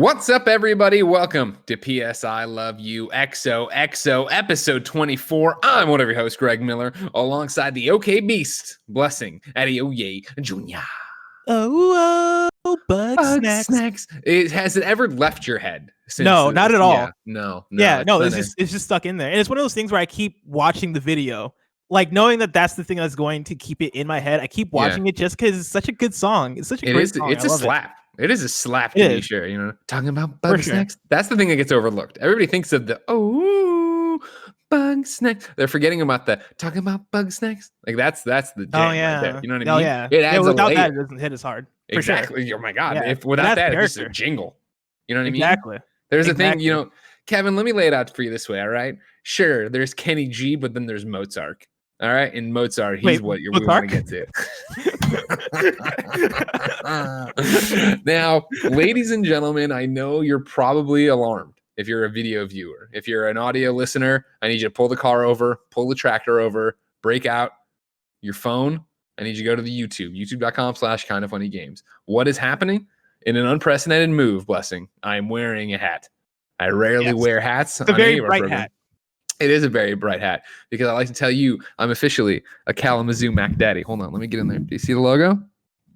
What's up, everybody? Welcome to PSI Love You XOXO episode 24. I'm one of your hosts, Greg Miller, alongside the OK Beast, Blessing Adeoye Jr. Bug snacks. Has it ever left your head? No, not at all. Yeah, no. It's just stuck in there, and it's one of those things where I keep watching the video, like knowing that that's the thing that's going to keep it in my head. I keep watching it just because it's such a good song. It's such a great song. It's a slap. It is a slap to be sure. You know, talking about bug snacks. That's the thing that gets overlooked. Everybody thinks of the bug snacks. They're forgetting about the talking about bug snacks. Like that's the jam right there. You know what I mean? Yeah. It adds without that, it doesn't hit as hard. Exactly. Sure. Oh my god. Yeah. If without that, it's just a jingle. You know what I mean? Exactly. There's a thing. You know, Kevin. Let me lay it out for you this way. All right. Sure. There's Kenny G, but then there's Mozart. All right, and Mozart, he's what we want to get to. Now, ladies and gentlemen, I know you're probably alarmed if you're a video viewer. If you're an audio listener, I need you to pull the car over, pull the tractor over, break out your phone. I need you to go to the youtube.com/kindoffunnygames. What is happening? In an unprecedented move, Blessing, I'm wearing a hat. I rarely wear hats. It's a very bright hat. It is a very bright hat because I like to tell you I'm officially a Kalamazoo Mac Daddy. Hold on, let me get in there. Do you see the logo?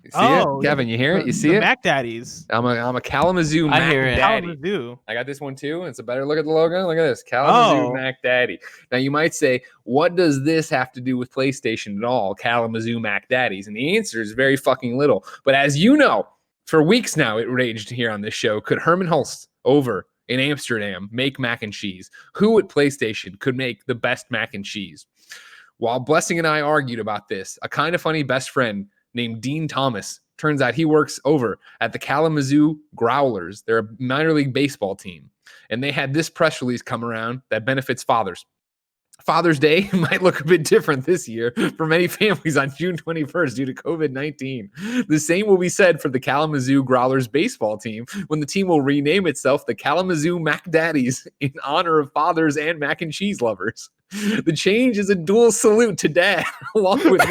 You see it? Kevin, you hear it? You see it? Mac Daddies. I'm a Kalamazoo Mac Daddy. Kalamazoo. I got this one too. It's a better look at the logo. Look at this. Kalamazoo Mac Daddy. Now you might say, what does this have to do with PlayStation at all? Kalamazoo Mac Daddies. And the answer is very fucking little. But as you know, for weeks now it raged here on this show. Could Herman Hulst over in Amsterdam make mac and cheese? Who at PlayStation could make the best mac and cheese? While Blessing and I argued about this, a kind of funny best friend named Dean Thomas, turns out he works over at the Kalamazoo Growlers. They're a minor league baseball team. And they had this press release come around that benefits fathers. Father's Day might look a bit different this year for many families on June 21st due to COVID-19. The same will be said for the Kalamazoo Growlers baseball team when the team will rename itself the Kalamazoo Mac Daddies in honor of fathers and mac and cheese lovers. The change is a dual salute to dad, along with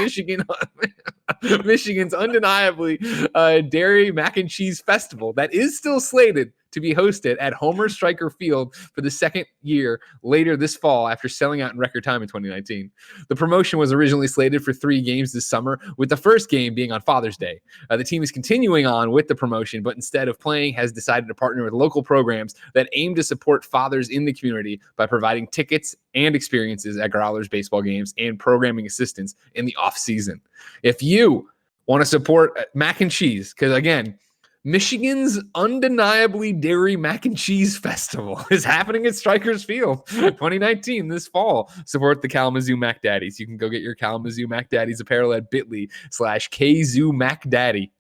Michigan's undeniably dairy mac and cheese festival that is still slated to be hosted at Homer Stryker Field for the second year later this fall after selling out in record time in 2019. The promotion was originally slated for 3 games this summer, with the first game being on Father's Day. The team is continuing on with the promotion, but instead of playing, has decided to partner with local programs that aim to support fathers in the community by providing tickets and experiences at Growlers baseball games and programming assistance in the off season. If you want to support mac and cheese, because again, Michigan's undeniably dairy mac and cheese festival is happening at Strikers Field 2019 this fall. Support the Kalamazoo Mac Daddies. You can go get your Kalamazoo Mac Daddies apparel at bit.ly/KZoo Mac Daddy.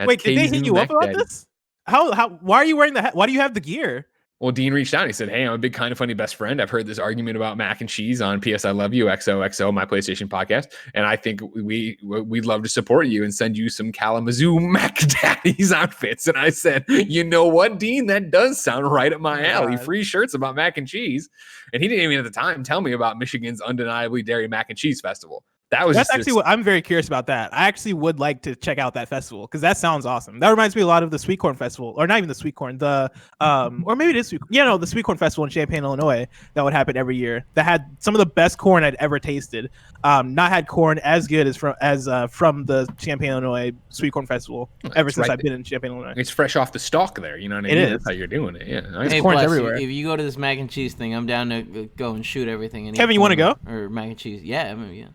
Wait, did they hit you up about this? How? Why are you wearing the hat? Why do you have the gear? Well, Dean reached out. He said, hey, I'm a big kind of funny best friend. I've heard this argument about mac and cheese on PS I Love You, XOXO, my PlayStation podcast. And I think we'd love to support you and send you some Kalamazoo Mac Daddies outfits. And I said, you know what, Dean? That does sound right up my alley. Free shirts about mac and cheese. And he didn't even at the time tell me about Michigan's undeniably dairy mac and cheese festival. That's actually what I'm very curious about. That I actually would like to check out that festival because that sounds awesome. That reminds me a lot of the Sweet Corn Festival, or not even the Sweet Corn, the or maybe it is the Sweet Corn Festival in Champaign, Illinois, that would happen every year. That had some of the best corn I'd ever tasted. Not had corn as good as from the Champaign, Illinois Sweet Corn Festival ever since I've been in Champaign, Illinois. It's fresh off the stalk there. You know what I mean? It is. That's how you're doing it. Yeah, nice. Hey, corn's everywhere. If you go to this mac and cheese thing, I'm down to go and shoot everything. Kevin, you want to go? Or mac and cheese? Yeah, I mean, yeah.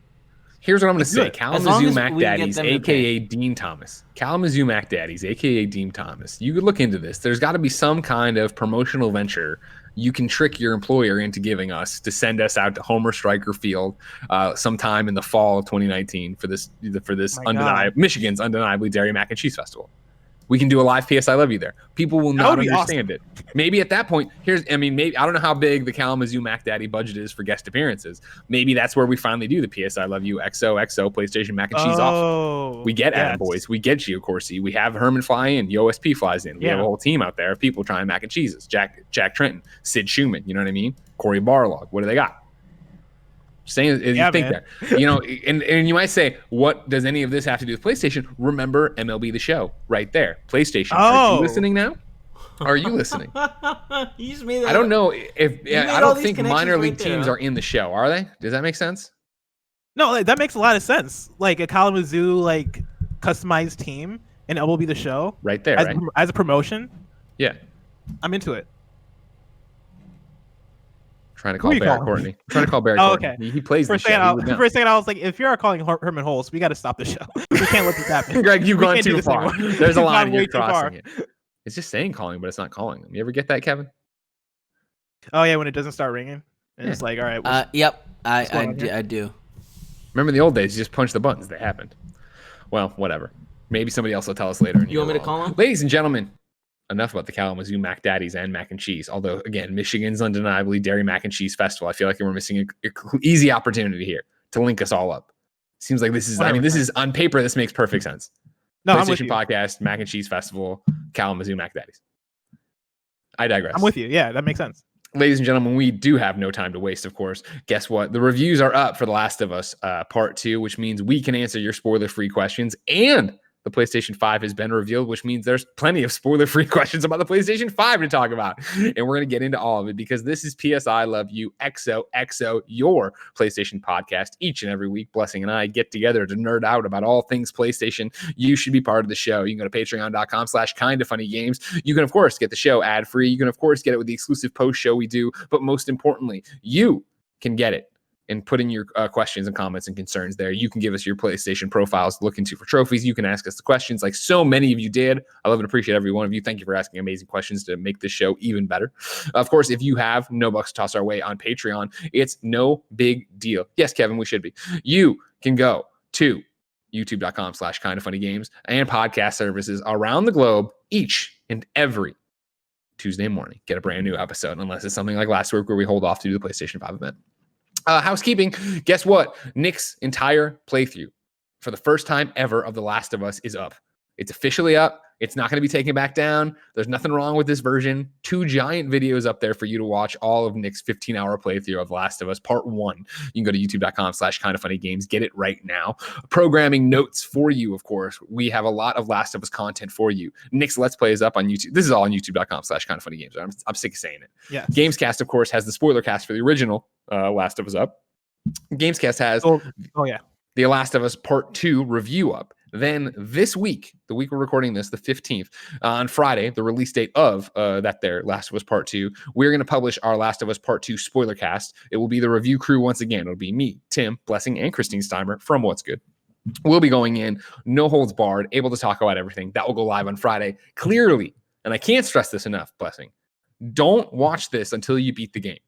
Here's what I'm going to say. Kalamazoo Mac Daddies, a.k.a. pay. Dean Thomas. Kalamazoo Mac Daddies, a.k.a. Dean Thomas. You could look into this. There's got to be some kind of promotional venture you can trick your employer into giving us to send us out to Homer Stryker Field sometime in the fall of 2019 for this Michigan's undeniably dairy mac and cheese festival. We can do a live PS I Love You there. People will not understand it. Maybe at that point, maybe I don't know how big the Kalamazoo Mac Daddy budget is for guest appearances. Maybe that's where we finally do the PS I Love You XOXO PlayStation Mac and Cheese off. We get Adam Boys, we get Gio Corsi, we have Herman fly in, the OSP flies in. We have a whole team out there of people trying mac and cheeses. Jack Trenton, Sid Schumann, you know what I mean? Corey Barlog. What do they got? Saying you think that, and you might say, what does any of this have to do with PlayStation? Remember MLB The Show right there. PlayStation. Are you listening now? Are you listening? You just made that I don't up. know if made I all don't these think connections minor league right there, teams huh? are in the show, are they? Does that make sense? No, like, that makes a lot of sense. Like a Kalamazoo like customized team and MLB The Show Right there, as, right? as a promotion. Yeah. I'm into it. Trying to Who call are you Barry calling? Courtney. I'm trying to call Barry Oh, Courtney. okay. He plays For a the show. second, I was like, if you're calling Herman Holtz, we got to stop the show. We can't let this happen. Greg, you've We gone can't do too this far. anymore. There's a You've line gone you're way too far. crossing it. It's just saying calling, but it's not calling them. You ever get that, Kevin? Oh yeah, when it doesn't start ringing, and Yeah. it's like, all right. Yep. what's going on here? I do. Remember in the old days, you just punch the buttons. They happened. Well, whatever. Maybe somebody else will tell us later. You want me to call him? Ladies and gentlemen, enough about the Kalamazoo Mac Daddies and mac and cheese. Although, again, Michigan's undeniably Dairy Mac and Cheese Festival. I feel like we're missing an easy opportunity here to link us all up. Seems like this is, I mean, this is on paper, this makes perfect sense. No, I'm with PlayStation you. Podcast, Mac and Cheese Festival, Kalamazoo Mac Daddies. I digress. I'm with you. Yeah, that makes sense. Ladies and gentlemen, we do have no time to waste, of course. Guess what? The reviews are up for The Last of Us Part 2, which means we can answer your spoiler-free questions. And the PlayStation 5 has been revealed, which means there's plenty of spoiler-free questions about the PlayStation 5 to talk about. And we're going to get into all of it because this is PSI Love You XOXO, your PlayStation podcast. Each and every week, Blessing and I get together to nerd out about all things PlayStation. You should be part of the show. You can go to patreon.com/kindafunnygames. You can, of course, get the show ad-free. You can, of course, get it with the exclusive post-show we do. But most importantly, you can get it and put in your questions and comments and concerns there. You can give us your PlayStation profiles to look into for trophies. You can ask us the questions like so many of you did. I love and appreciate every one of you. Thank you for asking amazing questions to make this show even better. Of course, if you have no bucks to toss our way on Patreon, it's no big deal. Yes, Kevin, we should be. You can go to youtube.com/kindafunnygames and podcast services around the globe each and every Tuesday morning. Get a brand new episode, unless it's something like last week where we hold off to do the PlayStation 5 event. Housekeeping, guess what? Nick's entire playthrough for the first time ever of The Last of Us is up. It's officially up. It's not going to be taken back down. There's nothing wrong with this version. 2 giant videos up there for you to watch all of Nick's 15-hour playthrough of The Last of Us Part 1. You can go to youtube.com/kindafunnygames. Get it right now. Programming notes for you, of course. We have a lot of Last of Us content for you. Nick's Let's Play is up on YouTube. This is all on youtube.com/kindafunnygames. I'm sick of saying it. Yeah. Gamescast, of course, has the spoiler cast for the original Last of Us up. Gamescast has The Last of Us Part 2 review up. Then this week, the week we're recording this, the 15th, on Friday, the release date of their Last of Us Part 2, we're going to publish our Last of Us Part 2 spoiler cast. It will be the review crew once again. It'll be me, Tim, Blessing, and Christine Steimer from What's Good. We'll be going in, no holds barred, able to talk about everything. That will go live on Friday. Clearly, and I can't stress this enough, Blessing, don't watch this until you beat the game.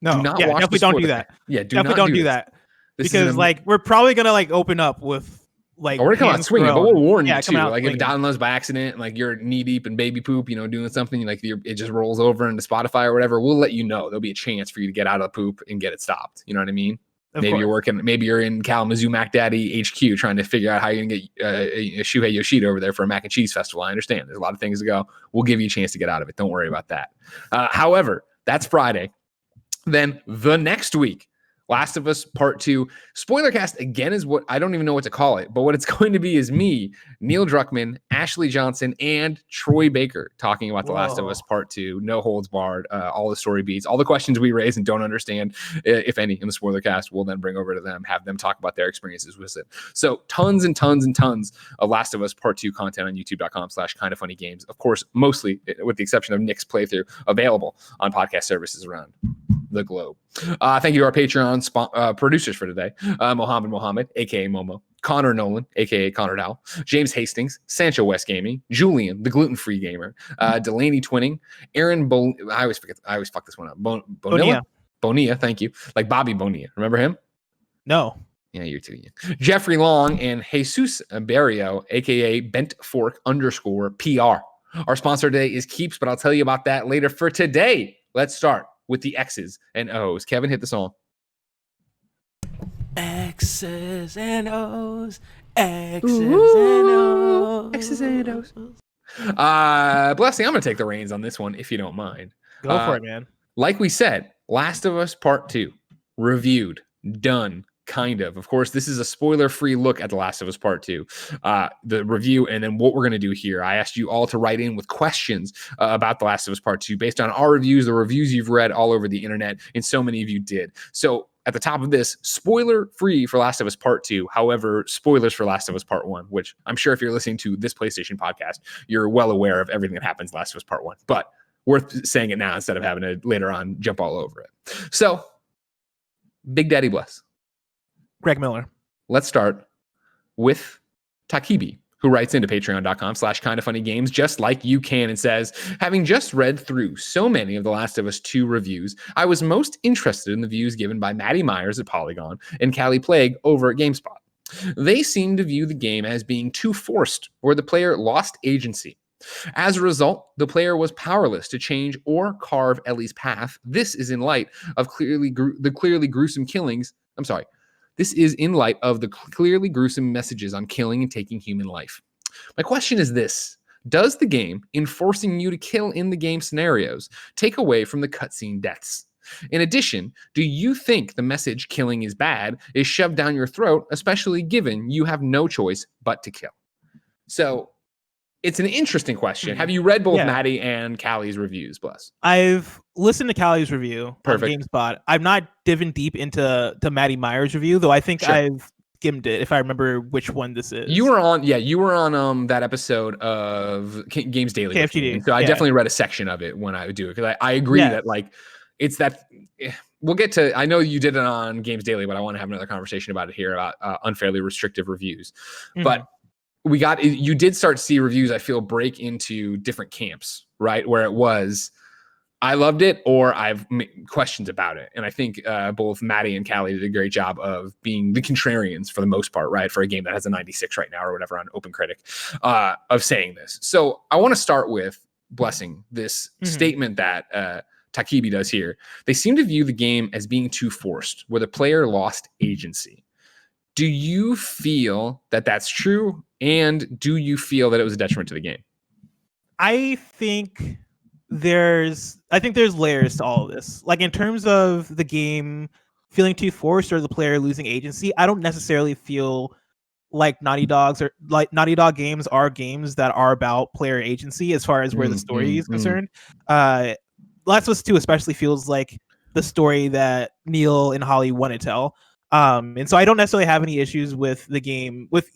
No, do not yeah, watch definitely don't do that. Yeah, definitely don't do that. Because like we're probably gonna like open up with like we're gonna come out swinging, but we'll warn you too. Like swinging. if it downloads by accident, and like you're knee deep in baby poop, doing something, like it just rolls over into Spotify or whatever, we'll let you know. There'll be a chance for you to get out of the poop and get it stopped. You know what I mean? Maybe you're in Kalamazoo Mac Daddy HQ trying to figure out how you're gonna get Shuhei Yoshida over there for a mac and cheese festival. I understand there's a lot of things to go. We'll give you a chance to get out of it. Don't worry about that. However, that's Friday. Then the next week, Last of Us Part 2 Spoilercast again is what I don't even know what to call it, but what it's going to be is me, Neil Druckmann, Ashley Johnson, and Troy Baker talking about The Last of Us Part 2, no holds barred, all the story beats, all the questions we raise and don't understand, if any, in the Spoilercast, we'll then bring over to them, have them talk about their experiences with it. So tons and tons and tons of Last of Us Part 2 content on youtube.com/kindafunnygames. Of course, mostly, with the exception of Nick's playthrough, available on podcast services around the globe. Thank you to our Patreon producers for today. Mohammed, aka Momo, Connor Nolan, aka Connor Dowell, James Hastings, Sancho West Gaming, Julian, the gluten-free gamer, Delaney Twinning, Aaron I always fuck this one up. Bonilla, thank you. Like Bobby Bonilla. Remember him? No. Yeah, you're too young. Jeffrey Long and Jesus Barrio, aka Bent Fork _PR. Our sponsor today is Keeps, but I'll tell you about that later. For today, let's start with the X's and O's. Kevin, hit the song. X's and O's. X's and O's. X's and O's. Blessing, I'm going to take the reins on this one, if you don't mind. Go for it, man. Like we said, Last of Us Part 2, reviewed, done, kind of. Of course, this is a spoiler-free look at The Last of Us Part 2, the review, and then what we're going to do here. I asked you all to write in with questions about The Last of Us Part 2 based on our reviews, the reviews you've read all over the internet, and so many of you did. So at the top of this, spoiler-free for Last of Us Part 2. However, spoilers for Last of Us Part 1, which I'm sure if you're listening to this PlayStation podcast, you're well aware of everything that happens in Last of Us Part 1. But worth saying it now instead of having to later on jump all over it. So, Big Daddy Bless. Greg Miller. Let's start with Takibi, who writes into patreon.com/kindafunnygames, just like you can, and says, having just read through so many of The Last of Us 2 reviews, I was most interested in the views given by Maddie Myers at Polygon and Callie Plague over at GameSpot. They seem to view the game as being too forced, where the player lost agency. As a result, the player was powerless to change or carve Ellie's path. This is in light of the clearly gruesome killings. This is in light of the clearly gruesome messages on killing and taking human life. My question is this: does the game, in forcing you to kill in the game scenarios, take away from the cutscene deaths? In addition, do you think the message killing is bad is shoved down your throat, especially given you have no choice but to kill? So it's an interesting question. Have you read both Maddie and Callie's reviews, Bless? I've listened to Callie's review Perfect. on GameSpot. I'm not diving deep into Maddie Myers' review, though I think I've skimmed it, if I remember which one this is. You were on that episode of Games Daily. KFGD. So I definitely read a section of it when I would do it, because I agree that like it's that we'll get to, I know you did it on Games Daily, but I want to have another conversation about it here about unfairly restrictive reviews. But you did start to see reviews, I feel, break into different camps, right? Where it was, I loved it, or I've questions about it. And I think both Maddie and Callie did a great job of being the contrarians for the most part, right? For a game that has a 96 right now or whatever on OpenCritic, of saying this. So I want to start with blessing this statement that Takibi does here. They seem to view the game as being too forced, where the player lost agency. Do you feel that that's true? And do you feel that it was a detriment to the game? I think there's layers to all of this. Like in terms of the game feeling too forced or the player losing agency, I don't necessarily feel like Naughty Dog games are games that are about player agency as far as where the story is concerned. Last of Us 2 especially feels like the story that Neil and Holly want to tell. And so I don't necessarily have any issues with the game with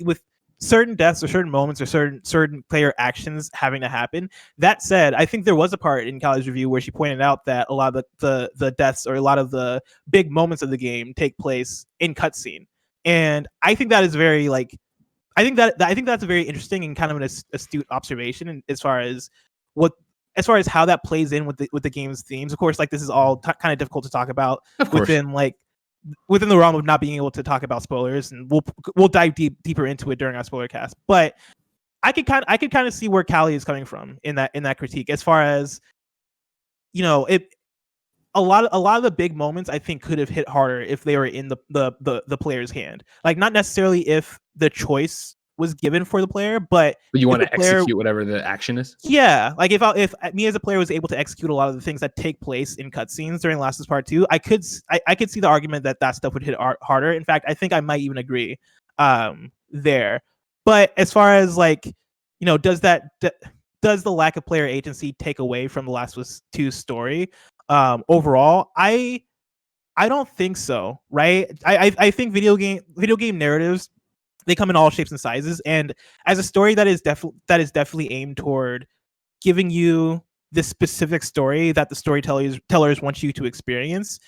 certain deaths or certain moments or certain player actions having to happen. That said, I think there was a part in Callie's review where she pointed out that a lot of the deaths or a lot of the big moments of the game take place in cutscene. And I think that is very I think that's a very interesting and kind of an astute observation as far as how that plays in with the game's themes. Of course, like this is all kind of difficult to talk about within the realm of not being able to talk about spoilers, and we'll dive deeper into it during our spoiler cast. But I could kind of see where Callie is coming from in that critique, as far as, you know, a lot of the big moments I think could have hit harder if they were in the player's hand. Like not necessarily if the choice was given for the player, but you want to execute whatever the action is. Yeah, like if me as a player was able to execute a lot of the things that take place in cutscenes during Last of Us Part 2, I could see the argument that stuff would hit harder. In fact, I think I might even agree there. But as far as like, you know, does the lack of player agency take away from the Last of Us 2 story overall? I don't think so, right? I think video game narratives, they come in all shapes and sizes, and as a story that is definitely aimed toward giving you the specific story that the storytellers want you to experience,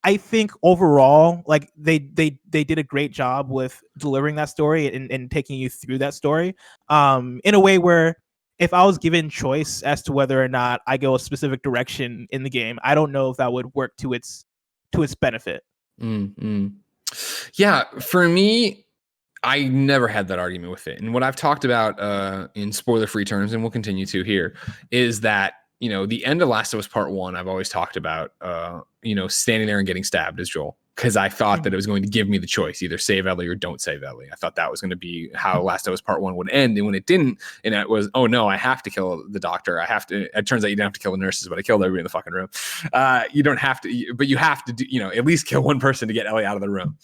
I think overall, like they did a great job with delivering that story and taking you through that story in a way where if I was given choice as to whether or not I go a specific direction in the game, I don't know if that would work to its benefit. Yeah, for me, I never had that argument with it. And what I've talked about in spoiler-free terms, and we'll continue to here, is that, you know, the end of Last of Us Part 1, I've always talked about, you know, standing there and getting stabbed as Joel. because I thought that it was going to give me the choice, either save Ellie or don't save Ellie. I thought that was going to be how Last of Us Part 1 would end. And when it didn't, and it was, oh no, I have to kill the doctor. I have to, it turns out you don't have to kill the nurses, but I killed everybody in the fucking room. You don't have to, but you have to do, at least kill one person to get Ellie out of the room.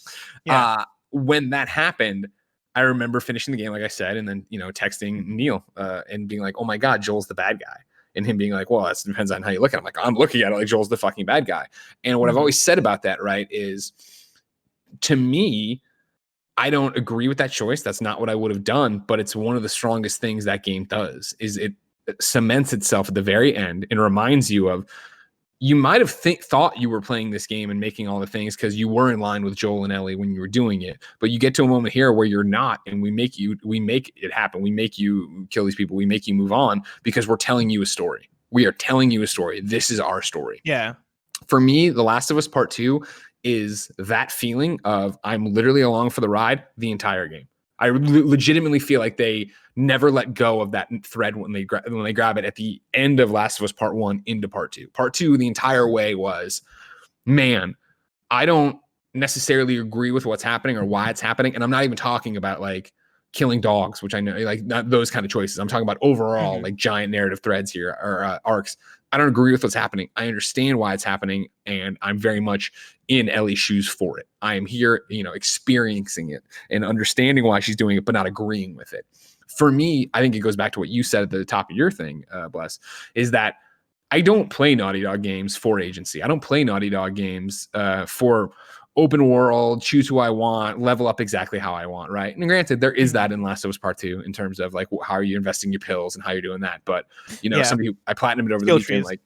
Yeah. When that happened, I remember finishing the game, like I said, and then, texting Neil and being like, oh my God, Joel's the bad guy. And him being like, well, that depends on how you look at it. I'm like, I'm looking at it like Joel's the fucking bad guy. And what I've always said about that, right, is to me, I don't agree with that choice. That's not what I would have done, but it's one of the strongest things that game does, is it cements itself at the very end and reminds you of, you might have thought you were playing this game and making all the things because you were in line with Joel and Ellie when you were doing it, but you get to a moment here where you're not, and we make it happen. We make you kill these people. We make you move on because we're telling you a story. We are telling you a story. This is our story. Yeah. For me, The Last of Us Part 2 is that feeling of I'm literally along for the ride the entire game. I legitimately feel like they never let go of that thread when they grab it at the end of Last of Us Part 1 into Part 2. Part 2 the entire way was, man, I don't necessarily agree with what's happening or why it's happening, and I'm not even talking about like killing dogs, which I know, like, not those kind of choices. I'm talking about overall like giant narrative threads here, or arcs. I don't agree with what's happening. I understand why it's happening, and I'm very much in Ellie's shoes for it. I am here, experiencing it and understanding why she's doing it, but not agreeing with it. For me, I think it goes back to what you said at the top of your thing, Bless, is that I don't play Naughty Dog games for agency. I don't play Naughty Dog games for open world, choose who I want, level up exactly how I want, right? And granted, there is that in Last of Us Part 2 in terms of like how are you investing your pills and how you're doing that. But somebody who I platinumed over the weekend, like,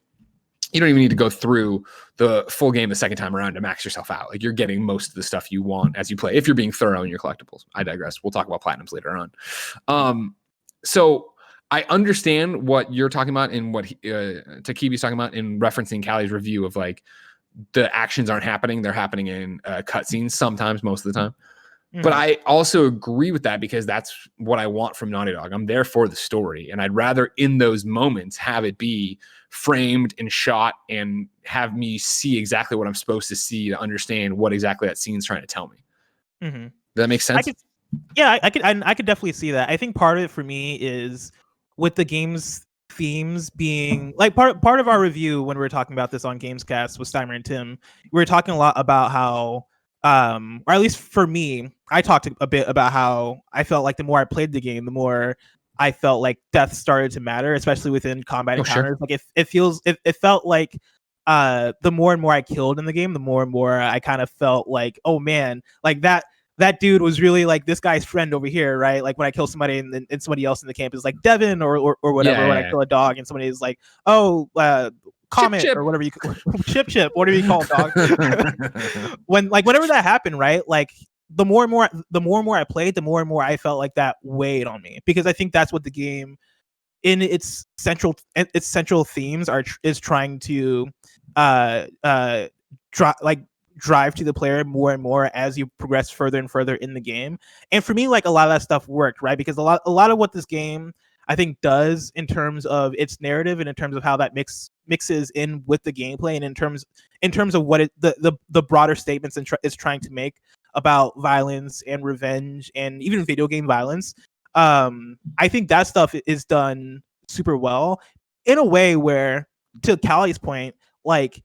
you don't even need to go through the full game the second time around to max yourself out. Like, you're getting most of the stuff you want as you play, if you're being thorough in your collectibles. I digress. We'll talk about platinums later on. So I understand what you're talking about and what Takibi's talking about in referencing Callie's review of like, the actions aren't happening. They're happening in cutscenes sometimes, most of the time. But I also agree with that because that's what I want from Naughty Dog. I'm there for the story, and I'd rather in those moments have it be framed and shot and have me see exactly what I'm supposed to see to understand what exactly that scene's trying to tell me. Does that make sense? I could definitely see that. I think part of it for me is with the game's themes being like part of our review when we were talking about this on Gamescast with Steimer and Tim, we were talking a lot about how or at least for me, I talked a bit about how I felt like the more I played the game, the more I felt like death started to matter, especially within combat encounters. Sure. Like it felt like the more and more I killed in the game, the more and more I kind of felt like, oh man, like that dude was really like this guy's friend over here, right? Like when I kill somebody and somebody else in the camp is like Devin or whatever. Yeah, when I kill a dog and somebody is like, oh, Comet Chip. Or whatever you call Chip, whatever you call dog. Whenever that happened, right? Like the more and more I played, the more and more I felt like that weighed on me, because I think that's what the game in its central themes is trying to drive to the player more and more as you progress further and further in the game. And for me, like, a lot of that stuff worked, right? Because a lot of what this game I think does in terms of its narrative and in terms of how that mixes in with the gameplay and in terms of what the broader statements is trying to make about violence and revenge and even video game violence. I think that stuff is done super well in a way where, to Callie's point, like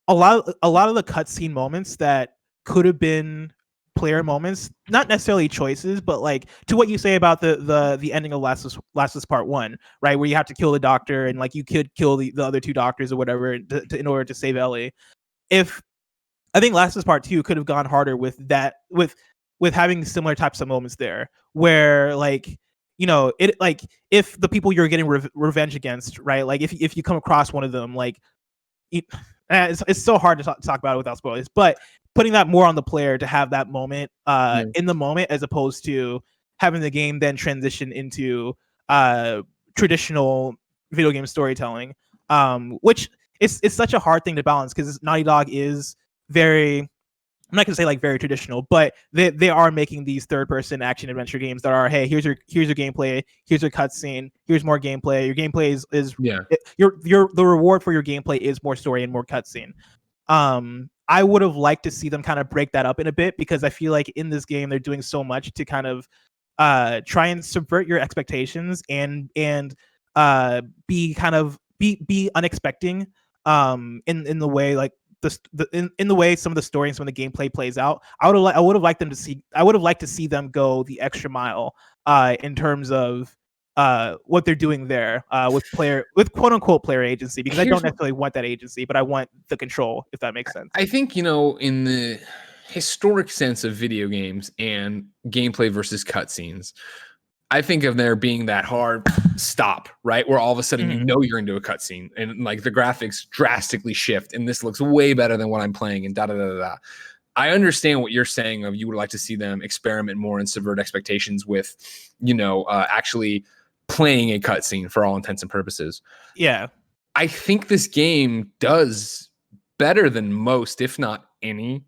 a lot of the cutscene moments that could have been player moments, not necessarily choices, but like to what you say about the ending of Last of Us Part 1, right, where you have to kill the doctor and like you could kill the other two doctors or whatever in order to save Ellie. If I think Last of Us Part 2 could have gone harder with that, with having similar types of moments there, where like, it, like, if the people you're getting revenge against, right, like if you come across one of them, like it's so hard to talk about it without spoilers, but putting that more on the player to have that moment in the moment, as opposed to having the game then transition into traditional video game storytelling, which it's such a hard thing to balance, because Naughty Dog is very, I'm not gonna say like very traditional, but they are making these third-person action adventure games that are, hey, here's your gameplay, here's your cutscene, here's more gameplay. Your gameplay is the reward for your gameplay is more story and more cutscene. I would have liked to see them kind of break that up in a bit, because I feel like in this game they're doing so much to kind of try and subvert your expectations and be kind of be unexpected in the way like in the way some of the story and some of the gameplay plays out. I would have liked them to see I would have liked to see them go the extra mile in terms of what they're doing there with quote unquote player agency, because I don't necessarily want that agency, but I want the control, if that makes sense. I think, in the historic sense of video games and gameplay versus cutscenes, I think of there being that hard stop, right? Where all of a sudden you're into a cutscene and like the graphics drastically shift and this looks way better than what I'm playing and da da da da da. I understand what you're saying of you would like to see them experiment more and subvert expectations with, actually playing a cutscene for all intents and purposes. Yeah. I think this game does better than most, if not any,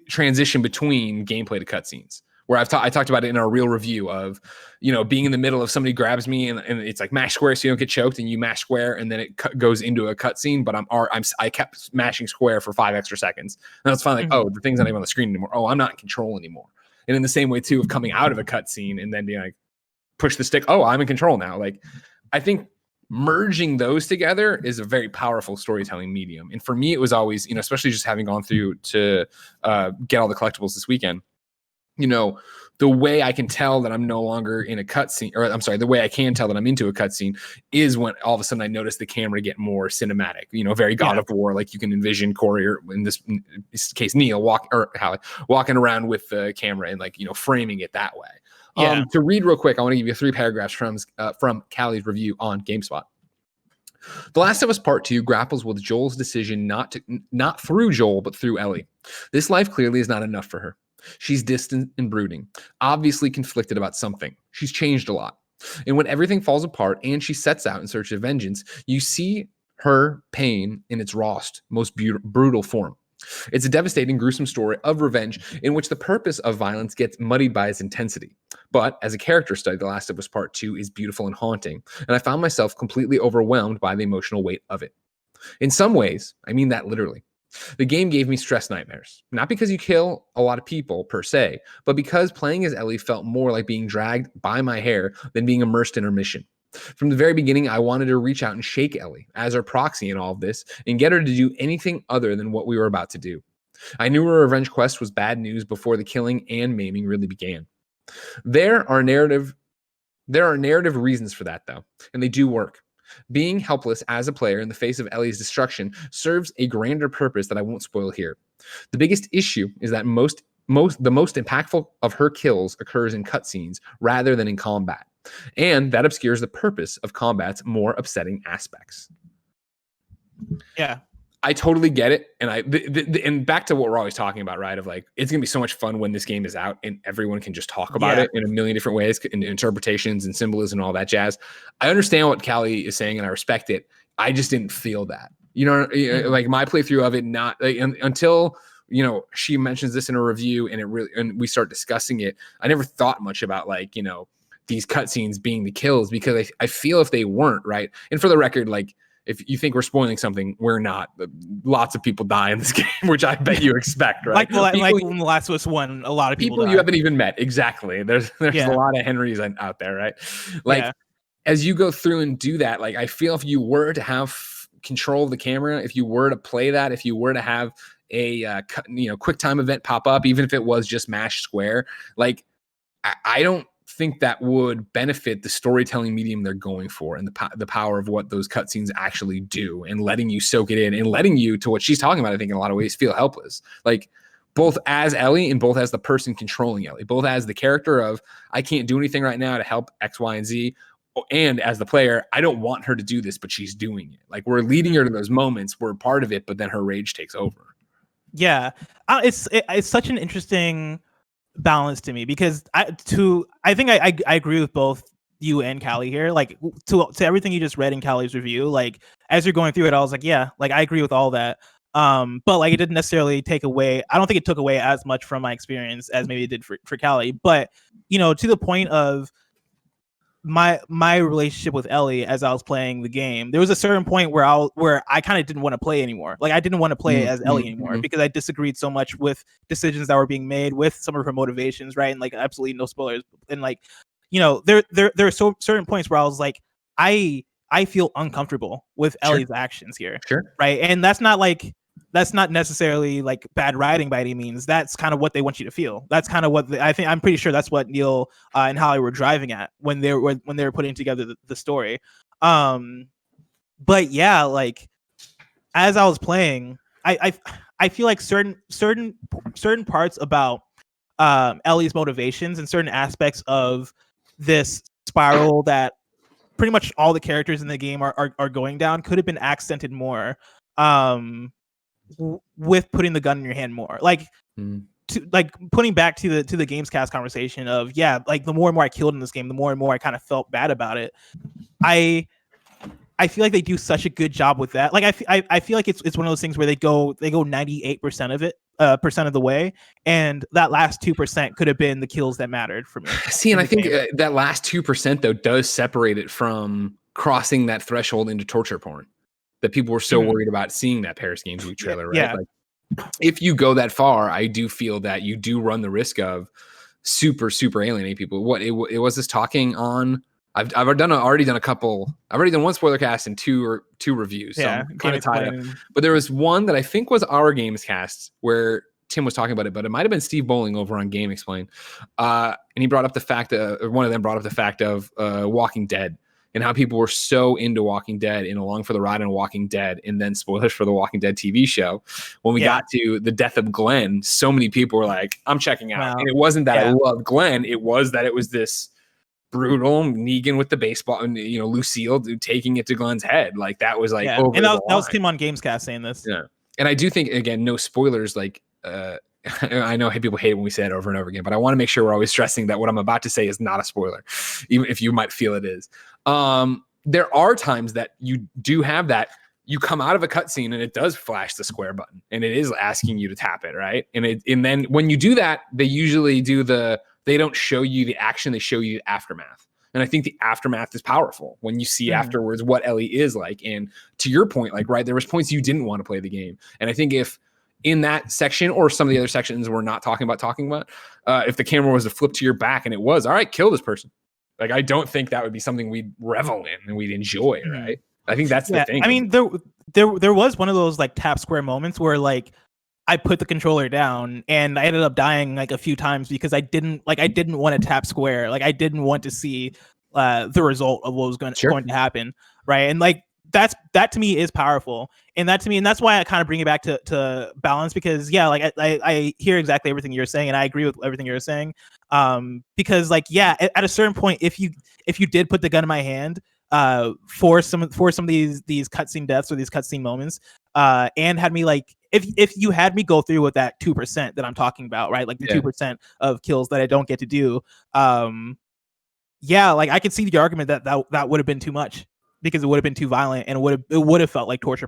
transition between gameplay to cutscenes. Where I talked about it in our real review of, being in the middle of somebody grabs me and it's like mash square so you don't get choked, and you mash square and then it goes into a cutscene, but I kept mashing square for 5 extra seconds. And it's finally like, oh, the thing's not even on the screen anymore. Oh, I'm not in control anymore. And in the same way too of coming out of a cutscene and then being like, push the stick. Oh, I'm in control now. Like, I think merging those together is a very powerful storytelling medium. And for me, it was always, especially just having gone through to get all the collectibles this weekend, the way I can tell that I'm no longer in a cutscene, or I'm sorry, the way I can tell that I'm into a cutscene is when all of a sudden I notice the camera get more cinematic, very God of War, like you can envision Corey, or in this case, Neil walking around with the camera and like, framing it that way. Yeah. To read real quick, I want to give you 3 paragraphs from Callie's review on GameSpot. The Last of Us Part 2 grapples with Joel's decision not through Joel, but through Ellie. This life clearly is not enough for her. She's distant and brooding, obviously conflicted about something. She's changed a lot. And when everything falls apart and she sets out in search of vengeance, you see her pain in its rawest, most brutal form. It's a devastating, gruesome story of revenge in which the purpose of violence gets muddied by its intensity. But as a character study, The Last of Us Part 2 is beautiful and haunting, and I found myself completely overwhelmed by the emotional weight of it. In some ways, I mean that literally. The game gave me stress nightmares, not because you kill a lot of people per se, but because playing as Ellie felt more like being dragged by my hair than being immersed in her mission. From the very beginning, I wanted to reach out and shake Ellie as her proxy in all of this and get her to do anything other than what we were about to do. I knew her revenge quest was bad news before the killing and maiming really began. There are narrative reasons for that, though, and they do work. Being helpless as a player in the face of Ellie's destruction serves a grander purpose that I won't spoil here. The biggest issue is that the most impactful of her kills occurs in cutscenes rather than in combat, and that obscures the purpose of combat's more upsetting aspects. Yeah. I totally get it. And and back to what we're always talking about, right? Of like, it's going to be so much fun when this game is out and everyone can just talk about it in a million different ways, and interpretations and symbolism and all that jazz. I understand what Callie is saying and I respect it. I just didn't feel that, like my playthrough of it, not like, until, she mentions this in a review and we start discussing it. I never thought much about like, these cutscenes being the kills, because I feel if they weren't, right. And for the record, like, if you think we're spoiling something, we're not. Lots of people die in this game, which I bet you expect, right? Like when The Last of Us 1, a lot of people die. You haven't even met. Exactly. There's a lot of Henrys out there, right? Like, as you go through and do that, like, I feel if you were to have control of the camera, if you were to play that, if you were to have a quick time event pop up, even if it was just mash square, like, I don't think that would benefit the storytelling medium they're going for, and the power of what those cutscenes actually do, and letting you soak it in and letting you, to what she's talking about, I think in a lot of ways, feel helpless, like both as Ellie and both as the person controlling Ellie, both as the character of, I can't do anything right now to help X, Y, and Z, and as the player, I don't want her to do this, but she's doing it. Like, we're leading her to those moments, we're part of it, but then her rage takes over. Yeah. It's such an interesting balance to me, because I think I agree with both you and Callie here. Like, to everything you just read in Callie's review, like, as you're going through it, I was like, yeah, like, I agree with all that. But like, it didn't necessarily take away, I don't think it took away as much from my experience as maybe it did for Callie. But, to the point of my relationship with Ellie as I was playing the game, there was a certain point where I kind of didn't want to play anymore. Like I didn't want to play as Ellie anymore because I disagreed so much with decisions that were being made, with some of her motivations, right? And like absolutely no spoilers. And like, you know, there are certain points where I was like, I feel uncomfortable with Ellie's actions here. Sure. Right. And that's not necessarily like bad writing by any means. That's kind of what they want you to feel. That's kind of what I'm pretty sure that's what Neil and Holly were driving at when they were putting together the story. But yeah, like as I was playing, I feel like certain parts about Ellie's motivations and certain aspects of this spiral that pretty much all the characters in the game are going down could have been accented more. With putting the gun in your hand more, like to like putting back to the Gamescast conversation of like the more and more I killed in this game, the more and more I kind of felt bad about it. I feel like they do such a good job with that. Like I feel like it's one of those things where they go 98% of it percent of the way, and that last 2% could have been the kills that mattered for me. See, and I think that last 2% though does separate it from crossing that threshold into torture porn. That people were so worried about seeing that Paris Games Week trailer, right? Yeah. Like, if you go that far, I do feel that you do run the risk of super alienating people. What it was this talking on? I've already done one spoiler cast and two reviews. So I'm kind of tied up. But there was one that I think was our Games cast where Tim was talking about it, but it might have been Steve Bowling over on Game Explain, and he brought up the fact or one of them brought up the fact of Walking Dead. And how people were so into Walking Dead and along for the ride on Walking Dead, and then spoilers for the Walking Dead TV show. When we got to the death of Glenn, so many people were like, I'm checking out. Wow. And it wasn't that I loved Glenn. It was that it was this brutal Negan with the baseball and, you know, Lucille taking it to Glenn's head. Like that was like, over and that the was Tim on Gamescast saying this. Yeah. And I do think, again, no spoilers, like, I know people hate it when we say it over and over again, but I want to make sure we're always stressing that what I'm about to say is not a spoiler, even if you might feel it is. There are times that you do have that you come out of a cutscene and it does flash the square button and it is asking you to tap it, right? And then when you do that, they usually they don't show you the action, they show you the aftermath. And I think the aftermath is powerful when you see afterwards what Ellie is like. And to your point, like, right, there was points you didn't want to play the game. And I think if in that section or some of the other sections we're not talking about, if the camera was to flip to your back and it was, all right, kill this person. Like, I don't think that would be something we'd revel in and we'd enjoy, right? I think that's the thing. I mean, there was one of those like tap square moments where like I put the controller down and I ended up dying like a few times because I didn't want to tap square. Like I didn't want to see the result of what was going to happen, right? And like that to me is powerful, and that's why I kind of bring it back to balance, because like I hear exactly everything you're saying and I agree with everything you're saying, because like at a certain point, if you did put the gun in my hand for some of these cutscene deaths or these cutscene moments, and had me like if you had me go through with that 2% that I'm talking about, right, like the 2% of kills that I don't get to do, like I could see the argument that would have been too much, because it would have been too violent and it would have felt like torture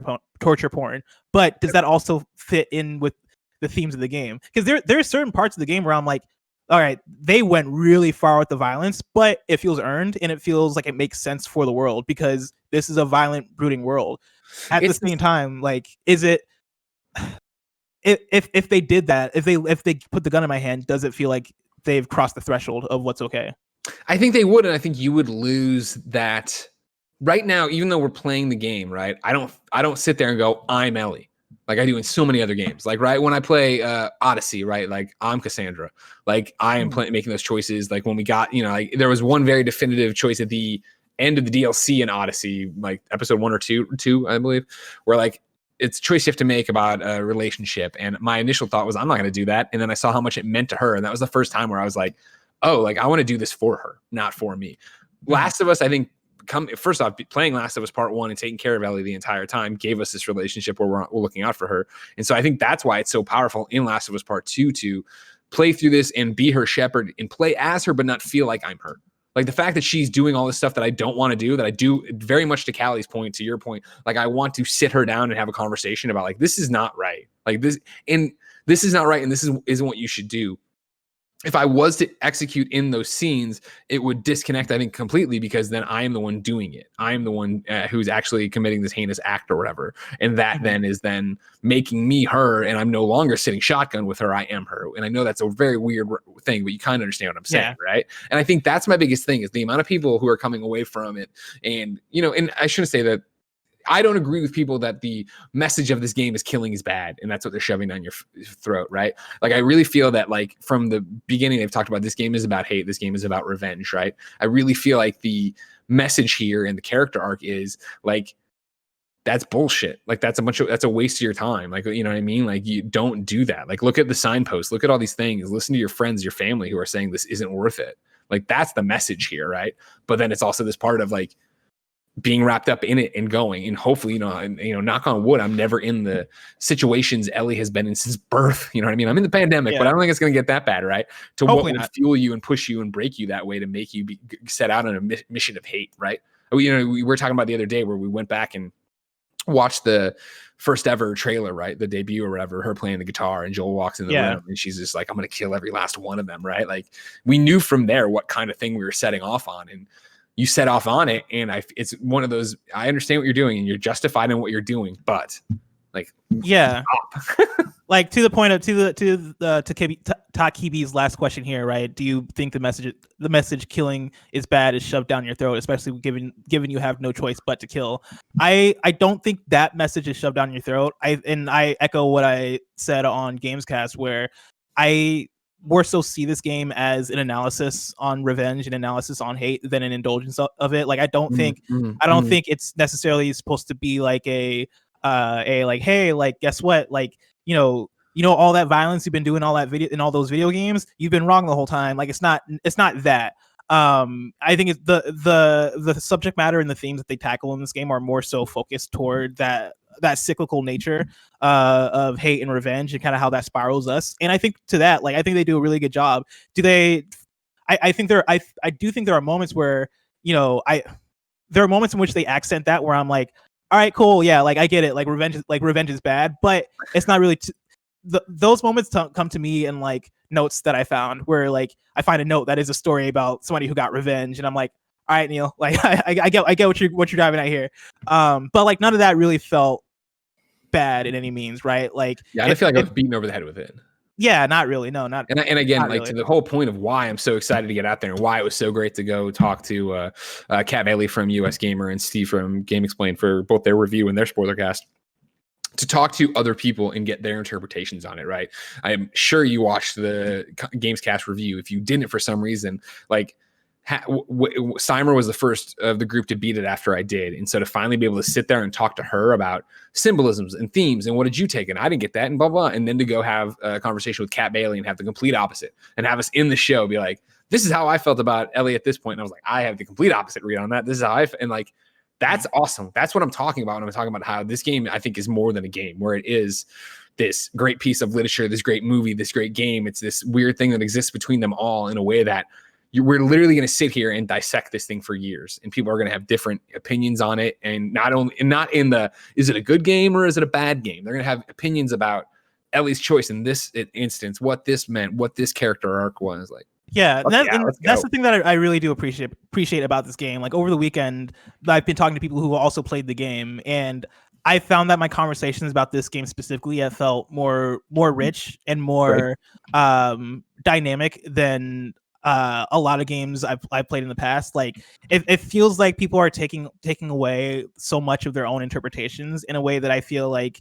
porn. But does that also fit in with the themes of the game? Because there are certain parts of the game where I'm like, all right, they went really far with the violence, but it feels earned and it feels like it makes sense for the world, because this is a violent, brooding world. At the same time, like, is it if they did that, if they put the gun in my hand, does it feel like they've crossed the threshold of what's okay? I think they would, and I think you would lose that. Right now, even though we're playing the game, right, I don't sit there and go, I'm Ellie, like I do in so many other games. Like, right, when I play Odyssey, right, like I'm Cassandra, like I am making those choices. Like when we got, like there was one very definitive choice at the end of the DLC in Odyssey, like episode 1 or 2, I believe, where like it's a choice you have to make about a relationship. And my initial thought was, I'm not going to do that. And then I saw how much it meant to her, and that was the first time where I was like, oh, like I want to do this for her, not for me. Last of Us, I think. First off, playing Last of Us Part 1 and taking care of Ellie the entire time gave us this relationship where we're looking out for her. And so I think that's why it's so powerful in Last of Us Part 2 to play through this and be her shepherd and play as her, but not feel like I'm her. Like the fact that she's doing all this stuff that I don't want to do, that I do very much to Callie's point, to your point, like I want to sit her down and have a conversation about like, this is not right. Like this is not right. And this isn't what you should do. if I was to execute in those scenes, it would disconnect, I think, completely, because then I am the one doing it. I am the one who's actually committing this heinous act or whatever. And that then is then making me her, and I'm no longer sitting shotgun with her. I am her. And I know that's a very weird thing, but you kind of understand what I'm saying, right? And I think that's my biggest thing, is the amount of people who are coming away from it. And, you know, and I shouldn't say that I don't agree with people that the message of this game is killing is bad, and that's what they're shoving down your throat, right? Like, I really feel that, like, from the beginning, they've talked about this game is about hate, this game is about revenge, right? I really feel like the message here and the character arc is like, that's bullshit. Like, that's a waste of your time. Like, you know what I mean? Like, you don't do that. Like, look at the signposts, look at all these things, listen to your friends, your family who are saying this isn't worth it. Like, that's the message here, right? But then it's also this part of like being wrapped up in it and going, and hopefully, you know, knock on wood, I'm never in the situations Ellie has been in since birth. You know what I mean? I'm in the pandemic, but I don't think it's going to get that bad, right? To hopefully what would fuel you and push you and break you that way to make you set out on a mission of hate, right? You know, we were talking about the other day where we went back and watched the first ever trailer, right? The debut or whatever, her playing the guitar, and Joel walks in the room and she's just like, I'm going to kill every last one of them, right? Like, we knew from there what kind of thing we were setting off on, and you set off on it, and it's one of those, I understand what you're doing and you're justified in what you're doing, but like, like, to the point of to Takibi's last question here, right? Do you think the message killing is bad is shoved down your throat, especially given you have no choice but to kill? I don't think that message is shoved down your throat. I echo what I said on Gamescast, where I more so see this game as an analysis on revenge, an analysis on hate, than an indulgence of it. Like, I don't think it's necessarily supposed to be like a like, hey, like, guess what, like, you know all that violence you've been doing, all that video in all those video games, you've been wrong the whole time. Like, it's not that. I think it's the subject matter and the themes that they tackle in this game are more so focused toward that cyclical nature of hate and revenge, and kind of how that spirals us. And I think to that, like, I think they do a really good job. I do think there are moments where, there are moments in which they accent that, where I'm like, all right, cool, yeah, like, I get it, like, revenge is bad, but it's not really those moments come to me in like notes that I found, where like I find a note that is a story about somebody who got revenge, and I'm like, all right, Neil, like, I get what you're driving at here. But like, none of that really felt bad in any means, right? Like, I don't feel like I was beaten over the head with it. Yeah, not really. No, not. And again, not like, really. To the whole point of why I'm so excited to get out there and why it was so great to go talk to Kat Bailey from US Gamer and Steve from Game Explain for both their review and their spoilercast, to talk to other people and get their interpretations on it, right? I'm sure you watched the Gamescast review. If you didn't for some reason, like, Seimer was the first of the group to beat it after I did. And so to finally be able to sit there and talk to her about symbolisms and themes and what did you take, and I didn't get that, and blah, blah, and then to go have a conversation with Kat Bailey and have the complete opposite, and have us in the show be like, this is how I felt about Ellie at this point. And I was like, I have the complete opposite read on that. This is how and like, that's awesome. That's what I'm talking about when I'm talking about how this game, I think, is more than a game, where it is this great piece of literature, this great movie, this great game. It's this weird thing that exists between them all in a way that we're literally going to sit here and dissect this thing for years, and people are going to have different opinions on it. And not in the, is it a good game or is it a bad game? They're going to have opinions about Ellie's choice in this instance, what this meant, what this character arc was like. Yeah, that's the thing that I really do appreciate about this game. Like, over the weekend, I've been talking to people who also played the game, and I found that my conversations about this game specifically have felt more rich and more dynamic than a lot of games I've played in the past. Like, it feels like people are taking away so much of their own interpretations in a way that I feel like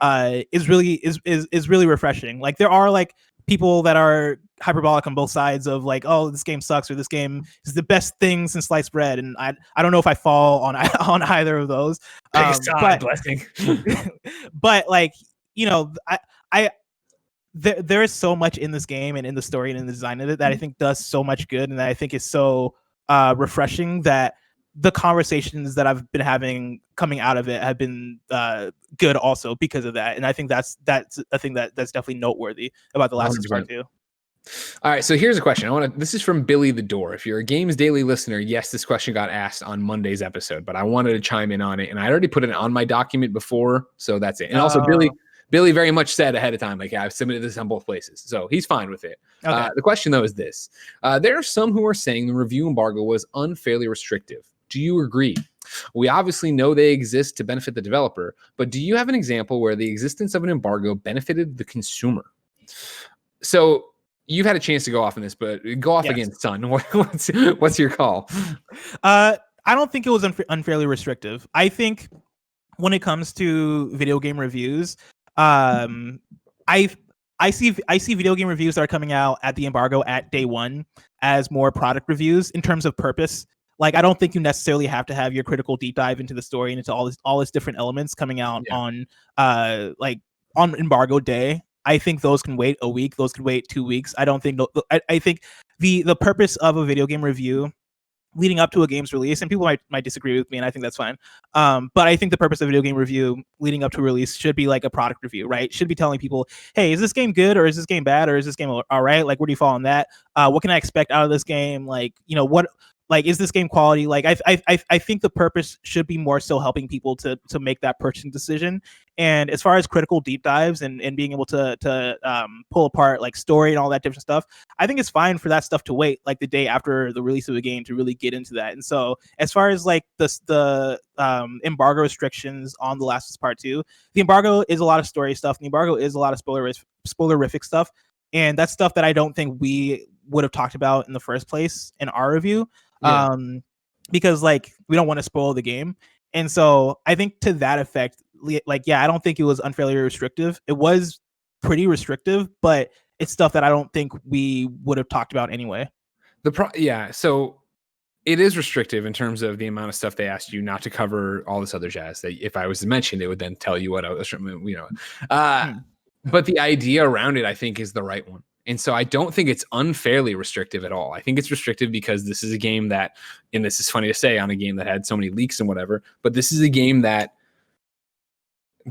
is really refreshing. Like, there are like people that are hyperbolic on both sides of like, oh, this game sucks, or this game is the best thing since sliced bread, and I don't know if I fall on either of those. Blessing. But like, there is so much in this game and in the story and in the design of it that I think does so much good, and that I think is so refreshing, that the conversations that I've been having coming out of it have been good also because of that. And I think that's a thing that's definitely noteworthy about The Last of Us Part 2. All right, so here's a question. This is from Billy the Door. If you're a Games Daily listener, yes, this question got asked on Monday's episode, but I wanted to chime in on it, and I already put it on my document before, so that's it. And also, Billy very much said ahead of time, like, I've submitted this on both places. So he's fine with it. Okay. The question, though, is this. There are some who are saying the review embargo was unfairly restrictive. Do you agree? We obviously know they exist to benefit the developer, but do you have an example where the existence of an embargo benefited the consumer? So you've had a chance to go off on this, but go off again, son. What's your call? I don't think it was unfairly restrictive. I think when it comes to video game reviews, I see video game reviews that are coming out at the embargo at day one as more product reviews in terms of purpose. Like, I don't think you necessarily have to have your critical deep dive into the story and into all its different elements coming out on embargo day. I think those can wait a week. Those could wait 2 weeks. I don't think. I think the purpose of a video game review leading up to a game's release, and people might disagree with me, and I think that's fine. But I think the purpose of a video game review leading up to a release should be like a product review, right? Should be telling people, hey, is this game good, or is this game bad, or is this game all right? Like, where do you fall on that? What can I expect out of this game? Like, what? Like, is this game quality? Like, I think the purpose should be more so helping people to make that purchasing decision. And as far as critical deep dives and being able to pull apart like story and all that different stuff, I think it's fine for that stuff to wait like the day after the release of the game to really get into that. And so as far as like the embargo restrictions on The Last of Us Part 2, the embargo is a lot of story stuff. The embargo is a lot of spoilerific stuff. And that's stuff that I don't think we would have talked about in the first place in our review. Because like we don't want to spoil the game. And so I think to that effect, like, I don't think it was unfairly restrictive. It was pretty restrictive, but it's stuff that I don't think we would have talked about anyway. So it is restrictive in terms of the amount of stuff they asked you not to cover, all this other jazz that if I was to mention, it would then tell you what I was, but the idea around it, I think, is the right one. And so I don't think it's unfairly restrictive at all. I think it's restrictive because this is a game that, and this is funny to say on a game that had so many leaks and whatever, but this is a game that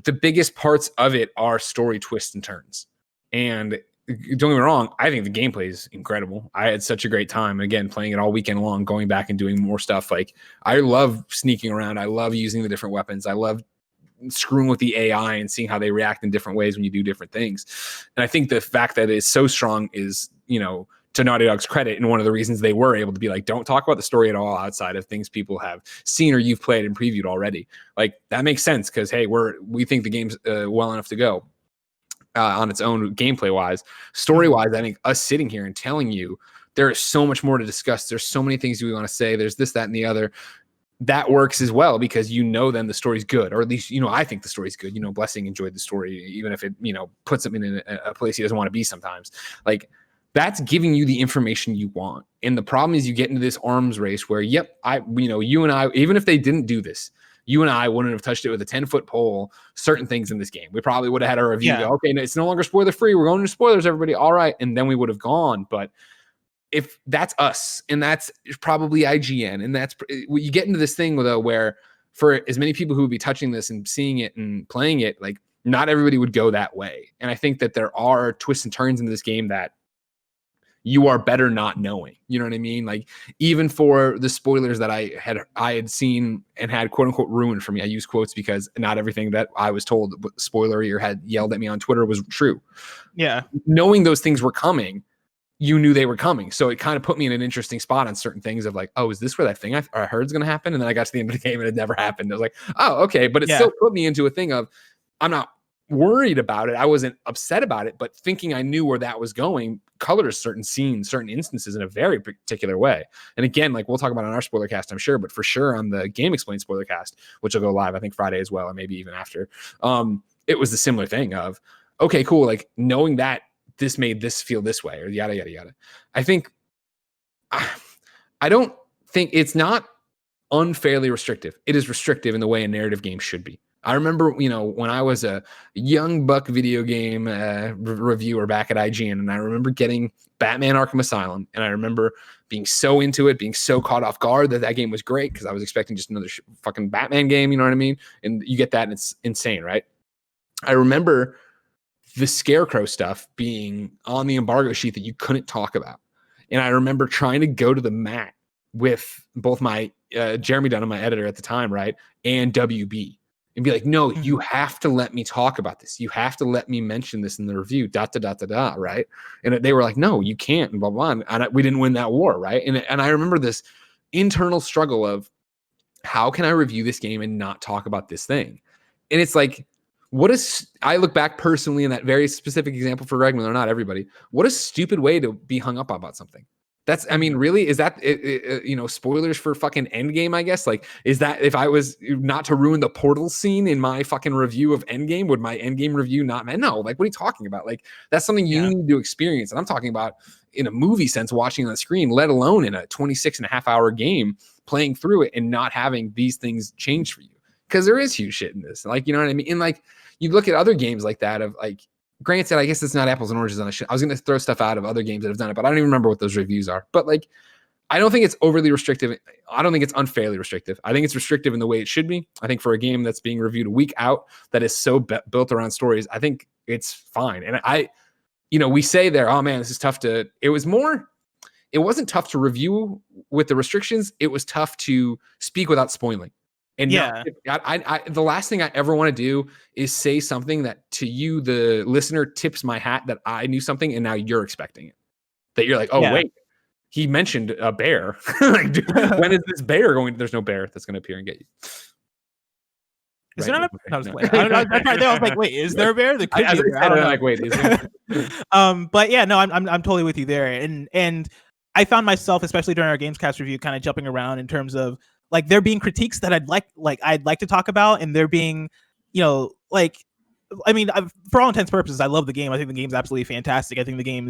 the biggest parts of it are story twists and turns. And don't get me wrong, I think the gameplay is incredible. I had such a great time. Again, playing it all weekend long, going back and doing more stuff. Like, I love sneaking around. I love using the different weapons. I love screwing with the AI and seeing how they react in different ways when you do different things. And I think the fact that it's so strong is, to Naughty Dog's credit, and one of the reasons they were able to be like, don't talk about the story at all outside of things people have seen or you've played and previewed already. Like, that makes sense because, hey, we think the game's well enough to go on its own gameplay wise. Story wise, I think us sitting here and telling you there is so much more to discuss. There's so many things we want to say. There's this, that, and the other. That works as well because then the story's good, or at least I think the story's good. Blessing enjoyed the story, even if it puts him in a place he doesn't want to be sometimes. Like, that's giving you the information you want. And the problem is you get into this arms race where, you and I, even if they didn't do this, you and I wouldn't have touched it with a 10-foot pole. Certain things in this game, we probably would have had a review. Go, okay, it's no longer spoiler free. We're going into spoilers, everybody. All right, and then we would have gone, but. If that's us, and that's probably IGN, and that's you get into this thing though, where for as many people who would be touching this and seeing it and playing it, like, not everybody would go that way. And I think that there are twists and turns in this game that you are better not knowing. You know what I mean? Like, even for the spoilers that I had seen and had quote unquote ruined for me. I use quotes because not everything that I was told spoilery or had yelled at me on Twitter was true. Yeah. Knowing those things were coming, you knew they were coming. So it kind of put me in an interesting spot on certain things of like, oh, is this where that thing I heard is going to happen? And then I got to the end of the game and it never happened. I was like, oh, okay. But it still put me into a thing of, I'm not worried about it. I wasn't upset about it, but thinking I knew where that was going colors certain scenes, certain instances in a very particular way. And again, like, we'll talk about on our spoilercast, I'm sure, but for sure on the Game Explained spoilercast, which will go live, I think Friday as well, or maybe even after, it was the similar thing of, okay, cool. Like, knowing that this made this feel this way, or yada, yada, yada. I think, I don't think it's not unfairly restrictive. It is restrictive in the way a narrative game should be. I remember, when I was a young buck video game reviewer back at IGN, and I remember getting Batman Arkham Asylum, and I remember being so into it, being so caught off guard that game was great because I was expecting just another fucking Batman game, you know what I mean? And you get that, and it's insane, right? I remember the Scarecrow stuff being on the embargo sheet that you couldn't talk about. And I remember trying to go to the mat with both my Jeremy Dunham, my editor at the time, right, and WB, and be like, no, you have to let me talk about this. You have to let me mention this in the review, ... right? And they were like, no, you can't, and blah, blah, blah. And we didn't win that war, right? And I remember this internal struggle of, how can I review this game and not talk about this thing? And it's like, I look back personally in that very specific example for Greg Miller, not everybody, what a stupid way to be hung up about something. I mean, really, is that, spoilers for fucking Endgame, I guess? Like, is that, if I was not to ruin the portal scene in my fucking review of Endgame, would my Endgame review not, no, like, what are you talking about? Like, that's something you need to experience. And I'm talking about in a movie sense, watching on the screen, let alone in a 26.5-hour game, playing through it and not having these things change for you. Because there is huge shit in this. Like, you know what I mean? And like, you look at other games like that of like, granted, I guess it's not apples and oranges on a shit. I was going to throw stuff out of other games that have done it, but I don't even remember what those reviews are. But like, I don't think it's overly restrictive. I don't think it's unfairly restrictive. I think it's restrictive in the way it should be. I think for a game that's being reviewed a week out, that is so built around stories, I think it's fine. And we say there, oh man, this is tough it wasn't tough to review with the restrictions. It was tough to speak without spoiling. And the last thing I ever want to do is say something that to you, the listener, tips my hat that I knew something and now you're expecting it. That you're like, oh, wait, he mentioned a bear. Like, dude, when is this bear going? There's no bear that's going to appear and get you. Is there not a? I was like, wait, is there a bear? There could be a bear. I don't know. Like, wait, is there? But yeah, no, I'm totally with you there. And I found myself, especially during our Gamescast review, kind of jumping around in terms of like there being critiques that I'd like to talk about, and there being, I mean, for all intents and purposes, I love the game. I think the game's absolutely fantastic. I think the game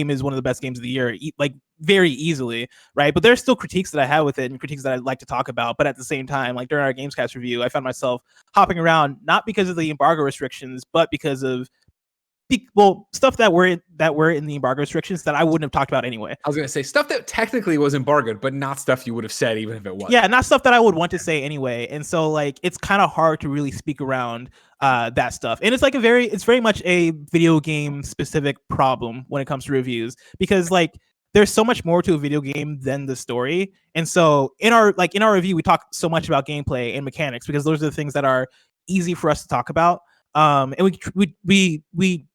is one of the best games of the year, like very easily, right? But there's still critiques that I have with it and critiques that I'd like to talk about. But at the same time, like during our Gamescast review, I found myself hopping around, not because of the embargo restrictions, but because of stuff that were in the embargo restrictions that I wouldn't have talked about anyway. I was going to say stuff that technically was embargoed, but not stuff you would have said even if it was. Yeah, not stuff that I would want to say anyway. And so like it's kind of hard to really speak around that stuff. And it's like it's very much a video game specific problem when it comes to reviews, because like there's so much more to a video game than the story. And so in our review, we talk so much about gameplay and mechanics because those are the things that are easy for us to talk about. And we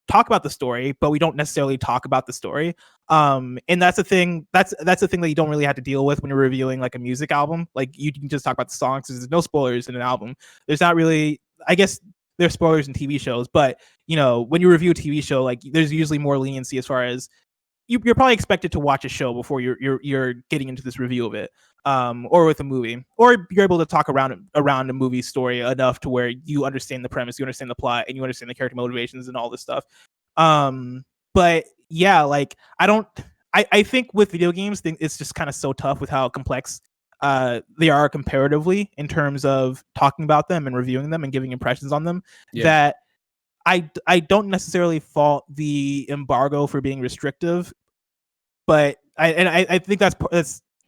talk about the story, but we don't necessarily talk about the story. And that's the thing. That's the thing that you don't really have to deal with when you're reviewing like a music album. Like you can just talk about the songs. There's no spoilers in an album. There's not really. I guess there's spoilers in TV shows, but when you review a TV show, like there's usually more leniency as far as you're probably expected to watch a show before you're getting into this review of it. Or with a movie, or you're able to talk around a movie story enough to where you understand the premise, you understand the plot, and you understand the character motivations and all this stuff. But yeah, like I think with video games, it's just kind of so tough with how complex they are comparatively in terms of talking about them and reviewing them and giving impressions on them, that I don't necessarily fault the embargo for being restrictive, but I think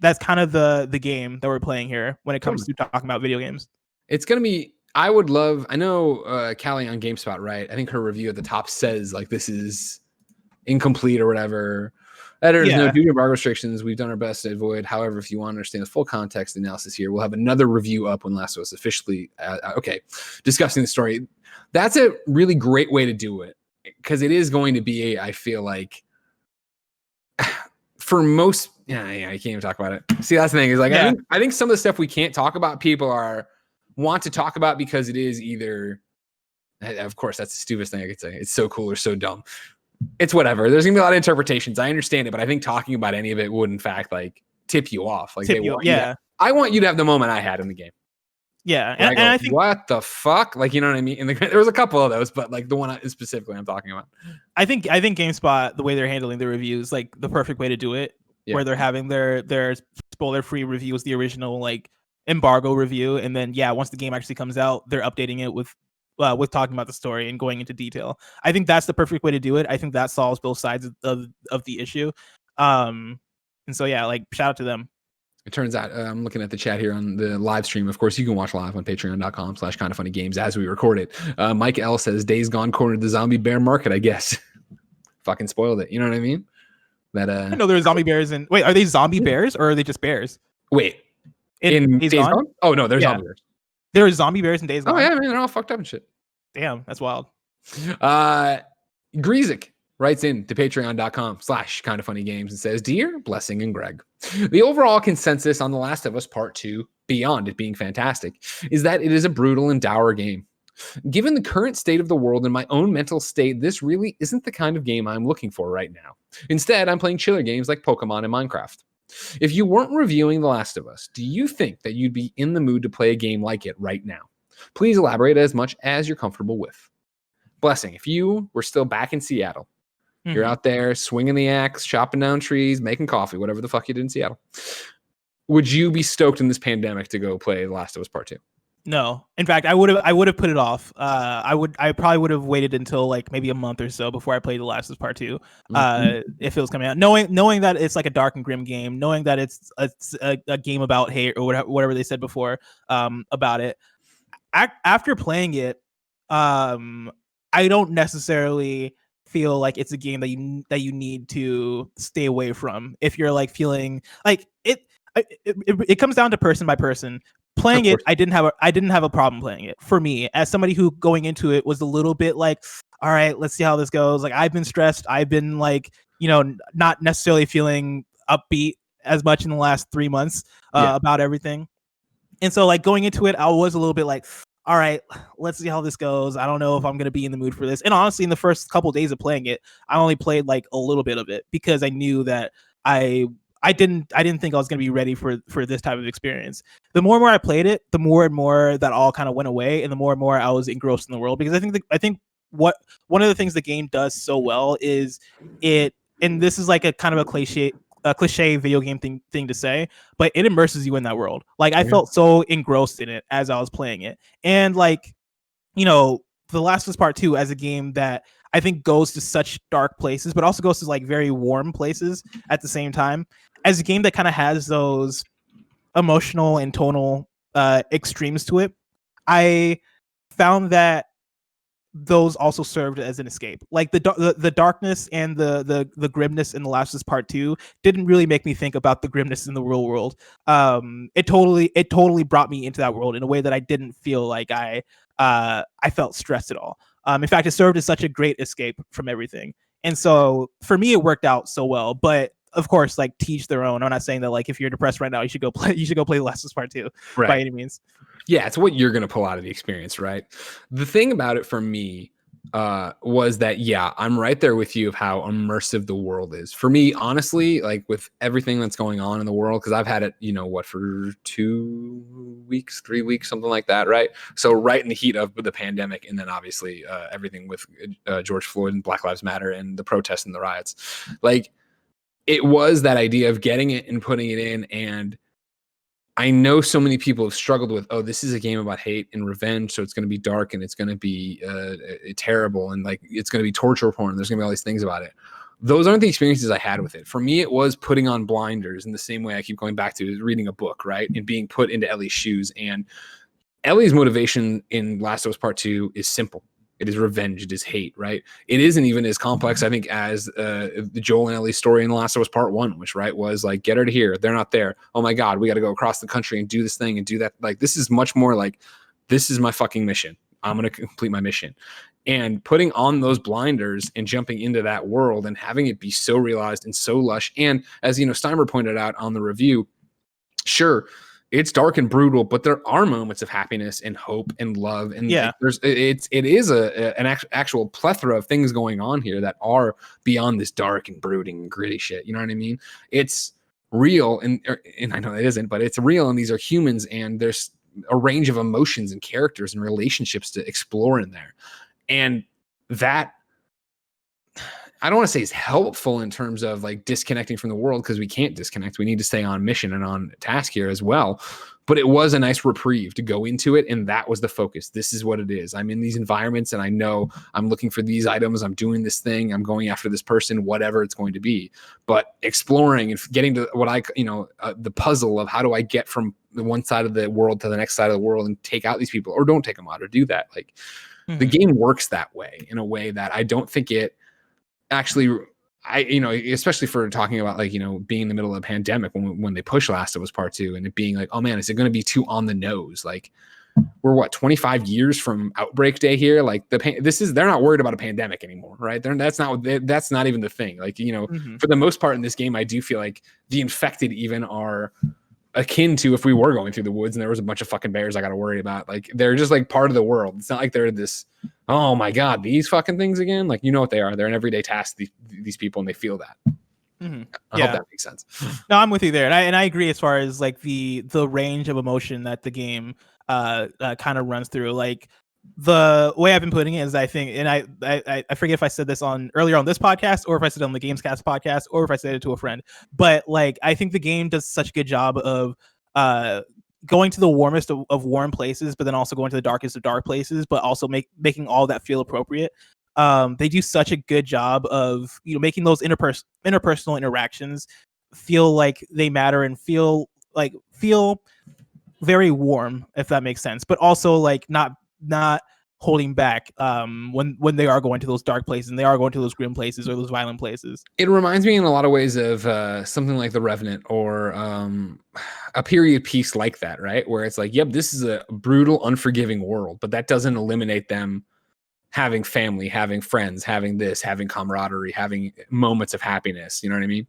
that's kind of the game that we're playing here when it comes to talking about video games. It's going to be, I know Callie on GameSpot, right? I think her review at the top says like, this is incomplete or whatever. Editors know due to embargo restrictions, we've done our best to avoid. However, if you want to understand the full context analysis here, we'll have another review up when Last of Us officially, discussing the story. That's a really great way to do it, because it is going to be I feel like, for most, I can't even talk about it. See, that's the thing is like, I think some of the stuff we can't talk about, people want to talk about because it is either, of course, that's the stupidest thing I could say. It's so cool or so dumb. It's whatever. There's gonna be a lot of interpretations. I understand it, but I think talking about any of it would in fact like tip you off. Like I want you to have the moment I had in the game. Yeah, and I think what the fuck, like, you know what I mean. There was a couple of those, but like the one specifically I'm talking about. I think GameSpot, the way they're handling their reviews, like the perfect way to do it, where they're having their spoiler-free reviews, the original like embargo review, and then once the game actually comes out, they're updating it with talking about the story and going into detail. I think that's the perfect way to do it. I think that solves both sides of the issue. And so like shout out to them. It turns out, I'm looking at the chat here on the live stream. Of course, you can watch live on patreon.com/kindoffunnygames as we record it. Mike L says Days Gone cornered the zombie bear market, I guess. Fucking spoiled it. You know what I mean? I know there's zombie bears wait, are they zombie bears or are they just bears? Wait, in Days Gone? Oh no, there's zombie bears. There are zombie bears in Days Gone. Oh yeah, man, they're all fucked up and shit. Damn, that's wild. Greazik writes in to patreon.com/kindoffunnygames and says, Dear Blessing and Greg, the overall consensus on The Last of Us Part 2, beyond it being fantastic, is that it is a brutal and dour game. Given the current state of the world and my own mental state, this really isn't the kind of game I'm looking for right now. Instead, I'm playing chiller games like Pokemon and Minecraft. If you weren't reviewing The Last of Us, do you think that you'd be in the mood to play a game like it right now? Please elaborate as much as you're comfortable with. Blessing, if you were still back in Seattle, you're out there swinging the axe, chopping down trees, making coffee, whatever the fuck you did in Seattle, would you be stoked in this pandemic to go play The Last of Us Part 2? No. In fact, I would have put it off. I probably would have waited until like maybe a month or so before I played The Last of Us Part 2. If it was coming out, knowing that it's like a dark and grim game, knowing that it's a game about hate or whatever they said before about it. After playing it, I don't necessarily feel like it's a game that you need to stay away from if you're like feeling like it. It comes down to person by person. Playing it, I didn't have a problem playing it. For me, as somebody who going into it was a little bit like, all right, let's see how this goes. Like I've been stressed. I've been like, not necessarily feeling upbeat as much in the last 3 months about everything. And so like going into it, I was a little bit like, all right, let's see how this goes. I don't know if I'm going to be in the mood for this. And honestly, in the first couple of days of playing it, I only played like a little bit of it because I knew that I didn't think I was going to be ready for this type of experience. The more and more I played it, the more and more that all kind of went away, and the more and more I was engrossed in the world. Because I think what one of the things the game does so well is it, and this is like a kind of a cliche video game thing to say, but it immerses you in that world. Like I felt so engrossed in it as I was playing it, and like The Last of Us Part 2 as a game that I think goes to such dark places, but also goes to like very warm places at the same time. As a game that kind of has those emotional and tonal extremes to it, I found that those also served as an escape. Like the darkness and the grimness in The Last of Us Part 2 didn't really make me think about the grimness in the real world. It totally brought me into that world in a way that I didn't feel like I felt stressed at all. In fact, it served as such a great escape from everything. And so for me, it worked out so well. But of course, like teach their own. I'm not saying that like if you're depressed right now, you should go play The Last of Us Part 2 by any means. Yeah, it's what you're going to pull out of the experience, right? The thing about it for me was that, I'm right there with you of how immersive the world is. For me, honestly, like with everything that's going on in the world, because I've had it, for 2 weeks, 3 weeks, something like that, right? So right in the heat of the pandemic, and then obviously everything with George Floyd and Black Lives Matter and the protests and the riots. Like, it was that idea of getting it and putting it in. And I know so many people have struggled with, this is a game about hate and revenge, so it's going to be dark and it's going to be terrible, and like it's going to be torture porn. There's going to be all these things about it. Those aren't the experiences I had with it. For me, it was putting on blinders in the same way I keep going back to reading a book, right? And being put into Ellie's shoes. And Ellie's motivation in Last of Us Part 2 is simple. It is revenge. It is hate, right? It isn't even as complex, I think, as the Joel and Ellie's story in The Last of Us Part 1, which, right, was like, get her to here. They're not there. Oh my God, we got to go across the country and do this thing and do that. Like, this is much more like, this is my fucking mission. I'm going to complete my mission. And putting on those blinders and jumping into that world and having it be so realized and so lush. And as, Steimer pointed out on the review, sure, it's dark and brutal, but there are moments of happiness and hope and love. And like, it is an actual plethora of things going on here that are beyond this dark and brooding and gritty shit. You know what I mean? It's real. And I know it isn't, but it's real. And these are humans, and there's a range of emotions and characters and relationships to explore in there. And that, I don't want to say is helpful in terms of like disconnecting from the world, because we can't disconnect. We need to stay on mission and on task here as well. But it was a nice reprieve to go into it. And that was the focus. This is what it is. I'm in these environments and I know I'm looking for these items. I'm doing this thing. I'm going after this person, whatever it's going to be. But exploring and getting to what the puzzle of how do I get from the one side of the world to the next side of the world and take out these people, or don't take them out, or do that. Like the game works that way, in a way that I don't think it actually, especially for talking about like, being in the middle of a pandemic when they push Last of Us Part 2 and it being like, oh man, is it going to be too on the nose? Like, we're what 25 years from outbreak day here. Like they're not worried about a pandemic anymore, right? That's not even the thing. Like, you know, for the most part in this game, I do feel like the infected even are akin to if we were going through the woods and there was a bunch of fucking bears I got to worry about. Like, they're just like part of the world. It's not like they're this, oh my God, these fucking things again. Like, you know what they are. They're an everyday task, these people, and they feel that. I hope that makes sense. No, I'm with you there, and I agree as far as like the range of emotion that the game kind of runs through. Like, the way I've been putting it is, I think, and I forget if I said this earlier on this podcast, or if I said it on the Gamescast podcast, or if I said it to a friend, but like, I think the game does such a good job of going to the warmest of warm places, but then also going to the darkest of dark places, but also making all that feel appropriate. They do such a good job of, you know, making those interpersonal interactions feel like they matter and feel very warm, if that makes sense, but also like not holding back when they are going to those dark places and they are going to those grim places or those violent places. It reminds me in a lot of ways of something like The Revenant or a period piece like that, right? Where it's like, yep, this is a brutal, unforgiving world, but that doesn't eliminate them having family, having friends, having camaraderie, having moments of happiness. You know what I mean?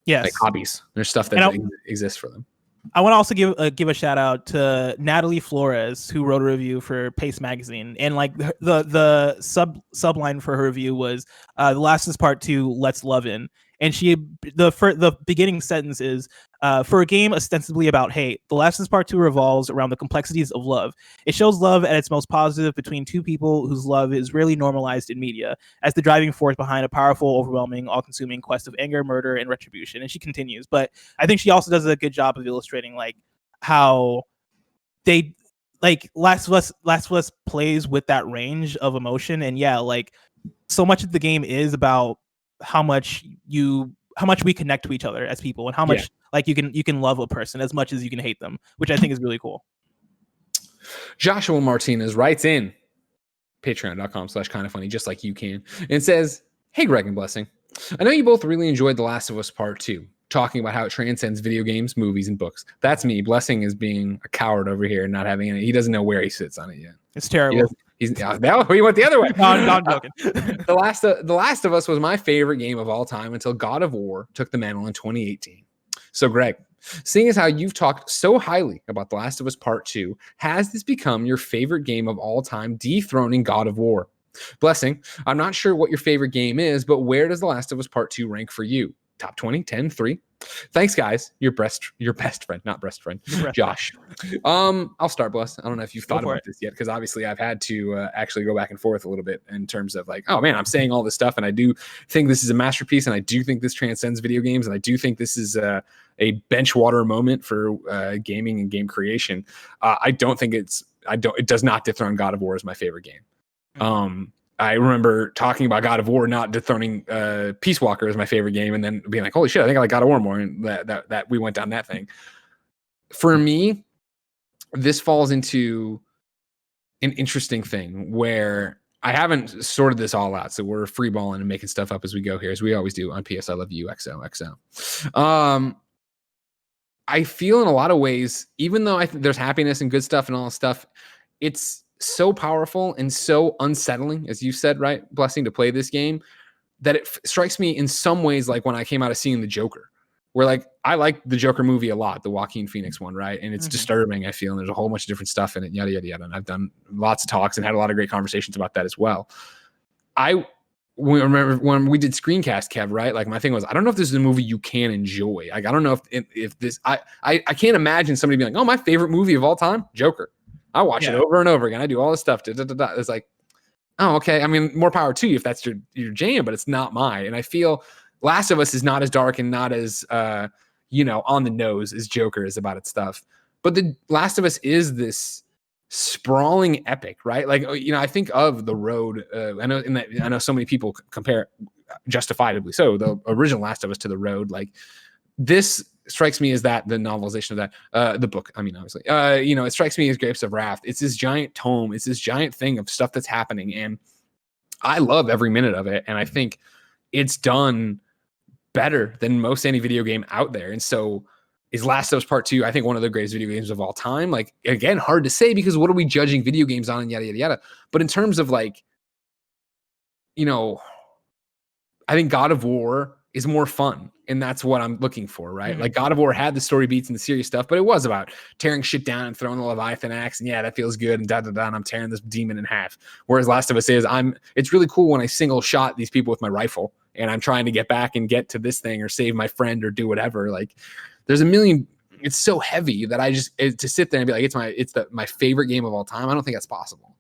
Yes. Like hobbies. There's stuff that exists for them. I want to also give a shout out to Natalie Flores, who wrote a review for Pace Magazine, and like the subline for her review was "The Last is Part 2, Let's Love In," and the beginning sentence is for a game ostensibly about hate, The Last is Part 2 revolves around the complexities of love. It shows love at its most positive between two people whose love is rarely normalized in media as the driving force behind a powerful, overwhelming, all-consuming quest of anger, murder, and retribution. And she continues, but I think she also does a good job of illustrating like how they like Last of Us plays with that range of emotion. And yeah, like so much of the game is about how much we connect to each other as people, and how much like you can love a person as much as you can hate them, which I think is really cool. Joshua Martinez writes in patreon.com/kindoffunny, just like you can, and says, "Hey, Greg and Blessing, I know you both really enjoyed The Last of Us Part 2, talking about how it transcends video games, movies, and books. That's me. Blessing is being a coward over here, not having any. He doesn't know where he sits on it yet. It's terrible. He went the other way. No, I'm joking. The Last of Us was my favorite game of all time until God of War took the mantle in 2018. So, Greg, seeing as how you've talked so highly about The Last of Us Part 2, has this become your favorite game of all time, dethroning God of War? Blessing, I'm not sure what your favorite game is, but where does The Last of Us Part 2 rank for you? Top 20, 10, 3? Thanks, guys. Your best friend, not breast friend, Josh. I'll start, Bless. I don't know if you've thought about this yet, because obviously I've had to actually go back and forth a little bit in terms of like, oh man, I'm saying all this stuff, and I do think this is a masterpiece, and I do think this transcends video games, and I do think this is a bench water moment for gaming and game creation. It does not dethrone God of War as my favorite game. I remember talking about God of War not dethroning Peace Walker as my favorite game, and then being like, holy shit, I think I like God of War more, and that we went down that thing. For me, this falls into an interesting thing where I haven't sorted this all out, so we're freeballing and making stuff up as we go here, as we always do on PS I Love You XOXO. I feel in a lot of ways, even though there's happiness and good stuff and all this stuff, it's so powerful and so unsettling, as you said, right, Blessing, to play this game, that it strikes me in some ways like when I came out of seeing the Joker, where like I like the Joker movie a lot, the Joaquin Phoenix one, right? And it's disturbing, I feel, and there's a whole bunch of different stuff in it, yada yada yada. And I've done lots of talks and had a lot of great conversations about that as well. We remember when we did Screencast, Kev, right? Like my thing was, I don't know if this is a movie you can enjoy. Like I don't know if this, I can't imagine somebody being like, oh, my favorite movie of all time, Joker. I watch it over and over again. I do all this stuff. It's like, oh, okay. I mean, more power to you if that's your jam, but it's not mine. And I feel Last of Us is not as dark and not as, on the nose as Joker is about its stuff. But The Last of Us is this sprawling epic, right? Like, I think of The Road. I know so many people compare, justifiably so, the original Last of Us to The Road. Like, this strikes me as that the novelization of that, the book. I mean, obviously, it strikes me as Grapes of Wrath. It's this giant tome. It's this giant thing of stuff that's happening, and I love every minute of it. And I think it's done better than most any video game out there. And so Is Last of Us Part 2, I think, one of the greatest video games of all time? Like, again, hard to say because what are we judging video games on and yada, yada, yada. But in terms of like, you know, I think God of War is more fun. And that's what I'm looking for, right? Mm-hmm. Like God of War had the story beats and the serious stuff, but it was about tearing shit down and throwing the Leviathan axe. And yeah, that feels good. And and I'm tearing this demon in half. Whereas Last of Us is, it's really cool when I single shot these people with my rifle and I'm trying to get back and get to this thing or save my friend or do whatever. Like there's a million, it's so heavy that to sit there and be like, it's my favorite game of all time. I don't think that's possible.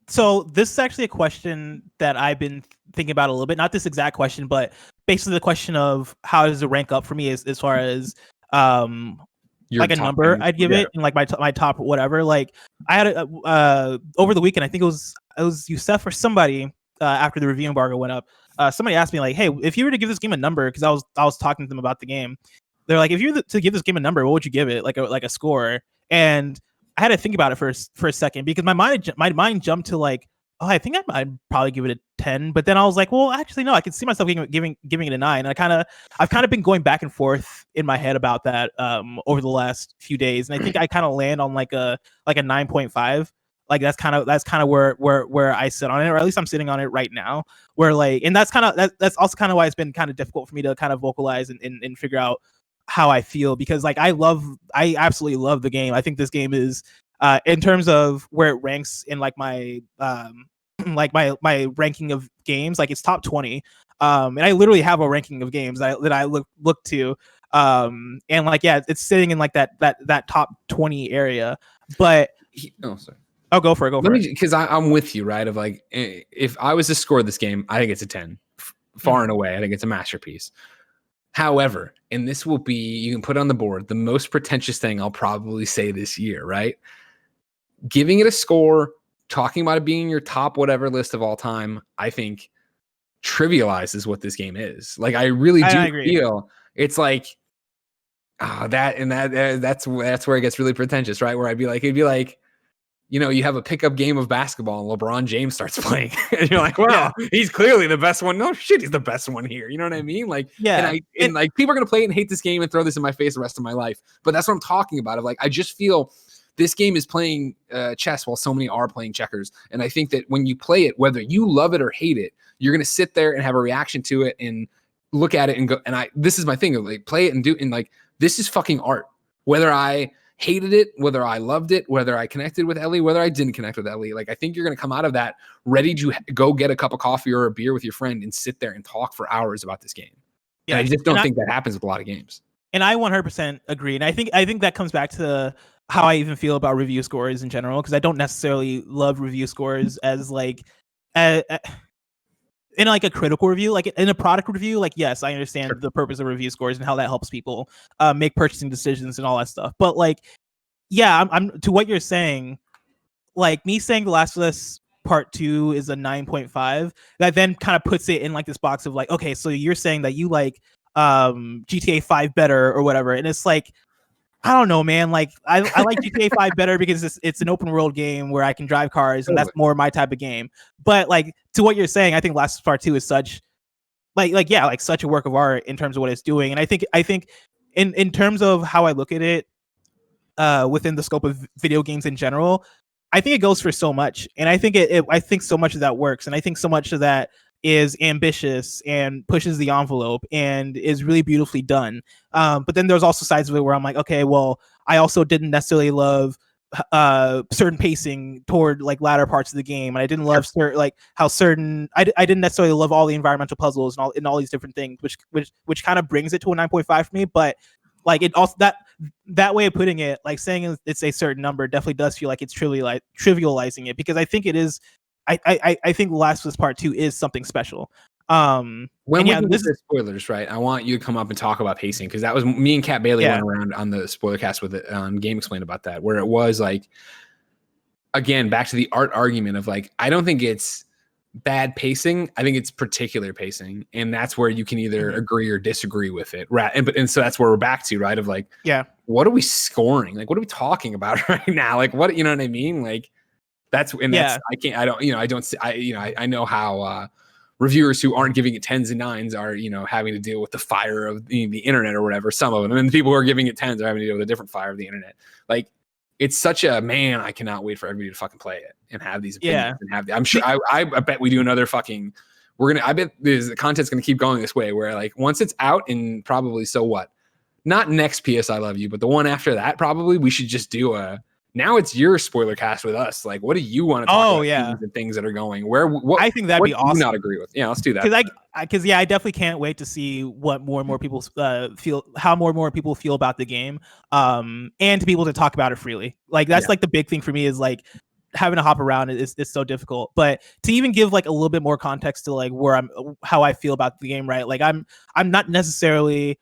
So this is actually a question that I've been thinking about a little bit. Not this exact question, but basically the question of how does it rank up for me as far as like a number I'd give it, and like my top whatever. Like I had over the weekend, I think it was Youssef or somebody after the review embargo went up. Somebody asked me like, hey, if you were to give this game a number, because I was talking to them about the game. They're like, if you were to give this game a number, what would you give it? Like a score? And I had to think about it for a second because my mind jumped to like, oh, I think I'd probably give it a 10. But then I was like, well, actually, no, I can see myself giving it a 9. And I've kind of been going back and forth in my head about that over the last few days. And I think I kind of land on like a 9.5. Like that's kind of where I sit on it, or at least I'm sitting on it right now. Where like, and that's that's also kind of why it's been kind of difficult for me to kind of vocalize and figure out how I feel, because like I absolutely love the game. I think this game is in terms of where it ranks in like my like my ranking of games, like it's top 20. And I literally have a ranking of games that I look to. And like, yeah, it's sitting in like that top 20 area. But sorry. Oh, go for it. Because I'm with you, right? Of like, if I was to score this game, I think it's a 10, far and away. I think it's a masterpiece. However, and this will be, you can put on the board, the most pretentious thing I'll probably say this year, right? Giving it a score, talking about it being your top whatever list of all time, I think trivializes what this game is. Like, I really do feel it's like, that's where it gets really pretentious, right? Where it'd be like, you know, you have a pickup game of basketball and LeBron James starts playing and you're like, wow, he's clearly the best one. No shit, he's the best one here. You know what I mean? Like, yeah. And like people are going to play it and hate this game and throw this in my face the rest of my life. But that's what I'm talking about. Of like, I just feel this game is playing chess while so many are playing checkers. And I think that when you play it, whether you love it or hate it, you're going to sit there and have a reaction to it and look at it and go, and this is my thing of like, play it and do, and like, this is fucking art. Whether I hated it, whether I loved it, whether I connected with Ellie, whether I didn't connect with Ellie. Like, I think you're going to come out of that ready to go get a cup of coffee or a beer with your friend and sit there and talk for hours about this game. Yeah, and I just don't think that happens with a lot of games. And I 100% agree. And I think that comes back to how I even feel about review scores in general, because I don't necessarily love review scores as like in like a critical review, like in a product review. Like, yes, I understand the purpose of review scores and how that helps people make purchasing decisions and all that stuff. But like, yeah, I'm to what you're saying. Like me saying The Last of Us Part 2 is a 9.5. That then kind of puts it in like this box of like, okay, so you're saying that you like GTA 5 better or whatever, and it's like, I don't know, man. Like I like GTA 5 better because it's an open world game where I can drive cars, and that's more my type of game. But like to what you're saying, I think Last of Us Part 2 is such like such a work of art in terms of what it's doing. And I think in terms of how I look at it within the scope of video games in general, I think it goes for so much. And I think I think so much of that works, and I think so much of that is ambitious and pushes the envelope and is really beautifully done. But then there's also sides of it where I'm like, okay, well, I also didn't necessarily love certain pacing toward like latter parts of the game, and I didn't love I didn't necessarily love all the environmental puzzles and all these different things, which kind of brings it to a 9.5 for me. But like it also that way of putting it, like saying it's a certain number, definitely does feel like it's trivializing it, because I think it is. I think Last of Us Part 2 is something special. When we get the spoilers, right? I want you to come up and talk about pacing, because that was me and Kat Bailey went around on the Spoilercast with it on Game Explain about that, where it was like, again, back to the art argument of like, I don't think it's bad pacing. I think it's particular pacing, and that's where you can either agree or disagree with it, right? And so that's where we're back to, right? Of like, what are we scoring? Like, what are we talking about right now? Like, what, you know what I mean? Like, I know how reviewers who aren't giving it 10s and 9s are, having to deal with the fire of the internet or whatever. Some of them, and the people who are giving it 10s are having to deal with a different fire of the internet. Like, it's such a man. I cannot wait for everybody to fucking play it and have these opinions and have. I'm sure. I bet we do another fucking. I bet the content's gonna keep going this way. Where like once it's out and probably so what. Not next PS I Love You, but the one after that, probably we should just do now it's your spoiler cast with us. Like, what do you want to talk about? And things that are going what I think that'd be awesome. Do you not agree with? Yeah, let's do that. Because I definitely can't wait to see what more and more people feel, how more and more people feel about the game, and to be able to talk about it freely. Like that's like the big thing for me is like having to hop around is so difficult. But to even give like a little bit more context to like how I feel about the game, right? Like I'm not necessarily.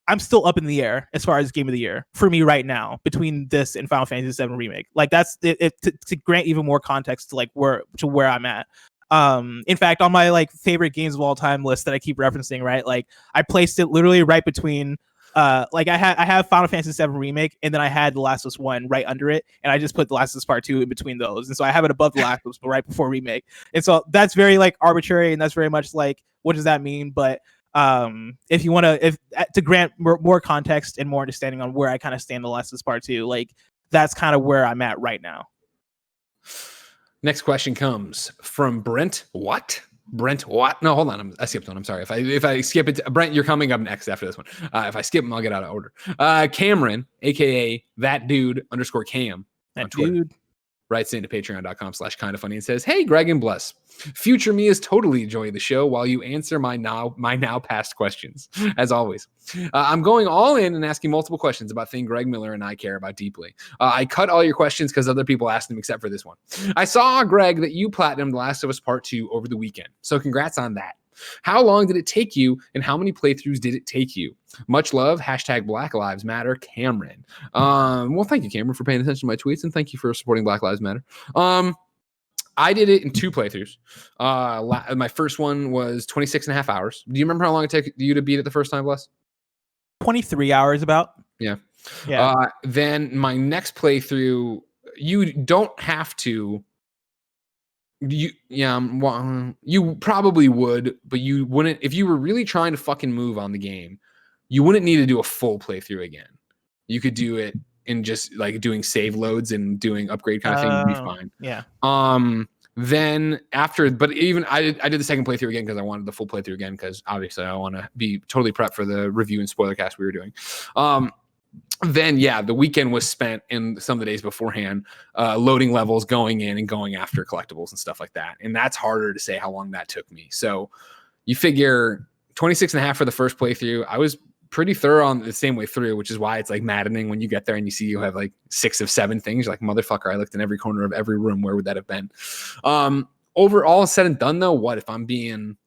I'm still up in the air as far as game of the year for me right now between this and Final Fantasy VII Remake. Like that's to grant even more context to like where I'm at. In fact, on my like favorite games of all time list that I keep referencing, right? Like I placed it literally right between like I have Final Fantasy VII Remake and then I had The Last of Us 1 right under it, and I just put The Last of Us Part 2 in between those, and so I have it above The Last of Us but right before Remake. And so that's very like arbitrary, and that's very much like what does that mean? But if you want to grant more context and more understanding on where I kind of stand The Last of Us Part 2, like that's kind of where I'm at right now. Next question comes from Brent. What? No, hold on. I skipped one. I'm sorry. If I skip it, Brent, you're coming up next after this one. If I skip them, I'll get out of order. Cameron, aka that dude _Cam on Twitter. Dude. Writes into patreon.com/kindafunny and says, "Hey, Greg and Bless. Future me is totally enjoying the show while you answer my now past questions. As always, I'm going all in and asking multiple questions about things Greg Miller and I care about deeply. I cut all your questions because other people asked them except for this one. I saw, Greg, that you platinumed The Last of Us Part 2 over the weekend. So congrats on that. How long did it take you, and how many playthroughs did it take you? Much love. Black Lives Matter, Cameron." Well, thank you, Cameron, for paying attention to my tweets, and thank you for supporting Black Lives Matter. I did it in 2 playthroughs. My first one was 26 and a half hours. Do you remember how long it took you to beat it the first time, Bless? 23 hours about. Yeah. Then my next playthrough, you don't have to. You probably would, but you wouldn't if you were really trying to fucking move on the game. You wouldn't need to do a full playthrough again. You could do it in just like doing save loads and doing upgrade kind of thing. You'd be fine. Yeah. Then after, but even I did the second playthrough again because I wanted the full playthrough again because obviously I want to be totally prepped for the review and spoiler cast we were doing. Then the weekend was spent in some of the days beforehand loading levels, going in and going after collectibles and stuff like that. And that's harder to say how long that took me. So you figure 26 and a half for the first playthrough. I was pretty thorough on the same way through, which is why it's like maddening when you get there and you see you have like 6 of 7 things. You're like, motherfucker, I looked in every corner of every room. Where would that have been? Overall said and done though, what if I'm being,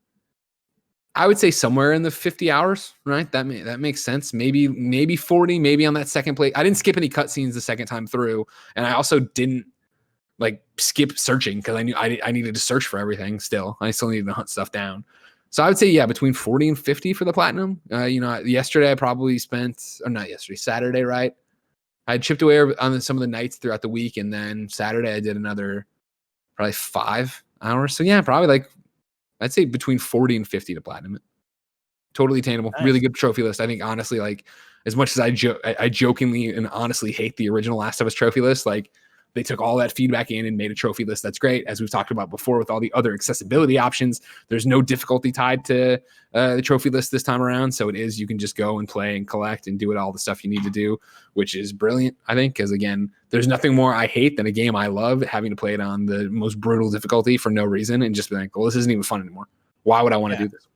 I would say somewhere in the 50 hours, right? That makes sense. Maybe 40, maybe on that second play. I didn't skip any cutscenes the second time through. And I also didn't like skip searching because I knew I needed to search for everything still. I still needed to hunt stuff down. So I would say, between 40 and 50 for the platinum. Yesterday I probably Saturday, right? I chipped away on some of the nights throughout the week. And then Saturday I did another probably 5 hours. So probably like, I'd say between 40 and 50 to platinum it. Totally attainable. Nice. Really good trophy list. I think honestly, like as much as I jokingly and honestly hate the original Last of Us trophy list, like they took all that feedback in and made a trophy list that's great. As we've talked about before with all the other accessibility options, there's no difficulty tied to the trophy list this time around. So you can just go and play and collect and do all the stuff you need to do, which is brilliant, I think, because again, there's nothing more I hate than a game I love having to play it on the most brutal difficulty for no reason and just be like, well, this isn't even fun anymore. Why would I want to do this?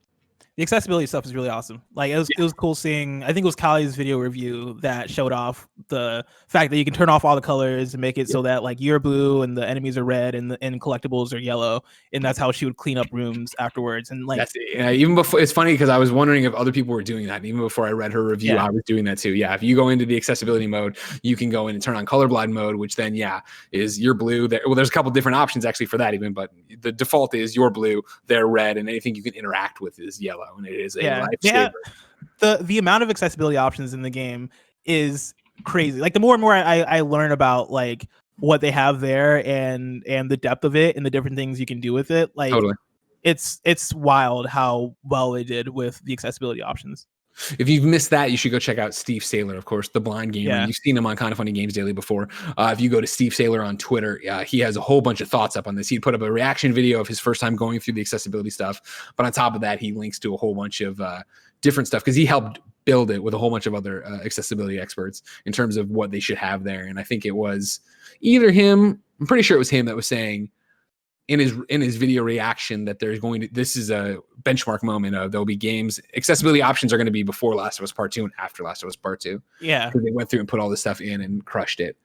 The accessibility stuff is really awesome. Like it was cool seeing, I think it was Kali's video review that showed off the fact that you can turn off all the colors and make it so that like you're blue and the enemies are red and collectibles are yellow. And that's how she would clean up rooms afterwards. And like even before, it's funny because I was wondering if other people were doing that. And even before I read her review, I was doing that too. If you go into the accessibility mode, you can go in and turn on colorblind mode, which then is you're blue. There's a couple different options actually for that even, but the default is you're blue, they're red, and anything you can interact with is yellow. And it is a lifesaver. The amount of accessibility options in the game is crazy. Like the more and more I learn about like what they have there and the depth of it and the different things you can do with it, like it's wild how well they did with the accessibility options. If you've missed that, you should go check out Steve Saylor, of course, the blind gamer. Yeah. You've seen him on Kind of Funny Games Daily before. If you go to Steve Saylor on Twitter, he has a whole bunch of thoughts up on this. He'd put up a reaction video of his first time going through the accessibility stuff. But on top of that, he links to a whole bunch of different stuff because he helped build it with a whole bunch of other accessibility experts in terms of what they should have there. And I think it was either him, I'm pretty sure it was him that was saying in his video reaction that this is a benchmark moment of there'll be games, accessibility options are going to be before Last of Us Part 2 and after Last of Us Part 2. Yeah. Because they went through and put all this stuff in and crushed it.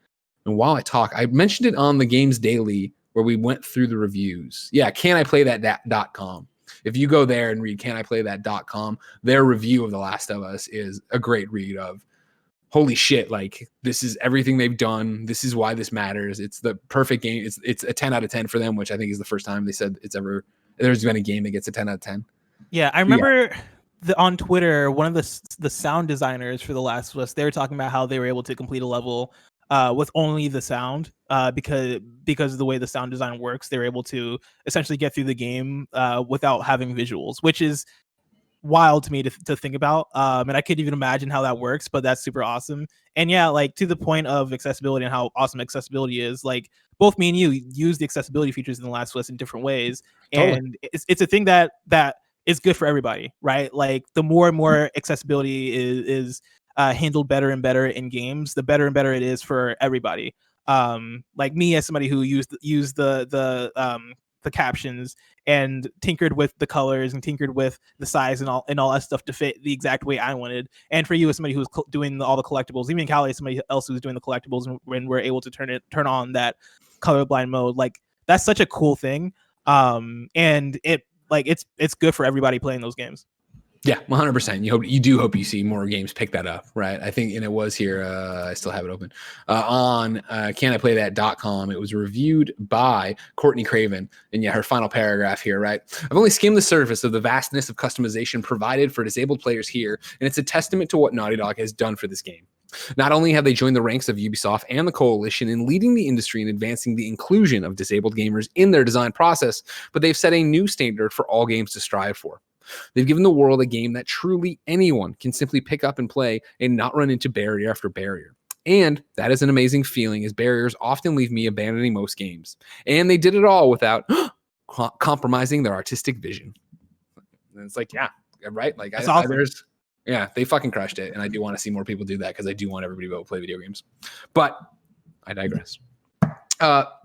And while I talk, I mentioned it on the Games Daily where we went through the reviews. Yeah, can I play that.com? If you go there and read can I play that.com, their review of The Last of Us is a great read of holy shit, like this is everything they've done. This is why this matters. It's the perfect game. It's a 10 out of 10 for them, which I think is the first time they said there's been a game that gets a 10 out of 10. Yeah, I remember on Twitter, one of the sound designers for The Last of Us, they were talking about how they were able to complete a level with only the sound because of the way the sound design works. They were able to essentially get through the game without having visuals, which is wild to me to think about, and I couldn't even imagine how that works, but that's super awesome. And yeah, like to the point of accessibility and how awesome accessibility is, like both me and you use the accessibility features in The Last of Us in different ways. Totally. And it's a thing that is good for everybody, right? Like the more and more accessibility is handled better and better in games, the better and better it is for everybody. Like me as somebody who used the captions and tinkered with the colors and tinkered with the size and all that stuff to fit the exact way I wanted. And for you as somebody who's doing all the collectibles, even Callie, somebody else who's doing the collectibles, when we're able to turn on that colorblind mode, like that's such a cool thing. And it's good for everybody playing those games. Yeah, 100%. You do hope you see more games pick that up, right? I think, and it was here, I still have it open, on caniplaythat.com. It was reviewed by Courtney Craven. And yeah, her final paragraph here, right? I've only skimmed the surface of the vastness of customization provided for disabled players here, and it's a testament to what Naughty Dog has done for this game. Not only have they joined the ranks of Ubisoft and the Coalition in leading the industry and advancing the inclusion of disabled gamers in their design process, but they've set a new standard for all games to strive for. They've given the world a game that truly anyone can simply pick up and play and not run into barrier after barrier. And that is an amazing feeling, as barriers often leave me abandoning most games. And they did it all without compromising their artistic vision. And it's like, yeah, right? Like, that's awesome. They fucking crushed it. And I do want to see more people do that because I do want everybody to be able to play video games. But I digress.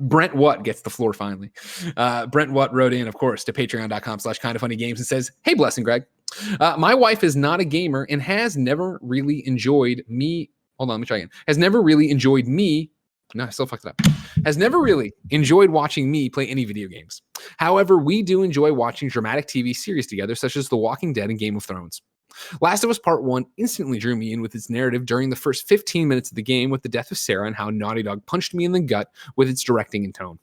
Brent Watt gets the floor finally. Brent Watt wrote in, of course, to patreon.com/kindoffunnygames and says, "Hey, Blessing Greg, my wife is not a gamer and has never really enjoyed me. Hold on, let me try again. Has never really enjoyed me. No, I still fucked it up. Has never really enjoyed watching me play any video games. However, we do enjoy watching dramatic TV series together, such as The Walking Dead and Game of Thrones. Last of Us Part 1 instantly drew me in with its narrative during the first 15 minutes of the game with the death of Sarah and how Naughty Dog punched me in the gut with its directing and tone.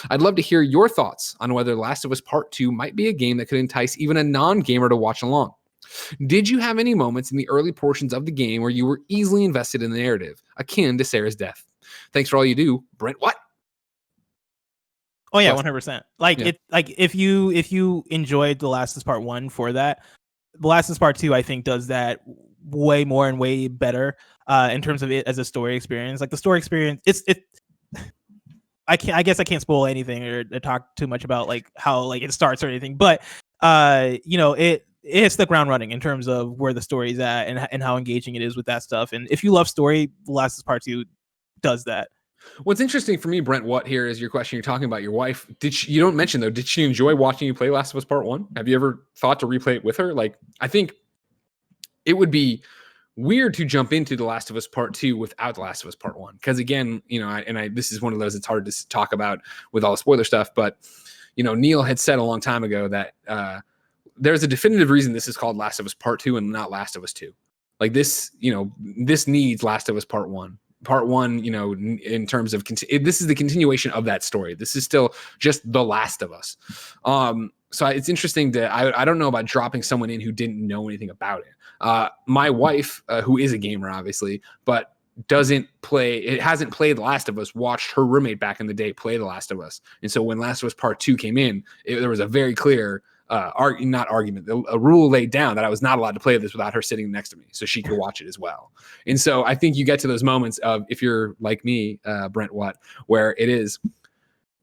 I'd love to hear your thoughts on whether Last of Us Part 2 might be a game that could entice even a non-gamer to watch along. Did you have any moments in the early portions of the game where you were easily invested in the narrative, akin to Sarah's death? Thanks for all you do, Brent. What? Oh yeah, 100%. If you enjoyed The Last of Us Part 1 for that, The Last of Us Part 2, I think, does that way more and way better in terms of it as a story experience. Like the story experience, I guess I can't spoil anything or talk too much about like how like it starts or anything, but it hits the ground running in terms of where the story's at and how engaging it is with that stuff. And if you love story, The Last of Us Part 2 does that. What's interesting for me, Brent, what here is your question. You're talking about your wife. You don't mention though, did she enjoy watching you play Last of Us Part 1? Have you ever thought to replay it with her? Like, I think it would be weird to jump into The Last of Us Part 2 without The Last of Us Part 1. Because again, this is one of those it's hard to talk about with all the spoiler stuff. But, Neil had said a long time ago that there's a definitive reason this is called Last of Us Part 2 and not Last of Us 2. Like this, this needs Last of Us Part 1. Part 1, in terms of this is the continuation of that story. This is still just The Last of Us. So it's interesting I don't know about dropping someone in who didn't know anything about it. My wife, who is a gamer, obviously, but hasn't played The Last of Us, watched her roommate back in the day play The Last of Us. And so when Last of Us Part 2 came in, there was a very clear not argument, a rule laid down that I was not allowed to play this without her sitting next to me so she could watch it as well. And so I think you get to those moments of, if you're like me, Brent Watt, where it is,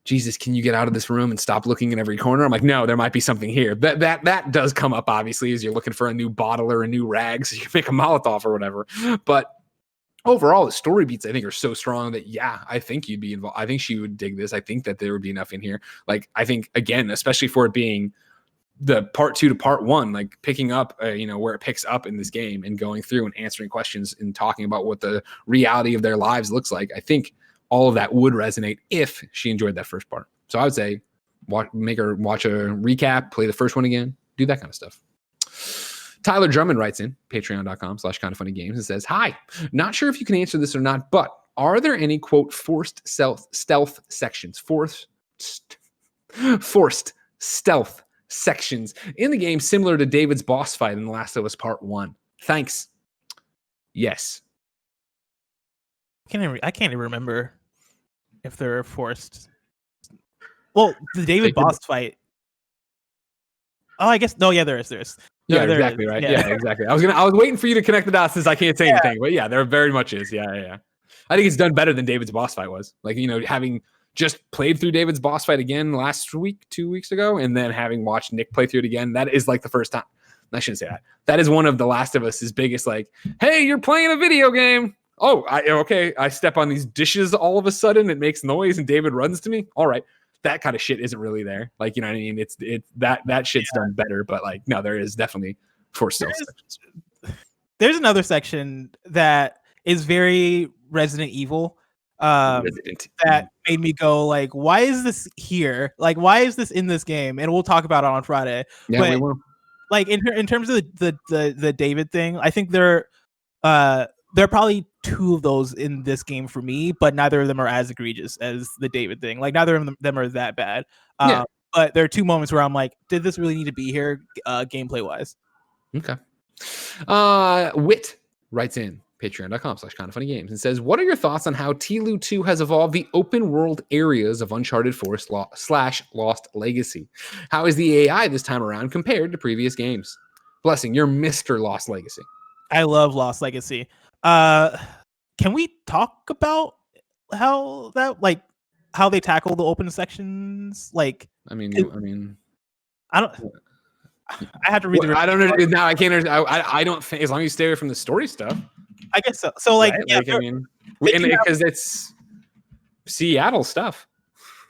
Jesus, can you get out of this room and stop looking in every corner? I'm like, no, there might be something here. That does come up, obviously, as you're looking for a new bottle or a new rag so you can make a Molotov or whatever. But overall, the story beats, I think, are so strong that, yeah, I think you'd be involved. I think she would dig this. I think that there would be enough in here. Like, I think, again, especially for it being the part 2 to part 1, like picking up, where it picks up in this game and going through and answering questions and talking about what the reality of their lives looks like. I think all of that would resonate if she enjoyed that first part. So I would say make her watch a recap, play the first one again, do that kind of stuff. Tyler Drummond writes in patreon.com/kindoffunnygames and says, hi, not sure if you can answer this or not, but are there any, quote, forced stealth sections in the game similar to David's boss fight in The Last of Us Part 1? Thanks. Yes. I can't even remember if they're forced. Well, the David boss fight. Oh, I guess. No, yeah, there is. Yeah, exactly, right. Yeah, exactly. I was waiting for you to connect the dots since I can't say anything, but yeah, there very much is. Yeah. I think it's done better than David's boss fight was. Like, having just played through David's boss fight again last week, 2 weeks ago, and then having watched Nick play through it again, that is like the first time. I shouldn't say that. That is one of The Last of Us's biggest, like, hey, you're playing a video game. Oh, okay. I step on these dishes all of a sudden, it makes noise, and David runs to me. All right. That kind of shit isn't really there. Like, you know what I mean? It's that shit's done better, but like, no, there is definitely forced stealth sections. There's another section that is very Resident Evil. That made me go like, why is this here? Like, why is this in this game? And we'll talk about it on Friday. Yeah, but, we will. Like in terms of the David thing, I think there are probably 2 of those in this game for me, but neither of them are as egregious as the David thing. Like, neither of them are that bad. But there are 2 moments where I'm like, did this really need to be here, gameplay wise? Okay. Wit writes in patreon.com/kindoffunnygames and says, what are your thoughts on how TLOU2 has evolved the open world areas of Uncharted 4/Lost Legacy? How is the AI this time around compared to previous games? Blessing, you're Mr. Lost Legacy. I love Lost Legacy. Can we talk about how they tackle the open sections? Like, I had to read the. I don't know. Now I can't. I don't think, as long as you stay away from the story stuff. I guess so. So like, right? Because it's Seattle stuff.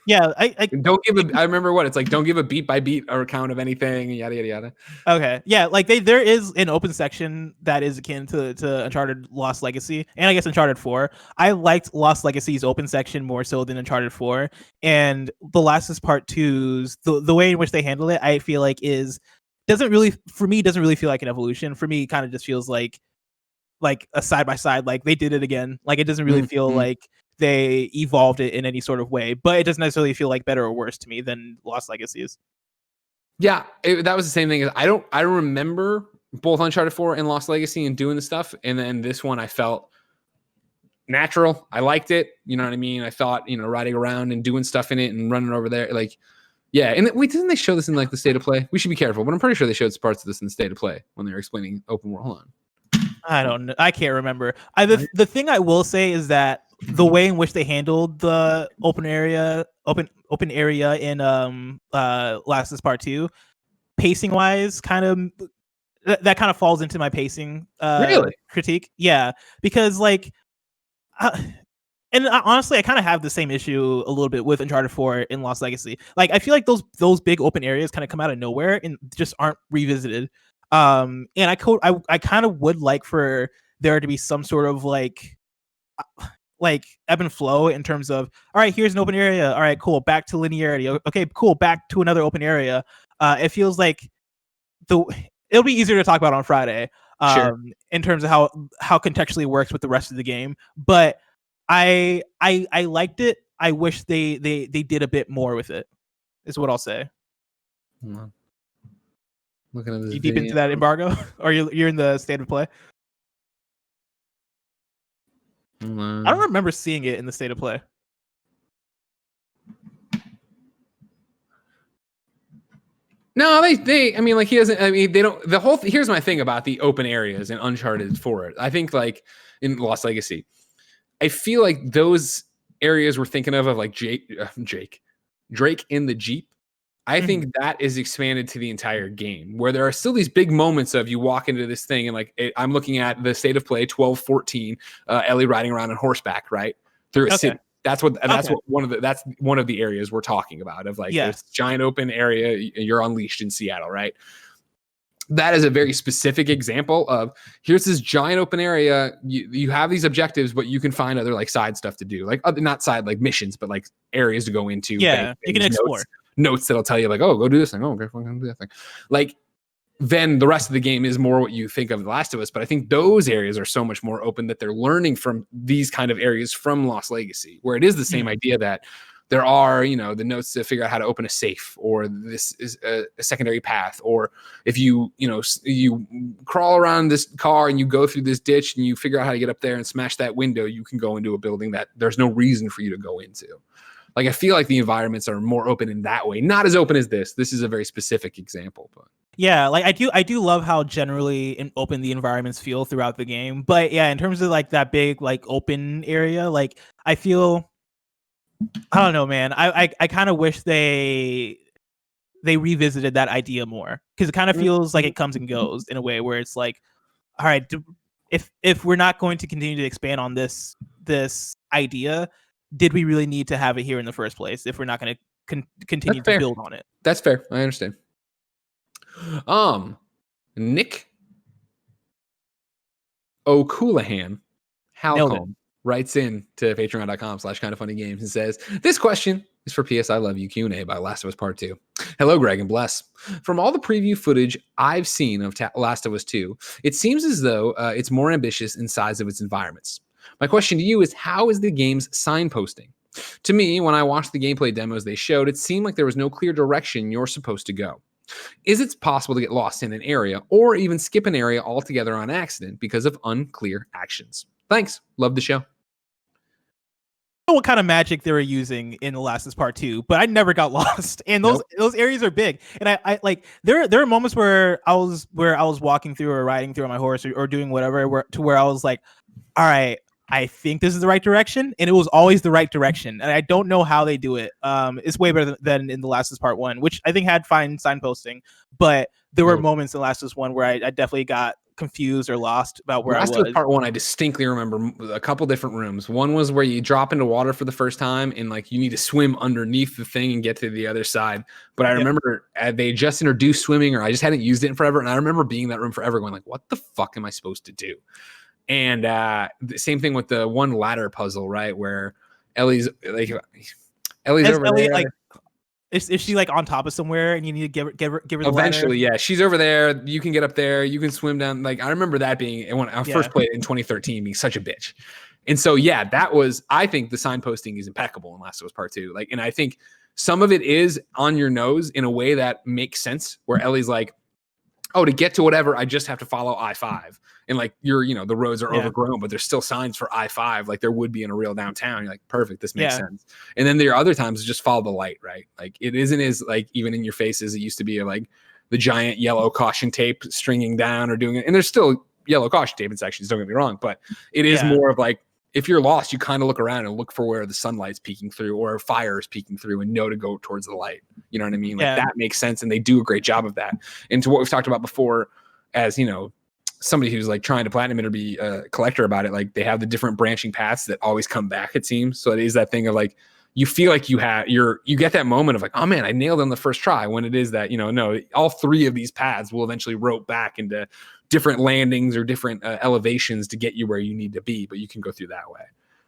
Yeah, I don't give a. I remember what it's like. Don't give a beat by beat or account of anything. Yada yada yada. Okay, yeah, like there is an open section that is akin to Uncharted Lost Legacy, and I guess Uncharted 4. I liked Lost Legacy's open section more so than Uncharted 4, and The Last of Us Part 2's the way in which they handle it, I feel like doesn't really feel like an evolution. For me, it kind of just feels like a side by side. Like, they did it again. Like, it doesn't really feel like they evolved it in any sort of way, but it doesn't necessarily feel like better or worse to me than Lost Legacy is. Yeah, that was the same thing. I remember both Uncharted 4 and Lost Legacy and doing the stuff, and then this one I felt natural. I liked it. You know what I mean? I thought, riding around and doing stuff in it and running over there, like, yeah. And didn't they show this in like the state of play? We should be careful, but I'm pretty sure they showed parts of this in the state of play when they were explaining open world. Hold on. I don't know. I can't remember. The thing I will say is that the way in which they handled the open area in Last of Us Part 2, pacing wise, kind of falls into my pacing critique. Yeah, because like honestly, I kind of have the same issue a little bit with Uncharted 4 in Lost Legacy. Like, I feel like those big open areas kind of come out of nowhere and just aren't revisited. And I kind of would like for there to be some sort of like ebb and flow in terms of, all right, here's an open area. All right, cool. Back to linearity. Okay, cool. Back to another open area. It feels like it'll be easier to talk about on Friday. In terms of how contextually works with the rest of the game. But I liked it. I wish they did a bit more with it, is what I'll say. Mm-hmm. Looking at this, you deep into that embargo, or you're in the state of play? I don't remember seeing it in the state of play. No, they I mean, like, he doesn't, I mean, they don't, the whole here's my thing about the open areas in Uncharted 4. I think, like, in Lost Legacy, I feel like those areas we're thinking of like Drake in the Jeep. I think that is expanded to the entire game, where there are still these big moments of you walk into this thing and like I'm looking at the state of play 12-14, Ellie riding around on horseback, right, through a city. That's what one of the areas we're talking about, of like this giant open area. You're unleashed in Seattle, right? That is a very specific example of, here's this giant open area. You have these objectives, but you can find other like side stuff to do, like not side like missions, but like areas to go into. Yeah, you can explore. Notes that'll tell you like, oh, go do this thing. Oh, okay, fucking do that thing. Like, then the rest of the game is more what you think of The Last of Us. But I think those areas are so much more open that they're learning from these kind of areas from Lost Legacy, where it is the same idea that there are, the notes to figure out how to open a safe, or this is a secondary path, or if you crawl around this car and you go through this ditch and you figure out how to get up there and smash that window, you can go into a building that there's no reason for you to go into. Like, I feel like the environments are more open in that way, not as open as this. This is a very specific example, but yeah, like I do love how generally open the environments feel throughout the game. But yeah, in terms of like that big like open area, like I feel, I don't know, man. I kind of wish they revisited that idea more, because it kind of feels like it comes and goes in a way where it's like, all right, if we're not going to continue to expand on this idea, did we really need to have it here in the first place if we're not going to continue to build on it? That's fair. I understand. Nick O'Coolahan Halcombe writes in to patreon.com/kindoffunnygames and says, this question is for PS I Love You Q&A by Last of Us Part 2. Hello, Greg and Bless. From all the preview footage I've seen of Last of Us 2, it seems as though it's more ambitious in size of its environments. My question to you is, how is the game's signposting? To me, when I watched the gameplay demos they showed, it seemed like there was no clear direction you're supposed to go. Is it possible to get lost in an area, or even skip an area altogether on accident because of unclear actions? Thanks. Love the show. I don't know what kind of magic they were using in The Last of Us Part 2, but I never got lost. And those areas are big. And I like, there are moments where I was walking through or riding through on my horse or doing whatever, where I was like, all right, I think this is the right direction, and it was always the right direction. And I don't know how they do it. It's way better than in The Last of Us Part 1, which I think had fine signposting, but there were moments in The Last of Us 1 where I definitely got confused or lost about where I was. Last of Us Part 1, I distinctly remember a couple different rooms. One was where you drop into water for the first time, and like you need to swim underneath the thing and get to the other side. But I remember they just introduced swimming, or I just hadn't used it in forever, and I remember being in that room forever going like, what the fuck am I supposed to do? And the same thing with the one ladder puzzle, right? Where Ellie's over Ellie, there. like, is she like on top of somewhere and you need to give her the eventually ladder? Yeah, she's over there. You can get up there, you can swim down. Like, I remember that being, when I first played it in 2013, being such a bitch. And so that was, I think the signposting is impeccable in Last of Us Part 2. Like, and I think some of it is on your nose in a way that makes sense, where Ellie's like, oh, to get to whatever, I just have to follow I-5. And like, the roads are overgrown, but there's still signs for I-5, like there would be in a real downtown. You're like, perfect, this makes sense. And then there are other times just follow the light, right? Like, it isn't as like even in your face as it used to be, like the giant yellow caution tape stringing down or doing it. And there's still yellow caution tape in sections, don't get me wrong, but it is more of like, if you're lost, you kind of look around and look for where the sunlight's peeking through or fire is peeking through and know to go towards the light. You know what I mean? Like, that makes sense. And they do a great job of that. And to what we've talked about before, as somebody who's like trying to platinum it or be a collector about it, like they have the different branching paths that always come back, it seems. So it is that thing of like, you feel like you get that moment of like, oh man, I nailed it on the first try, when it is that, no, all three of these paths will eventually rope back into different landings or different elevations to get you where you need to be, but you can go through that way.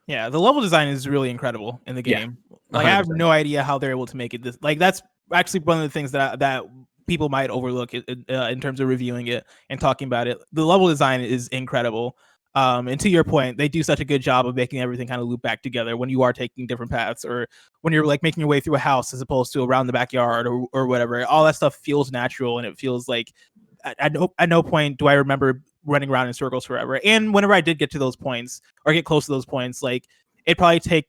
Yeah, the level design is really incredible in the game. Like, I have no idea how they're able to make it this. Like, that's actually one of the things that people might overlook in terms of reviewing it and talking about it. The level design is incredible. And to your point, they do such a good job of making everything kind of loop back together when you are taking different paths, or when you're like making your way through a house as opposed to around the backyard or whatever. All that stuff feels natural, and it feels like at no point do I remember running around in circles forever. And whenever I did get to those points or get close to those points, like, it'd probably take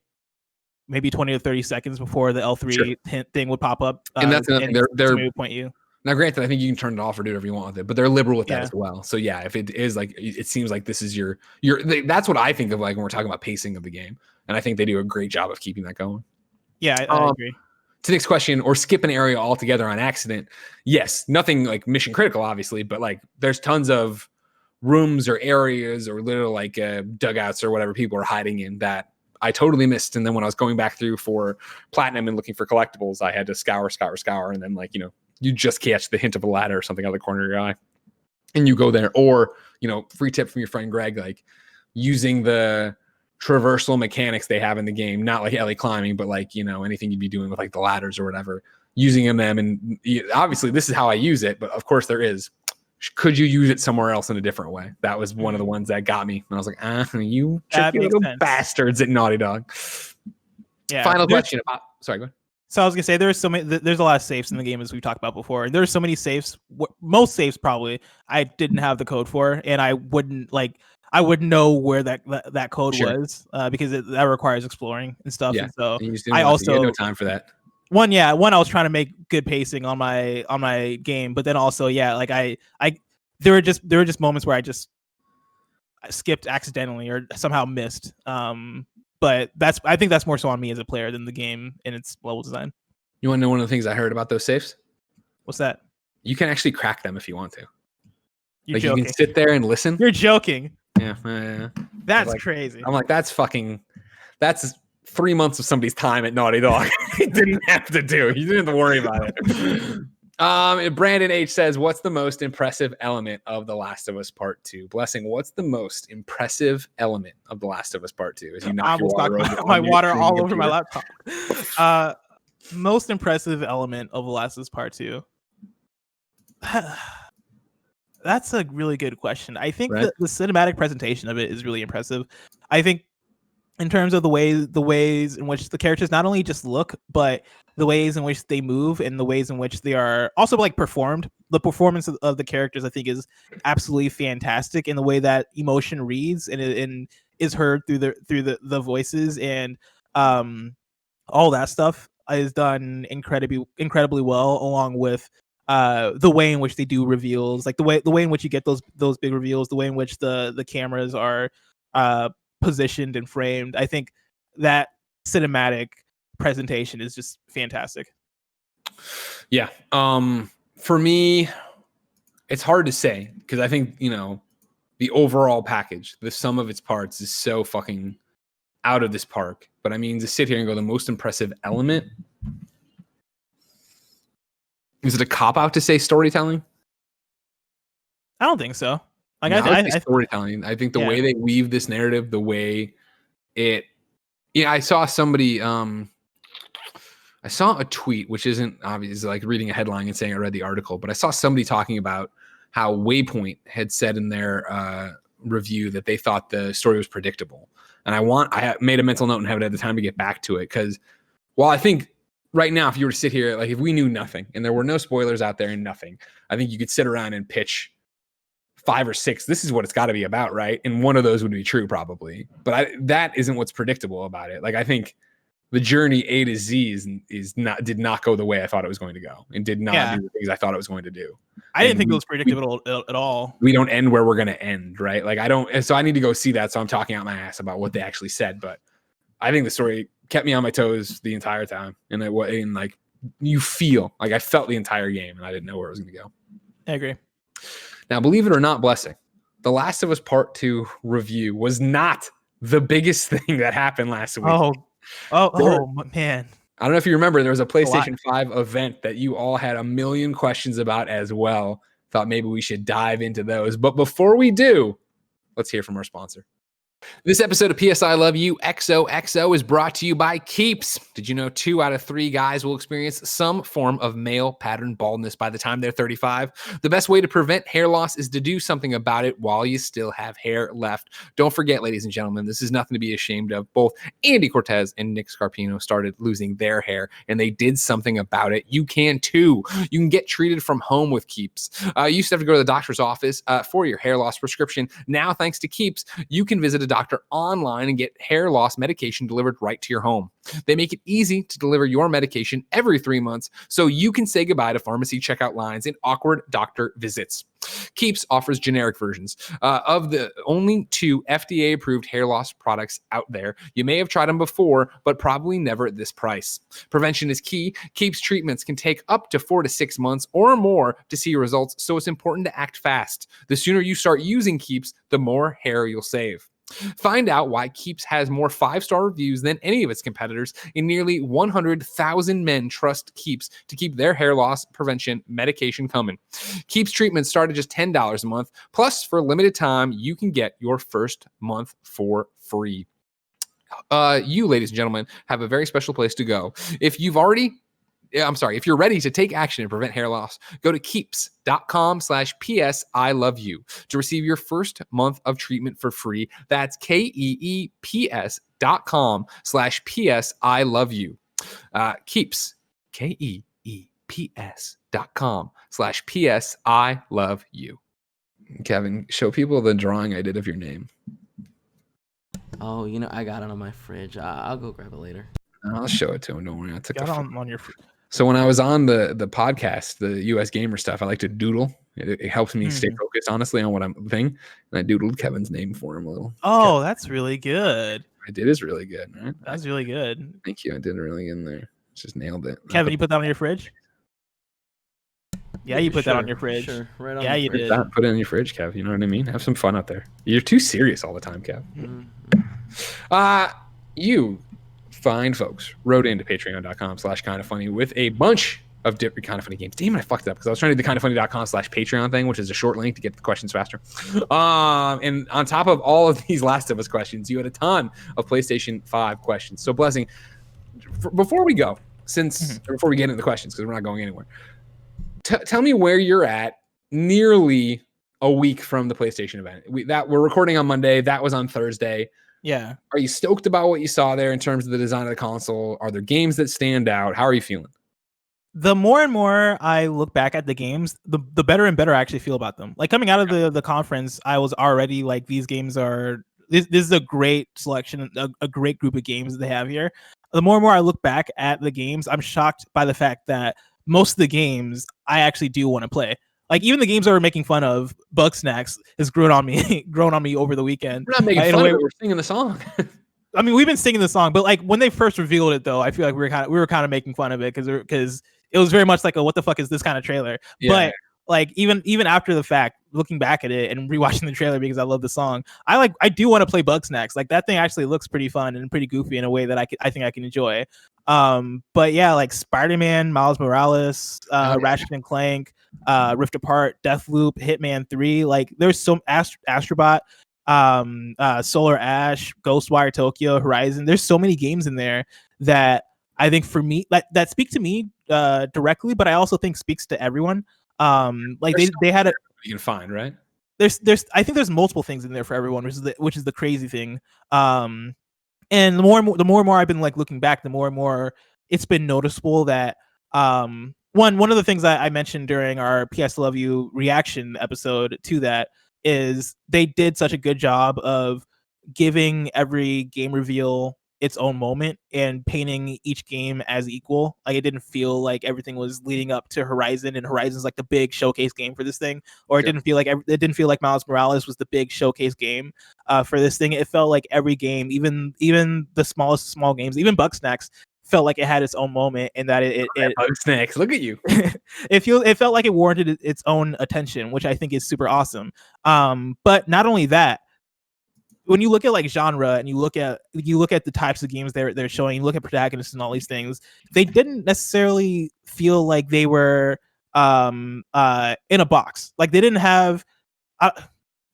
maybe 20 to 30 seconds before the L3 hint thing would pop up. And that's another thing. They're point you. Now, granted, I think you can turn it off or do whatever you want with it, but they're liberal with that as well. So yeah, if it is like, it seems like this is that's what I think of like when we're talking about pacing of the game. And I think they do a great job of keeping that going. Yeah, I agree. To the next question, or skip an area altogether on accident. Yes, nothing like mission critical, obviously, but like there's tons of rooms or areas or little like dugouts or whatever people are hiding in that I totally missed. And then when I was going back through for platinum and looking for collectibles, I had to scour. And then like, you just catch the hint of a ladder or something out of the corner of your eye and you go there. Or, free tip from your friend Greg, like using the traversal mechanics they have in the game, not like alley climbing, but like, anything you'd be doing with like the ladders or whatever, using them. And obviously this is how I use it, but of course could you use it somewhere else in a different way? That was one of the ones that got me. And I was like, you tricky little bastards at Naughty Dog. Yeah. Final question. Sorry, go ahead. So I was gonna say there's a lot of safes in the game as we've talked about before. There's so many safes. Most safes probably I didn't have the code for, and I wouldn't know where that code was because that requires exploring and stuff. Yeah. And so and I also had no time for that. One I was trying to make good pacing on my game, but then also like I there were just moments where I skipped accidentally or somehow missed. But I think that's more so on me as a player than the game and its level design. You want to know one of the things I heard about those safes? What's that? You can actually crack them if you want to. You're joking. You can sit there and listen. You're joking. Yeah. That's crazy. I'm like, that's 3 months of somebody's time at Naughty Dog. He didn't have to do. You didn't have to worry about it. Brandon H says, what's the most impressive element of The Last of Us Part 2? Blessing, what's the most impressive element of The Last of Us Part 2? As you knock your water over my water all over my laptop. Most impressive element of The Last of Us Part 2. That's a really good question. I think the cinematic presentation of it is really impressive. I think in terms of the ways in which the characters not only just look, but the ways in which they move and the ways in which they are also like performed. The performance of the characters, I think, is absolutely fantastic in the way that emotion reads and is heard through the voices, and all that stuff is done incredibly well, along with the way in which they do reveals, like the way in which you get those big reveals, the way in which the cameras are positioned and framed. I think that cinematic presentation is just fantastic. Yeah. For me, it's hard to say because I think, the overall package, the sum of its parts is so fucking out of this park. But I mean, to sit here and go, the most impressive element, is it a cop-out to say storytelling? I don't think so. Like, no, I think storytelling. I think the way they weave this narrative, the way it. Yeah, I saw somebody. I saw a tweet, which isn't obvious, like reading a headline and saying I read the article, but I saw somebody talking about how Waypoint had said in their review that they thought the story was predictable, and I made a mental note and haven't had the time to get back to it because, while I think right now, if you were to sit here, like if we knew nothing and there were no spoilers out there and nothing, I think you could sit around and pitch 5 or 6. This is what it's got to be about, right? And one of those would be true, probably. But that isn't what's predictable about it. Like I think the journey A to Z did not go the way I thought it was going to go, and did not do the things I thought it was going to do. I didn't think it was predictable at all. We don't end where we're going to end, right? Like I don't. So I need to go see that. So I'm talking out my ass about what they actually said, but I think the story kept me on my toes the entire time, and like you feel like I felt the entire game, and I didn't know where it was going to go. I agree. Now, believe it or not, Blessing, The Last of Us Part 2 review was not the biggest thing that happened last week. Oh, man. I don't know if you remember, there was a PlayStation 5 event that you all had a million questions about as well. Thought maybe we should dive into those. But before we do, let's hear from our sponsor. This episode of PS I Love You XOXO is brought to you by Keeps. Did you know 2 out of 3 guys will experience some form of male pattern baldness by the time they're 35? The best way to prevent hair loss is to do something about it while you still have hair left. Don't forget, ladies and gentlemen, this is nothing to be ashamed of. Both Andy Cortez and Nick Scarpino started losing their hair, and they did something about it. You can too. You can get treated from home with Keeps. You used to have to go to the doctor's office for your hair loss prescription. Now, thanks to Keeps, you can visit a doctor online and get hair loss medication delivered right to your home. They make it easy to deliver your medication every 3 months so you can say goodbye to pharmacy checkout lines and awkward doctor visits. Keeps offers generic versions of the only 2 FDA-approved hair loss products out there. You may have tried them before, but probably never at this price. Prevention is key. Keeps treatments can take up to 4 to 6 months or more to see results, so it's important to act fast. The sooner you start using Keeps, the more hair you'll save. Find out why Keeps has more 5-star reviews than any of its competitors, and nearly 100,000 men trust Keeps to keep their hair loss prevention medication coming. Keeps treatments start at just $10 a month. Plus, for a limited time, you can get your first month for free. You, ladies and gentlemen, have a very special place to go. If you're ready to take action and prevent hair loss, go to keeps.com/PS I love you to receive your first month of treatment for free. That's KEEPS.com/PS I love you. Keeps, KEEPS.com/PS I love you. Kevin, show people the drawing I did of your name. Oh, I got it on my fridge. I'll go grab it later. I'll show it to him. Don't worry. I took got on your fridge. So when I was on the podcast, the US Gamer stuff, I like to doodle. It helps me stay focused, honestly, on what I'm thinking. And I doodled Kevin's name for him a little. Oh, that's really good. I did is really good, right? That's really good. Thank you. I did it really good in there. Just nailed it. Kevin, you put that on your fridge? Yeah, you put that on your fridge. Sure, right on. Yeah, you did. Put it in your fridge, Kev. You know what I mean? Have some fun out there. You're too serious all the time, Kev. You fine folks wrote into patreon.com/kindafunny with a bunch of different Kinda Funny games. Damn, I fucked up because I was trying to do the kindafunny.com/Patreon thing, which is a short link to get the questions faster. And on top of all of these Last of Us questions, you had a ton of PlayStation 5 questions. So, Blessing, before we go, before we get into the questions, because we're not going anywhere, tell me where you're at nearly a week from the PlayStation event. We're recording on Monday. That was on Thursday. Yeah. Are you stoked about what you saw there in terms of the design of the console? Are there games that stand out? How are you feeling? The more and more I look back at the games, the better and better I actually feel about them. Like coming out of the conference, I was already like, these games are this is a great selection, a great group of games that they have here. The more and more I look back at the games, I'm shocked by the fact that most of the games I actually do want to play. Like even the games that we're making fun of, Bugsnax has grown on me over the weekend. We're not making fun of it, we're singing the song. I mean, we've been singing the song, but like when they first revealed it, though, I feel like we were kind of making fun of it because it was very much like a what the fuck is this kind of trailer. Yeah. But like even after the fact, looking back at it and rewatching the trailer because I love the song, I do want to play Bugsnax. Like that thing actually looks pretty fun and pretty goofy in a way that I think I can enjoy. But yeah, like Spider-Man, Miles Morales, Ratchet and Clank, Rift Apart, Deathloop, Hitman 3. Like there's some Astrobot, Solar Ash, Ghostwire Tokyo, Horizon. There's so many games in there that I think for me that speak to me directly, but I also think speaks to everyone. Like they had you can find, right? There's I think there's multiple things in there for everyone, which is the crazy thing. And the more and more I've been like looking back, the more and more it's been noticeable that one of the things I mentioned during our PS2 reaction episode to that is they did such a good job of giving every game reveal its own moment and painting each game as equal. Like it didn't feel like everything was leading up to Horizon, and Horizon's like the big showcase game for this thing, or it didn't feel like Miles Morales was the big showcase game for this thing. It felt like every game, even the smallest small games, even Bugsnax, felt like it had its own moment, and that it Bugsnax, look at you. It felt like it warranted its own attention, which I think is super awesome. But not only that, when you look at like genre and you look at the types of games they're showing, you look at protagonists and all these things, they didn't necessarily feel like they were in a box. Like they didn't have I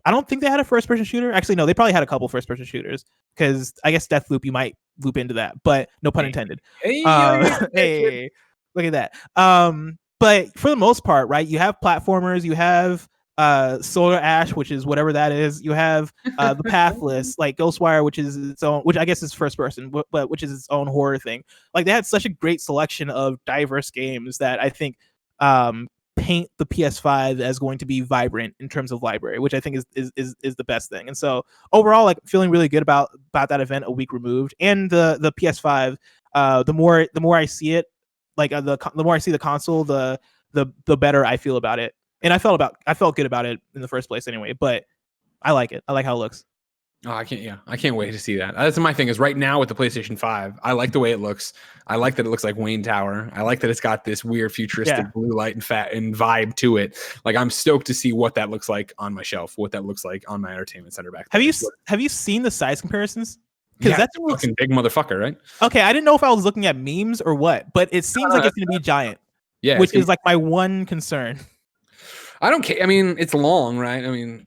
don't think they had a first person shooter. Actually, no, they probably had a couple first person shooters, because I guess Deathloop you might loop into that, but no pun intended. Hey, look at that. But for the most part, right, you have platformers, you have Solar Ash, which is whatever that is. You have the Pathless, like Ghostwire, which is its own, which I guess is first person, but which is its own horror thing. Like they had such a great selection of diverse games that I think paint the PS5 as going to be vibrant in terms of library, which I think is the best thing. And so overall, like feeling really good about that event a week removed, and the PS5. The more I see it, like the more I see the console, the better I feel about it. And I felt good about it in the first place anyway. But I like it. I like how it looks. Oh, I can't wait to see that. That's my thing is right now with the PlayStation 5, I like the way it looks. I like that it looks like Wayne Tower. I like that it's got this weird futuristic blue light and fat and vibe to it. Like I'm stoked to see what that looks like on my shelf, what that looks like on my entertainment center back there. Have you seen the size comparisons? Because that's a fucking big motherfucker, right? Okay, I didn't know if I was looking at memes or what, but it seems like it's gonna be giant. Yeah, which is like my one concern. I don't care. I mean, it's long, right? I mean,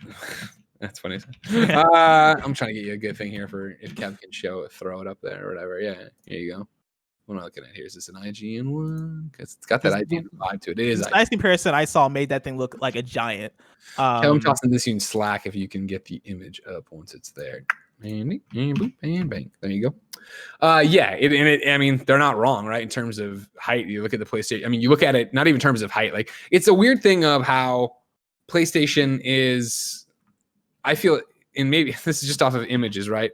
that's funny. I'm trying to get you a good thing here for if Kev can throw it up there or whatever. Yeah, here you go. What am I looking at here? Is this an IGN one? Because it's got that IGN vibe to it. It is the nice comparison I saw made that thing look like a giant. I'm tossing this in Slack if you can get the image up once it's there. And bang. There you go. I mean, they're not wrong, right? In terms of height, you look at the PlayStation. I mean, you look at it not even in terms of height. Like it's a weird thing of how PlayStation is. I feel, and maybe this is just off of images, right?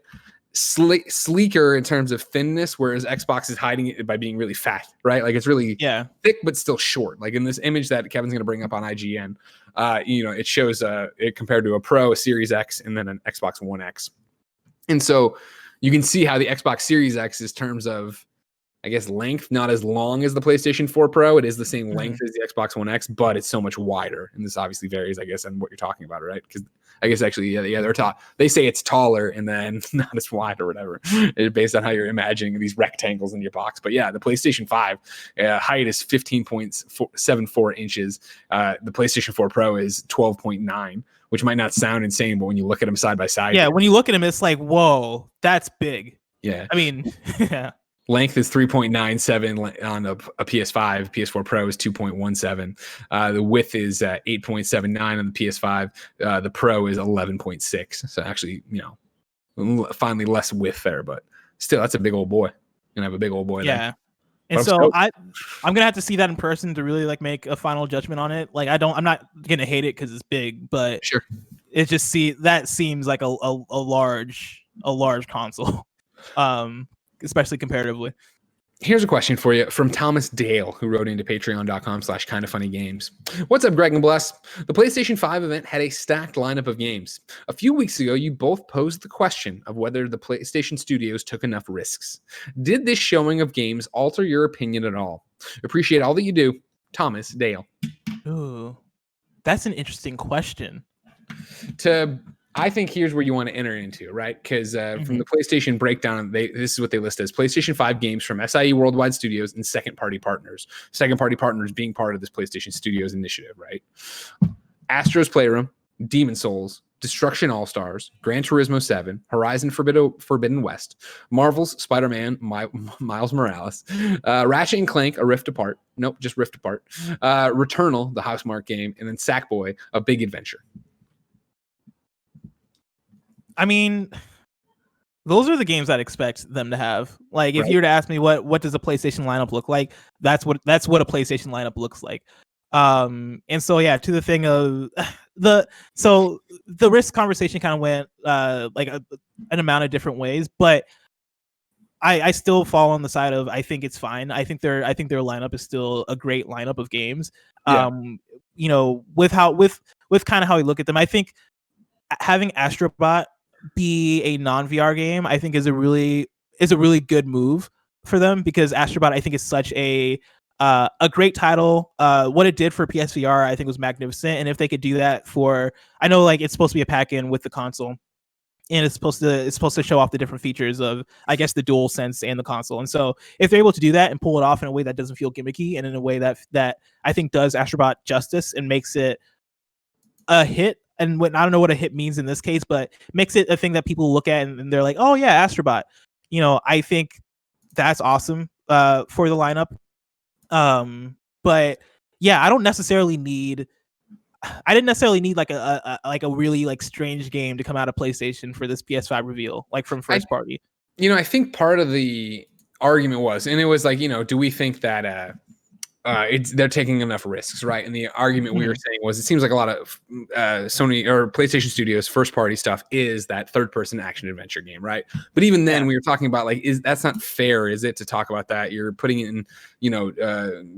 Sleeker in terms of thinness, whereas Xbox is hiding it by being really fat, right? Like it's really thick but still short. Like in this image that Kevin's going to bring up on IGN, it shows it compared to a Pro, a Series X, and then an Xbox One X. And so you can see how the Xbox Series X is terms of, I guess, length, not as long as the PlayStation 4 Pro. It is the same length as the Xbox One X, but it's so much wider. And this obviously varies, I guess, on what you're talking about, right? Because I guess actually, they say it's taller and then not as wide or whatever, based on how you're imagining these rectangles in your box. But yeah, the PlayStation 5 height is 15.74 inches. The PlayStation 4 Pro is 12.9. Which might not sound insane, but when you look at them side by side. Yeah, when you look at them, it's like, whoa, that's big. Yeah. I mean, yeah. Length is 3.97 on a PS5. PS4 Pro is 2.17. The width is 8.79 on the PS5. The Pro is 11.6. So actually, finally less width there, but still, that's a big old boy. Gonna have a big old boy there. Yeah. And so I'm gonna have to see that in person to really like make a final judgment on it. Like I'm not gonna hate it because it's big, but sure, it just seems like a large console, especially comparatively. Here's a question for you from Thomas Dale, who wrote into patreon.com/kindoffunnygames. What's up, Greg and Bless? The PlayStation 5 event had a stacked lineup of games. A few weeks ago, you both posed the question of whether the PlayStation studios took enough risks. Did this showing of games alter your opinion at all? Appreciate all that you do. Thomas Dale. Ooh, that's an interesting question. I think here's where you want to enter into, right? Because from the PlayStation breakdown, this is what they list as PlayStation 5 games from SIE Worldwide Studios and second-party partners. Second-party partners being part of this PlayStation Studios initiative, right? Astro's Playroom, Demon Souls, Destruction All-Stars, Gran Turismo 7, Horizon Forbidden West, Marvel's Spider-Man, Miles Morales, Ratchet & Clank, A Rift Apart. Nope, just Rift Apart. Returnal, the Housemarque game, and then Sackboy, A Big Adventure. I mean, those are the games I'd expect them to have. Like, if you were to ask me what does a PlayStation lineup look like, that's what a PlayStation lineup looks like. And so yeah, to the thing of the risk conversation kind of went an amount of different ways, but I still fall on the side of I think it's fine. I think their lineup is still a great lineup of games. Yeah. With kind of how we look at them, I think having Astrobot be a non-VR game, I think is a really good move for them, because Astrobot I think is such a great title. What it did for PSVR I think was magnificent, and if they could do that for, I know like it's supposed to be a pack-in with the console, and it's supposed to show off the different features of, I guess, the DualSense and the console. And so if they're able to do that and pull it off in a way that doesn't feel gimmicky and in a way that I think does Astrobot justice and makes it a hit. And I don't know what a hit means in this case, but makes it a thing that people look at and they're like, oh yeah, Astrobot. I think that's awesome for the lineup. But yeah, I didn't necessarily need like a really like strange game to come out of PlayStation for this PS5 reveal, like from first party. I think part of the argument was, and it was like, do we think that they're taking enough risks, right? And the argument we were saying was, it seems like a lot of Sony or PlayStation Studios first party stuff is that third person action adventure game, right? But even then, we were talking about like, that's not fair, is it, to talk about that? You're putting it in,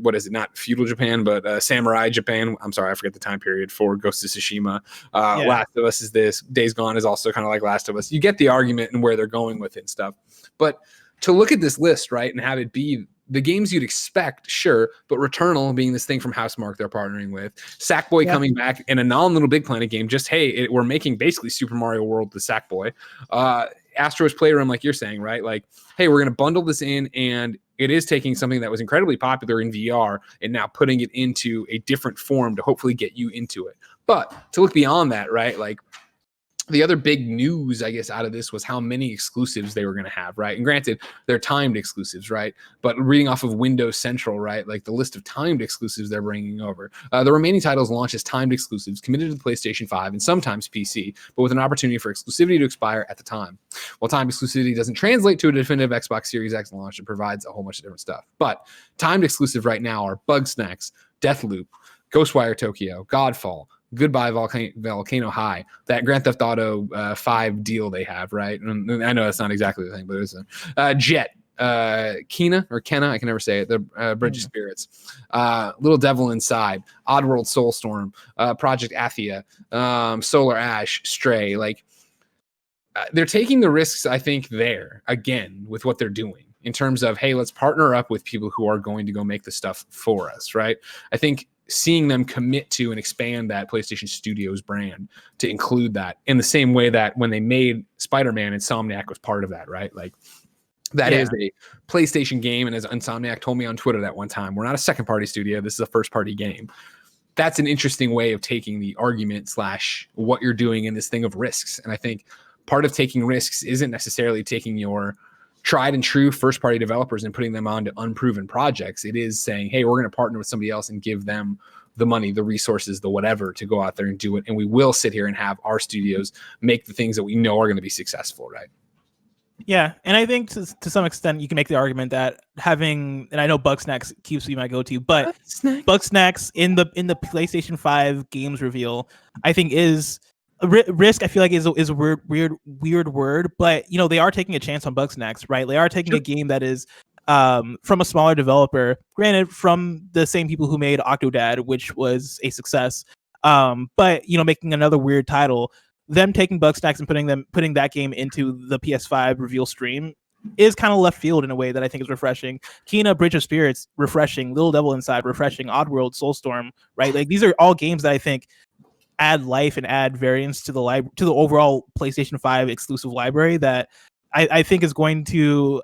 what is it? Not feudal Japan, but samurai Japan. I'm sorry, I forget the time period for Ghost of Tsushima. Last of Us is this. Days Gone is also kind of like Last of Us. You get the argument and where they're going with it and stuff. But to look at this list, right, and have it be the games you'd expect, sure, but Returnal being this thing from Housemarque they're partnering with, Sackboy coming back in a non-Little Big Planet game, just, hey, we're making basically Super Mario World with Sackboy. Astro's Playroom, like you're saying, right? Like, hey, we're going to bundle this in, and it is taking something that was incredibly popular in VR and now putting it into a different form to hopefully get you into it. But to look beyond that, right, like, the other big news, I guess, out of this was how many exclusives they were going to have, right? And granted, they're timed exclusives, right? But reading off of Windows Central, right, like the list of timed exclusives they're bringing over, the remaining titles launch as timed exclusives committed to the PlayStation 5 and sometimes PC, but with an opportunity for exclusivity to expire at the time. While timed exclusivity doesn't translate to a definitive Xbox Series X launch, it provides a whole bunch of different stuff. But timed exclusive right now are Bugsnax, Deathloop, Ghostwire Tokyo, Godfall, Goodbye Volcano High, that Grand Theft Auto 5 deal they have, right? And I know that's not exactly the thing, but it's Jet, Kena, I can never say it, the Bridge of Spirits, Little Devil Inside, Oddworld Soulstorm, Project Athia, Solar Ash, Stray. Like, they're taking the risks, I think, there again with what they're doing in terms of, hey, let's partner up with people who are going to go make the stuff for us, right? I think seeing them commit to and expand that PlayStation Studios brand to include that in the same way that when they made Spider-Man, Insomniac was part of that, right? Like, that is a PlayStation game. And as Insomniac told me on Twitter that one time, we're not a second party studio. This is a first party game. That's an interesting way of taking the argument / what you're doing in this thing of risks. And I think part of taking risks isn't necessarily taking your tried and true first party developers and putting them onto unproven projects. It is saying, hey, we're going to partner with somebody else and give them the money, the resources, the whatever to go out there and do it. And we will sit here and have our studios make the things that we know are going to be successful, right? Yeah, and I think to some extent you can make the argument that having, and I know Bugsnax keeps being my go-to, but Bugsnax in the PlayStation 5 games reveal, I think is risk. I feel like is a weird word, but they are taking a chance on Bugsnax, right? They are taking a game that is from a smaller developer, granted from the same people who made Octodad, which was a success, but making another weird title. Them taking Bugsnax and putting that game into the PS5 reveal stream is kind of left field in a way that I think is refreshing. Kena, Bridge of Spirits, refreshing. Little Devil Inside, refreshing. Oddworld, Soulstorm, right? Like, these are all games that I think add life and add variance to the overall PlayStation 5 exclusive library that I think is going to.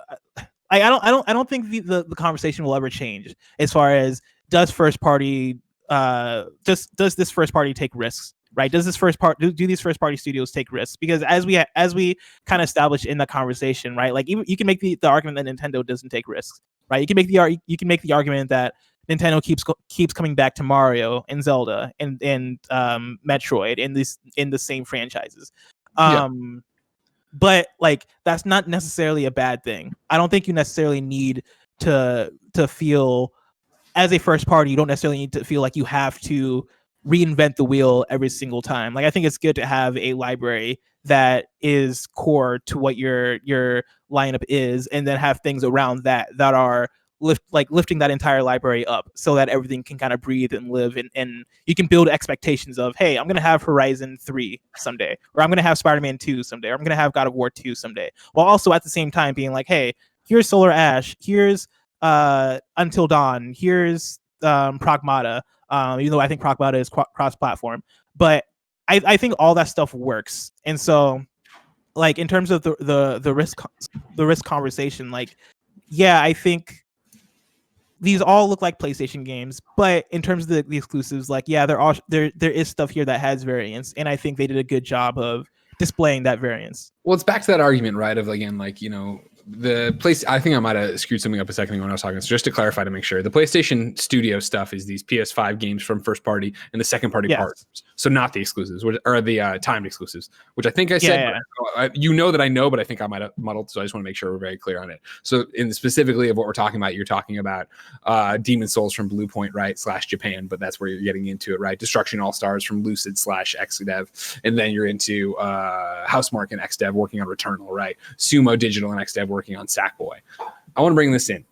I don't think the conversation will ever change as far as does first party does this first party take risks, right? Does this do these first party studios take risks? Because as we kind of established in the conversation, right? Like, even you can make the argument that Nintendo doesn't take risks, right? You can make the argument that Nintendo keeps coming back to Mario and Zelda and Metroid in the same franchises. But like, that's not necessarily a bad thing. I don't think you necessarily need to feel, as a first party, you don't necessarily need to feel like you have to reinvent the wheel every single time. Like, I think it's good to have a library that is core to what your lineup is, and then have things around that are lifting that entire library up so that everything can kind of breathe and live, and you can build expectations of, hey, I'm going to have Horizon 3 someday, or I'm going to have Spider-Man 2 someday, or I'm going to have God of War 2 someday, while also at the same time being like, hey, here's Solar Ash, here's Until Dawn, here's Pragmata, even though I think Pragmata is cross-platform, but I think all that stuff works. And so, like, in terms of the risk conversation, like, yeah, I think these all look like PlayStation games, but in terms of the exclusives, like, yeah, there is stuff here that has variance, and I think they did a good job of displaying that variance. Well, it's back to that argument, right? Of, again, like, the place, I think I might have screwed something up a second ago when I was talking. So just to clarify, to make sure, the PlayStation Studio stuff is these PS5 games from first party and the second party partners. So not the exclusives, or the timed exclusives, which I think I said. You know that I know, but I think I might have muddled. So I just want to make sure we're very clear on it. So in specifically of what we're talking about, you're talking about Demon Souls from Blue Point, right? / Japan, but that's where you're getting into it, right? Destruction All Stars from Lucid / XDev, and then you're into Housemarque and XDev working on Returnal, right? Sumo Digital and XDev working on Sackboy. I want to bring this in.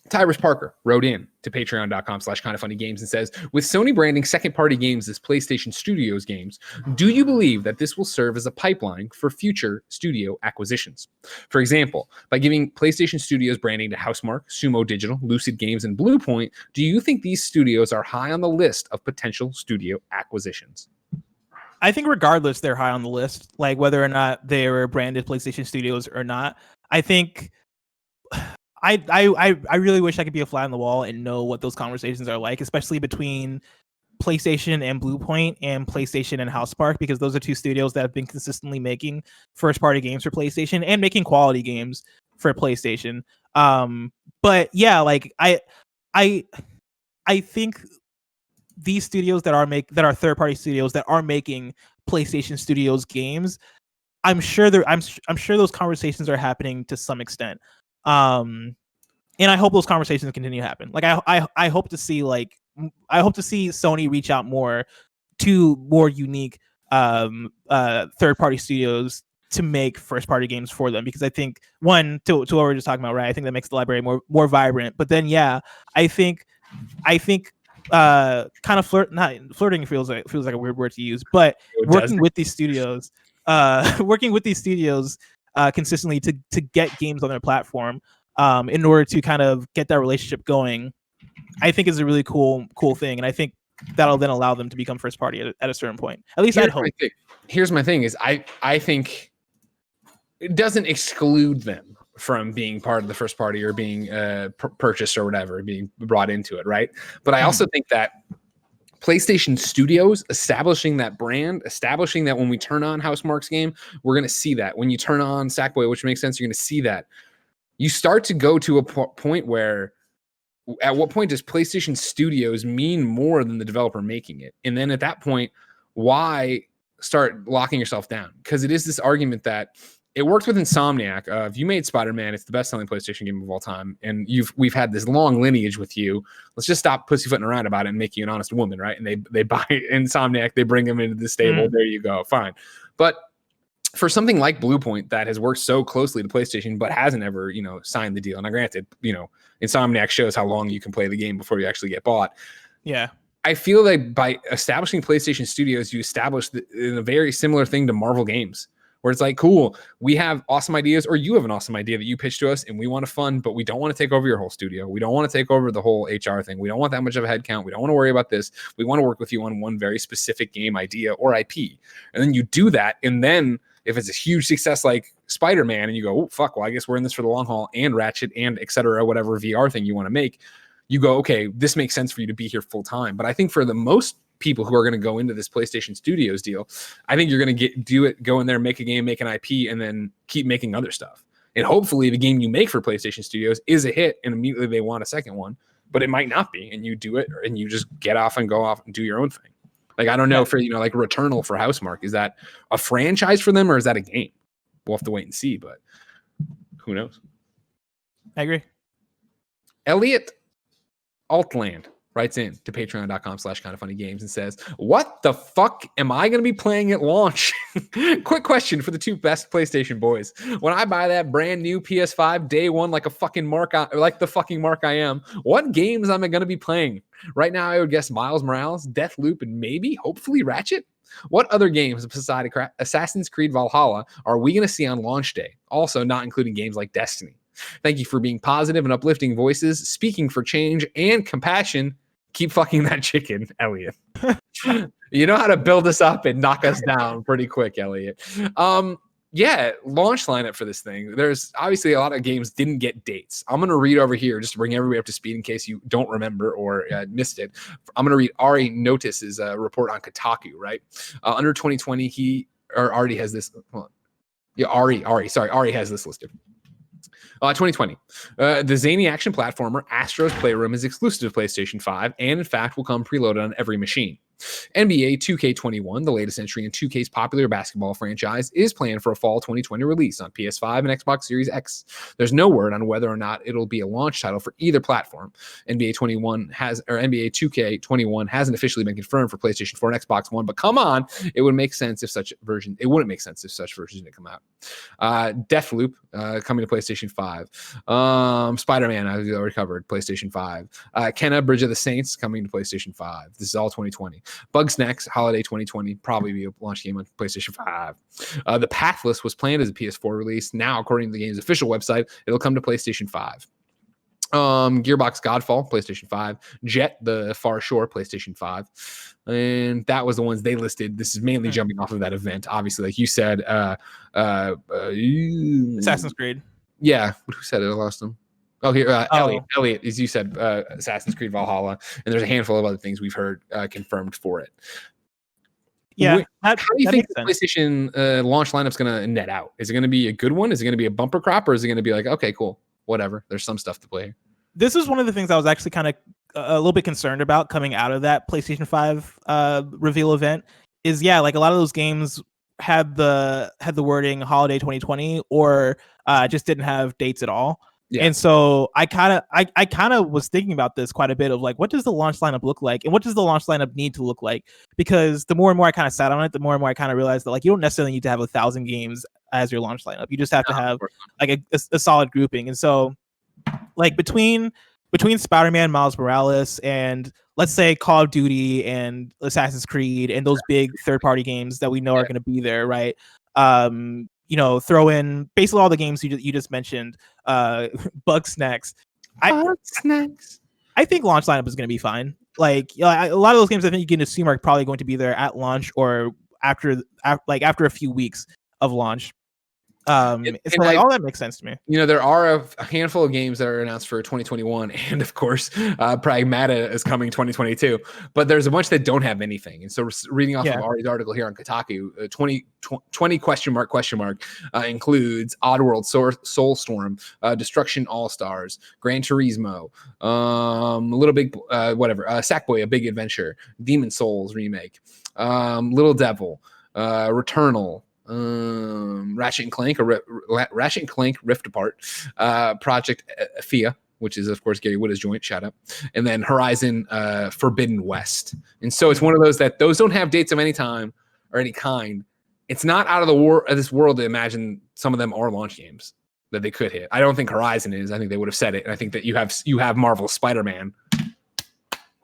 Tyrus Parker wrote in to patreon.com/kindoffunnygames and says, with Sony branding second-party games as PlayStation Studios games, do you believe that this will serve as a pipeline for future studio acquisitions? For example, by giving PlayStation Studios branding to Housemarque, Sumo Digital, Lucid Games, and Blue Point, do you think these studios are high on the list of potential studio acquisitions? I think regardless, they're high on the list, like whether or not they're branded PlayStation Studios or not. I think I really wish I could be a fly on the wall and know what those conversations are like, especially between PlayStation and Blue Point and PlayStation and Housemarque, because those are two studios that have been consistently making first party games for PlayStation and making quality games for PlayStation. But yeah, like I think these studios that are third party studios that are making PlayStation Studios games, I'm sure those conversations are happening to some extent. And I hope those conversations continue to happen. Like I hope to see Sony reach out more to more unique third party studios to make first party games for them, because I think one, to what we were just talking about, right? I think that makes the library more vibrant. But then I think kind of flirting feels like a weird word to use, but working with these studios consistently to get games on their platform in order to kind of get that relationship going, I think is a really cool thing. And I think that'll then allow them to become first party at a certain point. At least I'd hope. Here's my thing is I think it doesn't exclude them from being part of the first party or being purchased or whatever, being brought into it, right? But I also think that PlayStation Studios establishing that brand, establishing that when we turn on Housemarque's game, we're going to see that. When you turn on Sackboy, which makes sense, you're going to see that. You start to go to a point where, at what point does PlayStation Studios mean more than the developer making it? And then at that point, why start locking yourself down? Because it is this argument that it worked with Insomniac. If you made Spider-Man, it's the best-selling PlayStation game of all time, and we've had this long lineage with you. Let's just stop pussyfooting around about it and make you an honest woman, right? And they buy Insomniac, they bring them into the stable. There you go, fine. But for something like Blue Point that has worked so closely to PlayStation but hasn't ever, signed the deal. Now, granted, Insomniac shows how long you can play the game before you actually get bought. Yeah. I feel like by establishing PlayStation Studios, you establish a very similar thing to Marvel Games, where it's like, cool, we have awesome ideas, or you have an awesome idea that you pitch to us and we want to fund, but we don't want to take over your whole studio. We don't want to take over the whole HR thing. We don't want that much of a headcount. We don't want to worry about this. We want to work with you on one very specific game idea or IP. And then you do that. And then if it's a huge success like Spider-Man and you go, oh, fuck, well, I guess we're in this for the long haul, and Ratchet and et cetera, whatever VR thing you want to make, you go, okay, this makes sense for you to be here full time. But I think for the most people who are going to go into this PlayStation Studios deal, I think you're going to go in there, make a game, make an IP, and then keep making other stuff. And hopefully the game you make for PlayStation Studios is a hit and immediately they want a second one, but it might not be. And you do it, and you just get off and go off and do your own thing. Like, I don't know for, like Returnal for Housemarque, is that a franchise for them or is that a game? We'll have to wait and see, but who knows? I agree. Elliot Altland writes in to patreon.com/kindoffunnygames and says, what the fuck am I going to be playing at launch? Quick question for the two best PlayStation boys. When I buy that brand new PS5 day one, like the fucking mark I am, what games am I going to be playing? Right now, I would guess Miles Morales, Deathloop, and maybe, hopefully, Ratchet. What other games besides Assassin's Creed Valhalla are we going to see on launch day? Also, not including games like Destiny. Thank you for being positive and uplifting voices, speaking for change and compassion. Keep fucking that chicken, Elliot. You know how to build us up and knock us down pretty quick, Elliot. Yeah, launch lineup for this thing. There's obviously a lot of games didn't get dates. I'm going to read over here just to bring everybody up to speed in case you don't remember or missed it. I'm going to read Ari Notis's report on Kotaku, right? Under 2020, Ari has this. Hold on. Yeah, Ari has this listed. 2020. The zany action platformer Astro's Playroom is exclusive to PlayStation 5 and, in fact, will come preloaded on every machine. NBA 2K21, the latest entry in 2K's popular basketball franchise, is planned for a fall 2020 release on PS5 and Xbox Series X. There's no word on whether or not it'll be a launch title for either platform. NBA 2K21 hasn't officially been confirmed for PlayStation 4 and Xbox One, but come on, it wouldn't make sense if such versions didn't come out. Deathloop coming to PlayStation 5. Spider-Man, as we already covered, PlayStation 5. Kenna, Bridge of the Saints coming to PlayStation 5. This is all 2020. Bugsnax, Holiday 2020, probably be a launch game on PlayStation 5. The Pathless was planned as a PS4 release. Now, according to the game's official website, it'll come to PlayStation 5. Gearbox Godfall, PlayStation 5. Jet, The Far Shore, PlayStation 5. And that was the ones they listed. This is mainly jumping off of that event. Obviously, like you said, Assassin's Creed. Yeah. Who said it? I lost them. Oh, here, Elliot, as you said, Assassin's Creed Valhalla. And there's a handful of other things we've heard confirmed for it. Yeah. How do you think the PlayStation launch lineup's going to net out? Is it going to be a good one? Is it going to be a bumper crop? Or is it going to be like, okay, cool, whatever. There's some stuff to play. This is one of the things I was actually kind of a little bit concerned about coming out of that PlayStation 5 reveal event is, like a lot of those games had the wording holiday 2020 or just didn't have dates at all. Yeah. And so I kind of was thinking about this quite a bit of like, what does the launch lineup look like? And what does the launch lineup need to look like? Because the more and more I kind of sat on it, the more and more I kind of realized that like, you don't necessarily need to have 1,000 games as your launch lineup. You just have to have like a solid grouping. And so like between Spider-Man, Miles Morales, and let's say Call of Duty and Assassin's Creed and those big third-party games that we know are going to be there, right? Throw in basically all the games you just mentioned, Bugsnax. I think launch lineup is going to be fine. Like a lot of those games I think you can assume are probably going to be there at launch or after a few weeks of launch. All that makes sense to me. There are a handful of games that are announced for 2021, and of course, Pragmata is coming 2022. But there's a bunch that don't have anything. And so, reading off of Ari's article here on Kotaku, 2020 question mark includes Oddworld, Soulstorm, Destruction All Stars, Gran Turismo, Little Big Sackboy: A Big Adventure, Demon Souls remake, Little Devil, Returnal. Ratchet and Clank Rift Apart, Project Athia, which is of course Gary Whitta's joint, shout out, and then Horizon Forbidden West. And so it's one of those that those don't have dates of any time or any kind. It's not out of this world to imagine some of them are launch games that they could hit. I don't think Horizon is. I think they would have said it, and I think that you have Marvel's Spider-Man.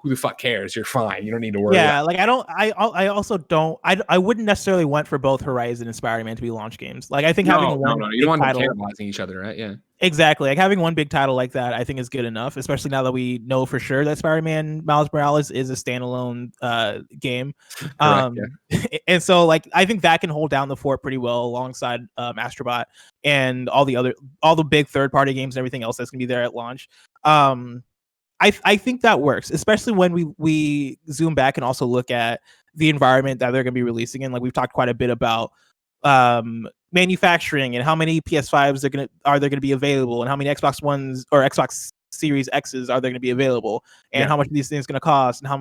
Who the fuck cares? You're fine. You don't need to worry. Yeah, like I also don't. I wouldn't necessarily want for both Horizon and Spider-Man to be launch games. Like I think having one you don't want them cannibalizing each other, right? Yeah, exactly. Like having one big title like that, I think is good enough. Especially now that we know for sure that Spider-Man Miles Morales is a standalone game. Correct, and so like I think that can hold down the fort pretty well alongside Astrobot and all the big third-party games and everything else that's gonna be there at launch. I think that works, especially when we zoom back and also look at the environment that they're going to be releasing in. Like we've talked quite a bit about manufacturing and how many PS5s are there going to be available, and how many Xbox Ones or Xbox Series X's are there going to be available, and how much these things going to cost, and how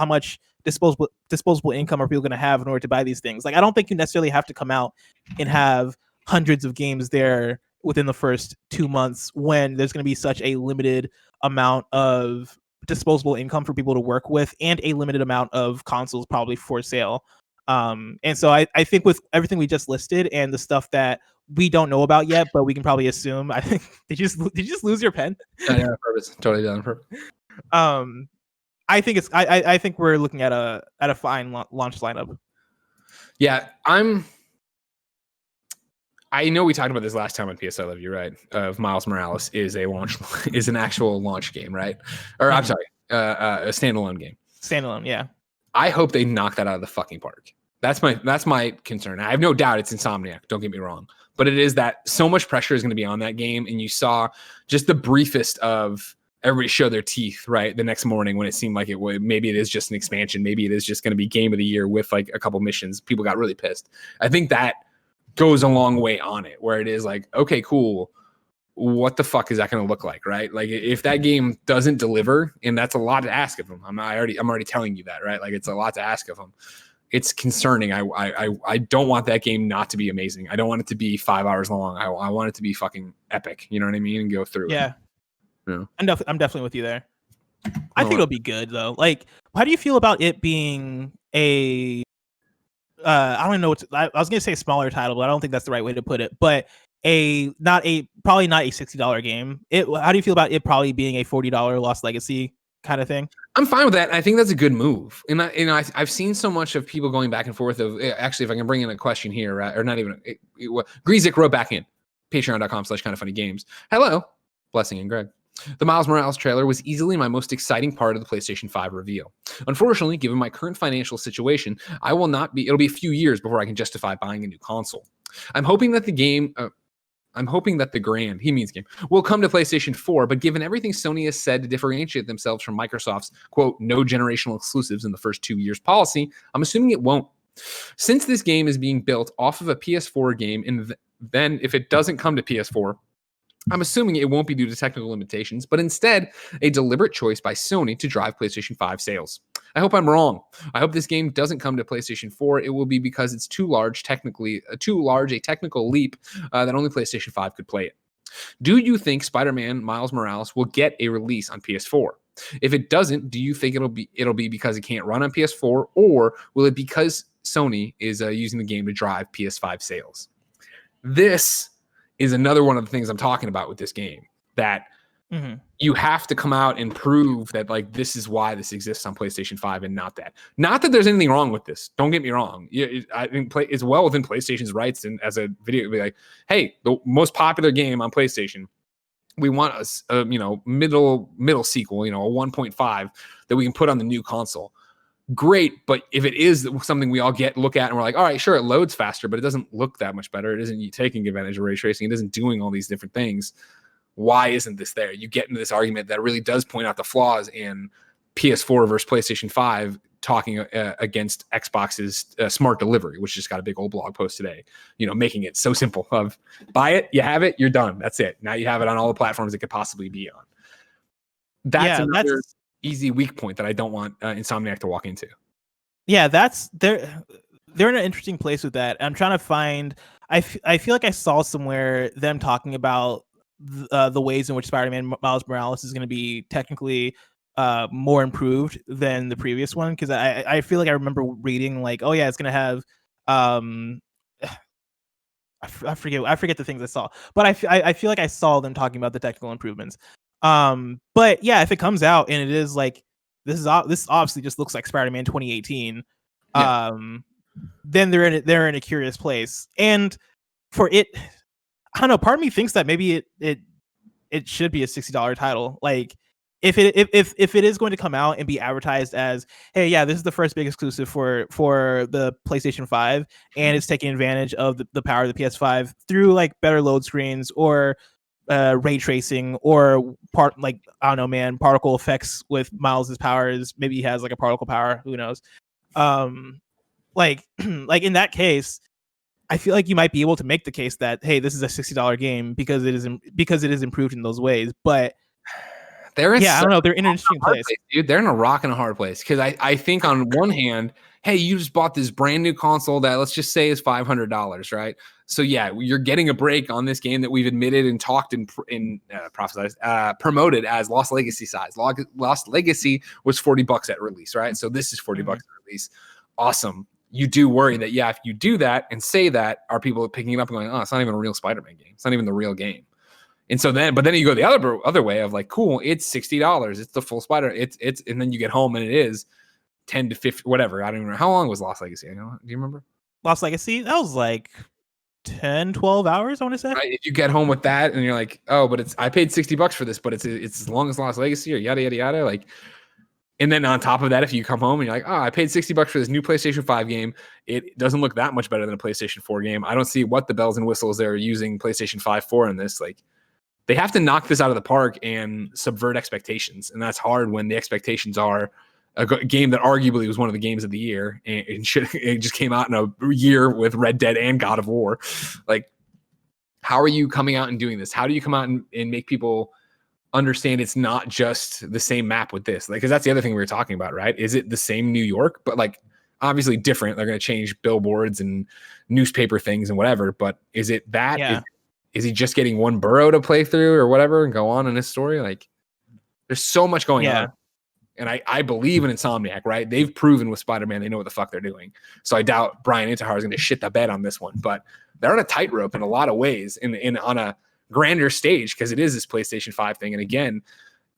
much disposable income are people going to have in order to buy these things. Like I don't think you necessarily have to come out and have hundreds of games there within the first 2 months when there's going to be such a limited amount of disposable income for people to work with and a limited amount of consoles probably for sale. And so I think with everything we just listed and the stuff that we don't know about yet, but we can probably assume. I think did you just lose your pen? Yeah, on purpose. Totally done on purpose. I think I think we're looking at a fine launch lineup. Yeah, I know we talked about this last time on PS I Love You, right? Of Miles Morales is an actual launch game, right? Or I'm sorry, a standalone game. Standalone, yeah. I hope they knock that out of the fucking park. That's my concern. I have no doubt it's Insomniac. Don't get me wrong, but it is that so much pressure is going to be on that game, and you saw just the briefest of everybody show their teeth, right? The next morning when it seemed like it would. Maybe it is just an expansion. Maybe it is just going to be game of the year with like a couple missions. People got really pissed. I think that goes a long way on it, where it is like, okay, cool. what the fuck is that going to look like, right? Like if that game doesn't deliver, and that's a lot to ask of them. I'm already telling you that, right? Like it's a lot to ask of them. It's concerning. I don't want that game not to be amazing. I don't want it to be 5 hours long. I want it to be fucking epic. You know what I mean? And go through Yeah. it. Yeah. I'm definitely with you there. I think it'll be good though. Like, how do you feel about it being a I don't know I was gonna say smaller title, but I don't think that's the right way to put it. But probably not a $60 game. How do you feel about it probably being a $40 Lost Legacy kind of thing? I'm fine with that. I think that's a good move. And I've seen so much of people going back and forth of actually, if I can bring in a question here, right, or not even Greazik wrote back in patreon.com/kindoffunnygames. Hello, Blessing and Greg. The Miles Morales trailer was easily my most exciting part of the PlayStation 5 reveal. Unfortunately, given my current financial situation, it'll be a few years before I can justify buying a new console. I'm hoping that the game will come to PlayStation 4, but given everything Sony has said to differentiate themselves from Microsoft's, quote, no generational exclusives in the first 2 years policy, I'm assuming it won't. Since this game is being built off of a PS4 game, and then if it doesn't come to PS4, I'm assuming it won't be due to technical limitations, but instead a deliberate choice by Sony to drive PlayStation 5 sales. I hope I'm wrong. I hope this game doesn't come to PlayStation 4. It will be because it's too large a technical leap that only PlayStation 5 could play it. Do you think Spider-Man Miles Morales will get a release on PS4? If it doesn't, do you think it'll be because it can't run on PS4, or will it because Sony is using the game to drive PS5 sales? This is another one of the things I'm talking about with this game, that you have to come out and prove that like this is why this exists on PlayStation 5 and not that there's anything wrong with this. Don't get me wrong. I think it's well within PlayStation's rights, and as a video, be like, hey, the most popular game on PlayStation, we want a middle sequel, a 1.5 that we can put on the new console. Great, but if it is something we all look at and we're like, all right, sure, it loads faster, but it doesn't look that much better. It isn't taking advantage of ray tracing. It isn't doing all these different things. Why isn't this there? You get into this argument that really does point out the flaws in PS4 versus PlayStation 5 talking against Xbox's smart delivery, which just got a big old blog post today, making it so simple of buy it, you have it, you're done. That's it. Now you have it on all the platforms it could possibly be on. That's another easy weak point that I don't want Insomniac to walk into. Yeah, they're in an interesting place with that. I'm trying to find. I feel like I saw somewhere them talking about the ways in which Spider-Man Miles Morales is going to be technically more improved than the previous one, because I feel like I remember reading like, oh yeah, it's going to have I forget the things I saw, but I feel like I saw them talking about the technical improvements. But yeah, if it comes out and it is like this obviously just looks like Spider-Man 2018, then they're in a curious place. And for it, I don't know, part of me thinks that maybe it should be a $60 title. Like if it is going to come out and be advertised as, hey, yeah, this is the first big exclusive for the PlayStation 5, and it's taking advantage of the power of the PS5 through like better load screens or ray tracing or particle effects with Miles's powers. Maybe he has like a particle power, who knows. Like in that case, I feel like you might be able to make the case that, hey, this is a $60 game because it is improved in those ways. But I don't know, they're in an interesting place, dude. They're in a rock and a hard place, because I think on one hand, hey, you just bought this brand new console that let's just say is $500, right? So yeah, you're getting a break on this game that we've admitted and talked and promoted as Lost Legacy size. Lost Legacy was $40 at release, right? So this is $40 at release. Awesome. You do worry that, yeah, if you do that and say that, are people picking it up and going, oh, it's not even a real Spider-Man game. It's not even the real game. And so then you go the other way of like, cool, it's $60. It's the full Spider. It's and then you get home and it is 10 to 50, whatever. I don't even know. How long was Lost Legacy? Do you remember? Lost Legacy? That was like 10, 12 hours, I want to say. Right? If you get home with that and you're like, oh, but I paid $60 for this, but it's as long as Lost Legacy or yada, yada, yada. Like, and then on top of that, if you come home and you're like, oh, I paid $60 for this new PlayStation 5 game, it doesn't look that much better than a PlayStation 4 game. I don't see what the bells and whistles they're using PlayStation 5 for in this. Like, they have to knock this out of the park and subvert expectations. And that's hard when the expectations are a game that arguably was one of the games of the year and it just came out in a year with Red Dead and God of War. Like, how are you coming out and doing this? How do you come out and make people understand it's not just the same map with this? Like, because that's the other thing we were talking about, right? Is it the same New York, but like obviously different? They're going to change billboards and newspaper things and whatever, but is it that? Yeah. Is he just getting one borough to play through or whatever and go on in his story? Like, there's so much going on. And I believe in Insomniac, right? They've proven with Spider-Man they know what the fuck they're doing. So I doubt Brian Intihar is going to shit the bed on this one. But they're on a tightrope in a lot of ways, in on a grander stage, because it is this PlayStation 5 thing. And again,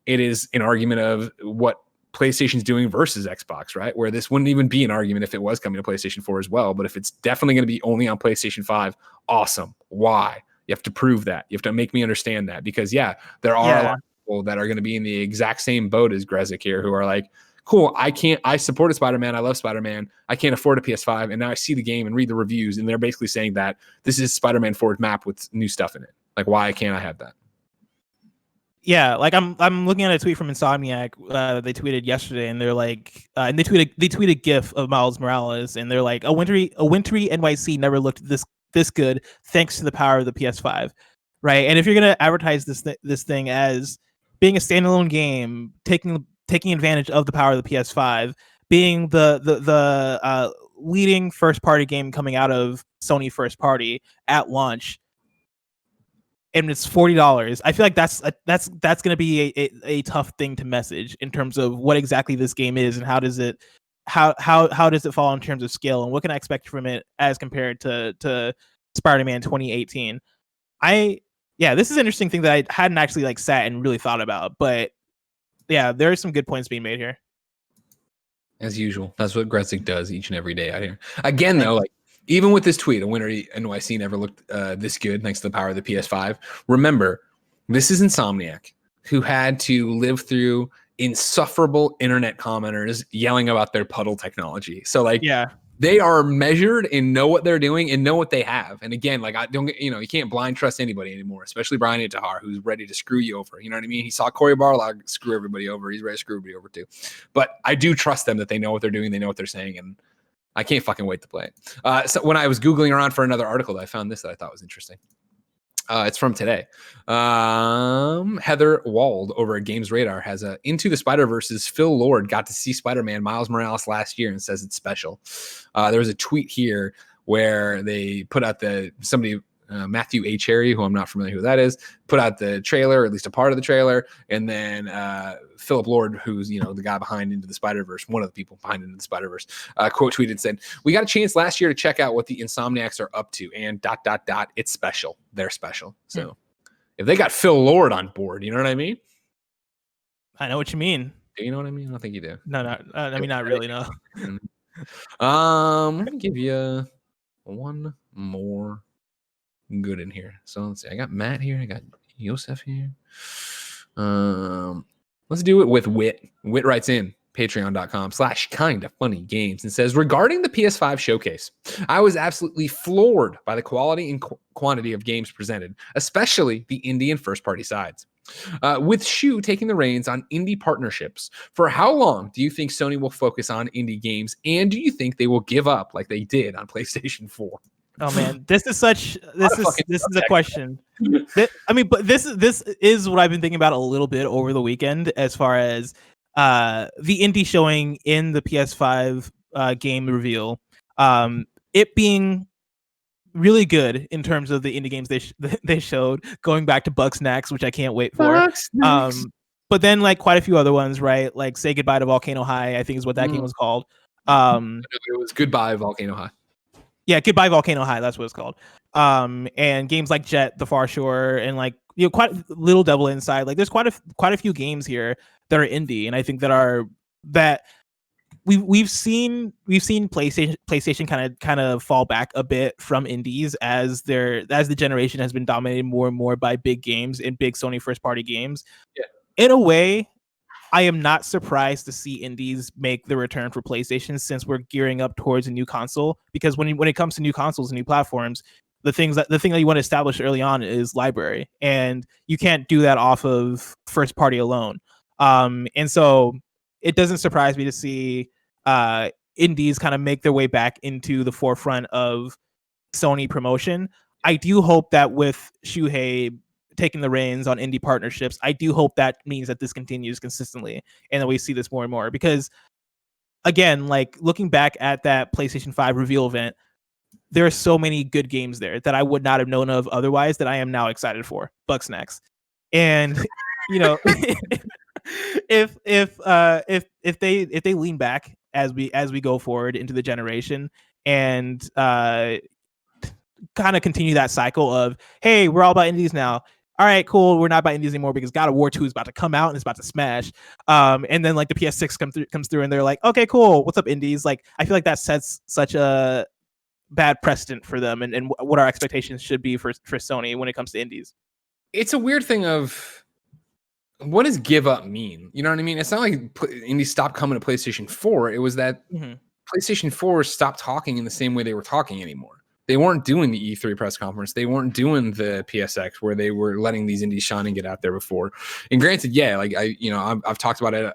it is an argument of what PlayStation's doing versus Xbox, right? Where this wouldn't even be an argument if it was coming to PlayStation 4 as well. But if it's definitely going to be only on PlayStation 5, awesome. Why? You have to prove that. You have to make me understand that, because there are a lot of people that are going to be in the exact same boat as Grezik here, who are like, cool, I supported Spider-Man, I love Spider-Man, I can't afford a PS5, and now I see the game and read the reviews, and they're basically saying that this is Spider-Man 4's map with new stuff in it. Like, why can't I have that? Yeah, like I'm looking at a tweet from Insomniac. They tweeted yesterday, and they're like, and they tweeted a GIF of Miles Morales, and they're like, a wintry NYC never looked this good thanks to the power of the PS5, right? And if you're gonna advertise this thing as being a standalone game, taking advantage of the power of the PS5, being the leading first party game coming out of Sony first party at launch, and it's $40, I feel like that's going to be a tough thing to message in terms of what exactly this game is and how does it fall in terms of scale, and what can I expect from it as compared to Spider-Man 2018. This is an interesting thing that I hadn't actually like sat and really thought about, but yeah, there are some good points being made here. As usual, that's what Grezik does each and every day out here. Again, though, like even with this tweet, a wintry NYC never looked this good thanks to the power of the PS5. Remember, this is Insomniac, who had to live through insufferable internet commenters yelling about their puddle technology. So like, they are measured and know what they're doing and know what they have. And again, like you can't blind trust anybody anymore, especially Brian Intihar, who's ready to screw you over. You know what I mean? He saw Cory Barlog screw everybody over. He's ready to screw everybody over too. But I do trust them that they know what they're doing. They know what they're saying. And I can't fucking wait to play it. So when I was Googling around for another article, I found this that I thought was interesting. It's from today. Heather Wald over at Games Radar has a Into the Spider-Verse's Phil Lord got to see Spider-Man Miles Morales last year and says it's special. There was a tweet here where they put out Matthew H. Harry, who I'm not familiar who that is, put out the trailer, or at least a part of the trailer, and then Philip Lord, who's the guy behind Into the Spider-Verse, one of the people behind Into the Spider-Verse, quote tweeted, said, "We got a chance last year to check out what the Insomniacs are up to, and ... it's special. They're special." So if they got Phil Lord on board, you know what I mean? I know what you mean. Do you know what I mean? I don't think you do. No, I mean, not really, no. I'm gonna give you one more good in here. So let's see. I got Matt here. I got Yosef here. Let's do it with Wit. Wit writes in patreon.com/kindafunnygames and says, regarding the PS5 showcase, I was absolutely floored by the quality and quantity of games presented, especially the indie and first party sides. With Shu taking the reins on indie partnerships, for how long do you think Sony will focus on indie games, and do you think they will give up like they did on PlayStation 4? Oh man, this is a question. But this is what I've been thinking about a little bit over the weekend, as far as the indie showing in the PS5 game reveal, it being really good in terms of the indie games they showed, going back to Bugsnax, which I can't wait for. But then like quite a few other ones, right? Like Say Goodbye to Volcano High, I think is what that game was called. It was Goodbye Volcano High. Yeah, Goodbye Volcano High, that's what it's called. And games like Jet, The Far Shore, and like quite Little Devil Inside. Like there's quite a few games here that are indie, and I think that we've seen PlayStation kind of fall back a bit from indies as the generation has been dominated more and more by big games and big Sony first party games. Yeah. In a way, I am not surprised to see indies make the return for PlayStation, since we're gearing up towards a new console. Because when it comes to new consoles and new platforms, the thing that you want to establish early on is library, and you can't do that off of first party alone. And so it doesn't surprise me to see indies kind of make their way back into the forefront of Sony promotion. I do hope that with Shuhei taking the reins on indie partnerships, I do hope that means that this continues consistently and that we see this more and more. Because again, like looking back at that PlayStation 5 reveal event, there are so many good games there that I would not have known of otherwise that I am now excited for. Bugsnax. And if they lean back as we go forward into the generation and kind of continue that cycle of, hey, we're all about indies now. All right, cool. We're not about indies anymore because God of War 2 is about to come out and it's about to smash. And then like the PS6 comes through and they're like, okay, cool. What's up, indies? Like, I feel like that sets such a bad precedent for them and what our expectations should be for Sony when it comes to indies. It's a weird thing of what does give up mean? You know what I mean? It's not like indies stopped coming to PlayStation 4. It was that PlayStation 4 stopped talking in the same way they were talking anymore. They weren't doing the E3 press conference. They weren't doing the PSX where they were letting these indies shine and get out there before. And granted, yeah, like I've talked about it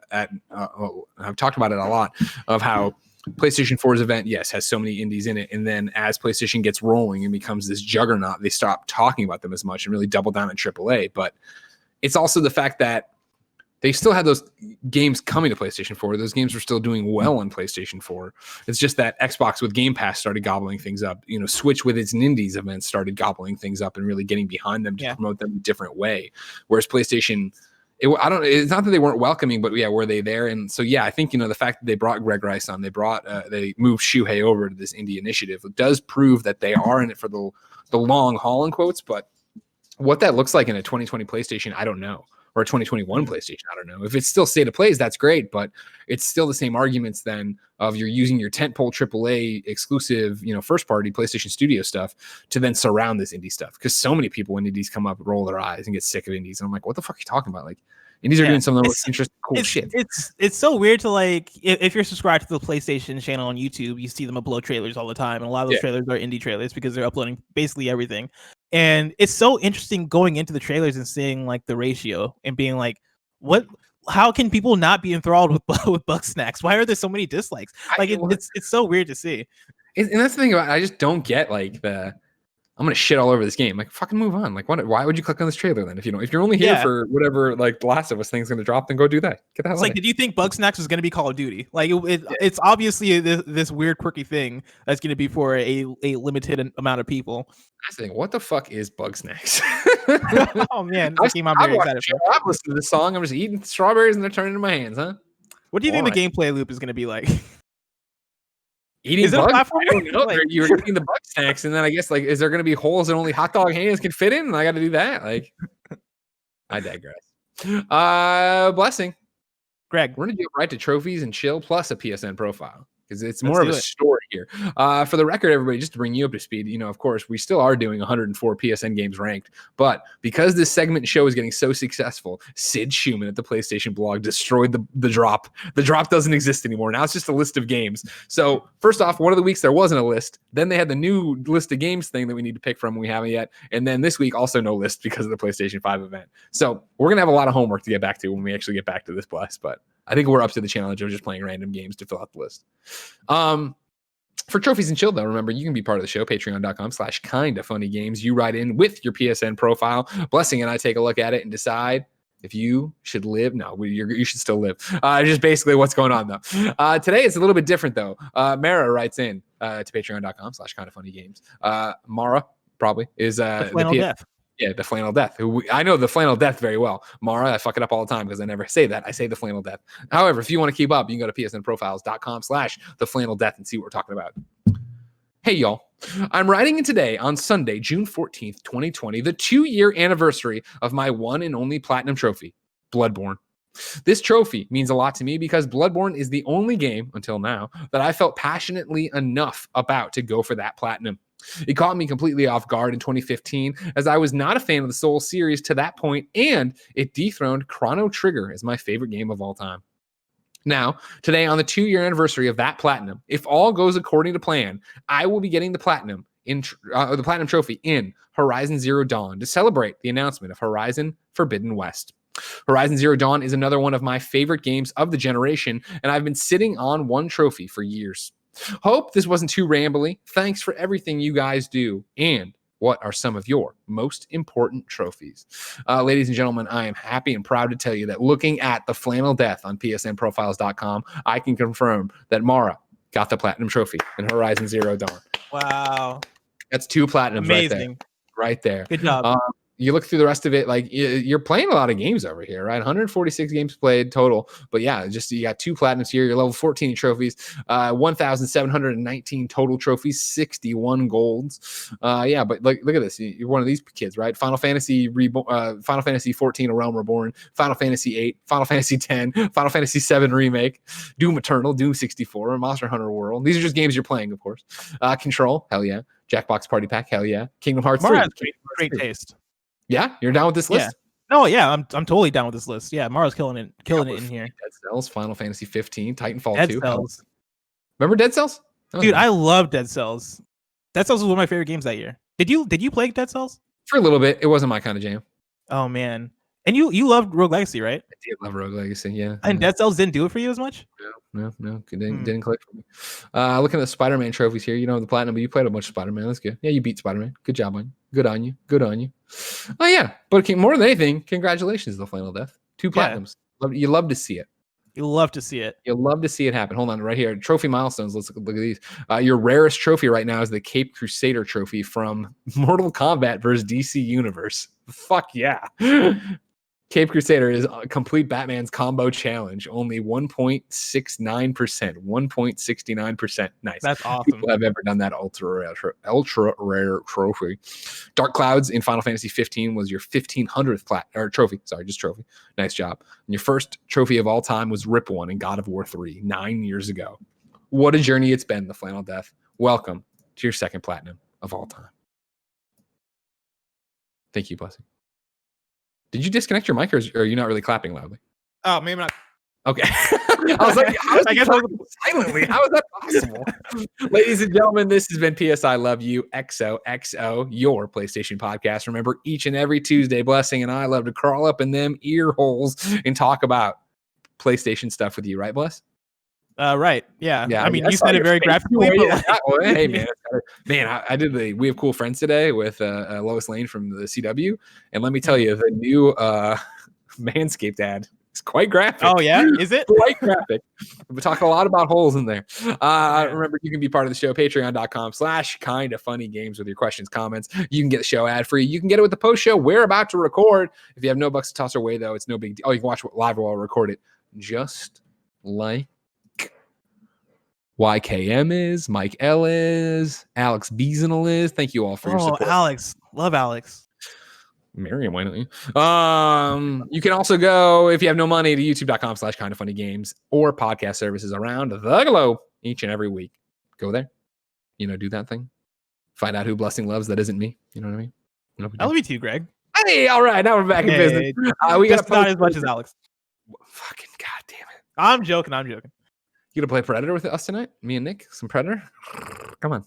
I've talked about it a lot of how PlayStation 4's event, yes, has so many indies in it. And then as PlayStation gets rolling and becomes this juggernaut, they stop talking about them as much and really double down on AAA. But it's also the fact that they still had those games coming to PlayStation 4. Those games were still doing well on PlayStation 4. It's just that Xbox with Game Pass started gobbling things up. Switch with its indies events started gobbling things up and really getting behind them to promote them a different way. Whereas PlayStation, it's not that they weren't welcoming, but yeah, were they there? And so, yeah, I think, the fact that they brought Greg Rice on, they moved Shuhei over to this indie initiative. It does prove that they are in it for the long haul in quotes, but what that looks like in a 2020 PlayStation, I don't know. Or a 2021 PlayStation, I don't know. If it's still state of plays, that's great, but it's still the same arguments then of you're using your tentpole AAA exclusive, first-party PlayStation Studio stuff to then surround this indie stuff. Because so many people when indies come up roll their eyes and get sick of indies. And I'm like, what the fuck are you talking about? Like, indies are doing some of the most interesting, cool shit. It's so weird to like, if you're subscribed to the PlayStation channel on YouTube, you see them upload trailers all the time. And a lot of those trailers are indie trailers because they're uploading basically everything. And it's so interesting going into the trailers and seeing like the ratio and being like, how can people not be enthralled with Bugsnax? Why are there so many dislikes? Like it's so weird to see. And that's the thing about it. I just don't get like I'm gonna shit all over this game. Like, fucking move on. Like, why would you click on this trailer then? If you're only here for whatever, like, The Last of Us thing's gonna drop, then go do that. Get the hell. It's like, did you think Bugsnax was gonna be Call of Duty? Like, it's obviously this weird quirky thing that's gonna be for a limited amount of people. I think, what the fuck is Bugsnax? Oh man, I'm very excited for. I'm listening to this song. I'm just eating strawberries and they're turning into my hands, huh? What do you think the gameplay loop is gonna be like? Eating bugs? I don't know. You're eating the Bugsnax, and then I guess like, is there going to be holes that only hot dog hands can fit in? And I got to do that. Like, I digress. Blessing, Greg, we're going to jump right to trophies and chill plus a PSN profile because it's more of a story here. For the record, everybody, just to bring you up to speed, of course, we still are doing 104 PSN games ranked, but because this segment show is getting so successful, Sid Schumann at the PlayStation blog destroyed the drop. The drop doesn't exist anymore. Now it's just a list of games. So first off, one of the weeks there wasn't a list. Then they had the new list of games thing that we need to pick from. We haven't yet. And then this week, also no list because of the PlayStation 5 event. So we're going to have a lot of homework to get back to when we actually get back to this blast, but I think we're up to the challenge of just playing random games to fill out the list. For trophies and chill, though, remember, you can be part of the show, patreon.com/kindafunnygames. You write in with your PSN profile. Blessing and I take a look at it and decide if you should live. No, you should still live. Just basically what's going on, though. Today it's a little bit different, though. Mara writes in to patreon.com/kindafunnygames. Mara probably is the Flannel Death. Yeah, the Flannel Death. I know the Flannel Death very well. Mara, I fuck it up all the time because I never say that. I say the Flannel Death. However, if you want to keep up, you can go to psnprofiles.com/theflanneldeath and see what we're talking about. Hey, y'all. I'm writing in today on Sunday, June 14th, 2020, the 2-year anniversary of my one and only platinum trophy, Bloodborne. This trophy means a lot to me because Bloodborne is the only game, until now, that I felt passionately enough about to go for that platinum. It caught me completely off guard in 2015 as I was not a fan of the Souls series to that point, and it dethroned Chrono Trigger as my favorite game of all time. Now, today on the 2-year anniversary of that platinum, if all goes according to plan, I will be getting the platinum trophy in Horizon Zero Dawn to celebrate the announcement of Horizon Forbidden West. Horizon Zero Dawn is another one of my favorite games of the generation, and I've been sitting on one trophy for years. Hope this wasn't too rambly. Thanks for everything you guys do. And what are some of your most important trophies? Ladies and gentlemen, I am happy and proud to tell you that looking at the flannel death on psnprofiles.com, I can confirm that Mara got the platinum trophy in Horizon Zero Dawn. Wow. That's 2 platinums. Amazing. Right there. Good job. You look through the rest of it, like you're playing a lot of games over here, right? 146 games played total. But yeah, just you got 2 platinums here. You're level 14 in trophies, 1,719 total trophies, 61 golds. Yeah, but look at this. You're one of these kids, right? Final Fantasy 14, A Realm Reborn, Final Fantasy 8, Final Fantasy 10, Final Fantasy 7 Remake, Doom Eternal, Doom 64, Monster Hunter World. These are just games you're playing, of course. Control, hell yeah. Jackbox Party Pack, hell yeah. Kingdom Hearts 3. Great taste. Yeah, you're down with this list? Oh yeah, I'm totally down with this list. Yeah, Mara's killing it in here. Dead Cells, Final Fantasy 15, Titanfall Dead 2. Cells. Remember Dead Cells? Dude, I love Dead Cells. Dead Cells was one of my favorite games that year. Did you play Dead Cells? For a little bit. It wasn't my kind of jam. Oh man. And you loved Rogue Legacy, right? I did love Rogue Legacy, yeah. And Dead Cells didn't do it for you as much? No. Didn't click for me. Looking at the Spider-Man trophies here, you know the platinum, but you played a bunch of Spider-Man. That's good. Yeah, you beat Spider-Man. Good job on you. Good on you. Oh yeah, but more than anything, congratulations, the Flannel Death. 2 platinums. Yeah. You love to see it. You love to see it. You'll love to see it happen. Hold on, right here. Trophy milestones. Let's look at these. Your rarest trophy right now is the Cape Crusader trophy from Mortal Kombat versus DC Universe. Fuck yeah. Cape Crusader is a complete Batman's combo challenge. Only 1.69%. 1.69%. Nice. That's awesome. People have ever done that ultra rare trophy. Dark Clouds in Final Fantasy 15 was your 1500th trophy. Sorry, just trophy. Nice job. And your first trophy of all time was Rip One in God of War 3, 9 years ago. What a journey it's been, the Flannel Death. Welcome to your second platinum of all time. Thank you, Blessing. Did you disconnect your mic, or are you not really clapping loudly? Oh, maybe not. Okay. I was like, I guess silently. How is that possible? Ladies and gentlemen, this has been PSI Love You XOXO, your PlayStation podcast. Remember, each and every Tuesday, Blessing and I love to crawl up in them ear holes and talk about PlayStation stuff with you, right, Bless? Right. Yeah. I mean, you said it very graphically. Hey, man, I did the We Have Cool Friends today with Lois Lane from the CW, and let me tell you, the new Manscaped ad is quite graphic. Oh yeah, is it? Quite graphic. We talk a lot about holes in there. Remember, you can be part of the show. Patreon.com/kindafunnygames with your questions, comments. You can get the show ad free. You can get it with the post show we're about to record. If you have no bucks to toss our way, though, it's no big deal. Oh, you can watch it live while I record it, just like YKM is, Mike L is, Alex Beasenel is. Thank you all for your support. Alex. Love Alex. Miriam, why don't you? You can also go, if you have no money, to youtube.com/kindafunnygames or podcast services around the globe each and every week. Go there. Do that thing. Find out who Blessing loves that isn't me. You know what I mean? I love you too, Greg. Hey, all right. Now we're back in business. We got not as much as Alex. Fucking goddamn it. I'm joking. You gonna play Predator with us tonight? Me and Nick? Some Predator? Come on.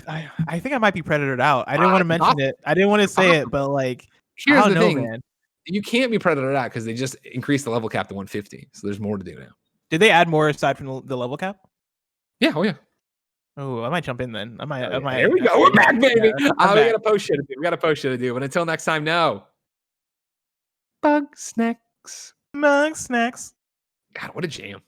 I think I might be Predatored out. I didn't want to mention it. I didn't want to say it, but like, here's I don't the know, thing. man. You can't be Predatored out because they just increased the level cap to 150. So there's more to do now. Did they add more aside from the level cap? Yeah. Oh yeah. Oh, I might jump in then. I might. Here we go. We're back, baby. Yeah, we got a post show to do. But until next time, no. Bug snacks. Bug snacks. God, what a jam,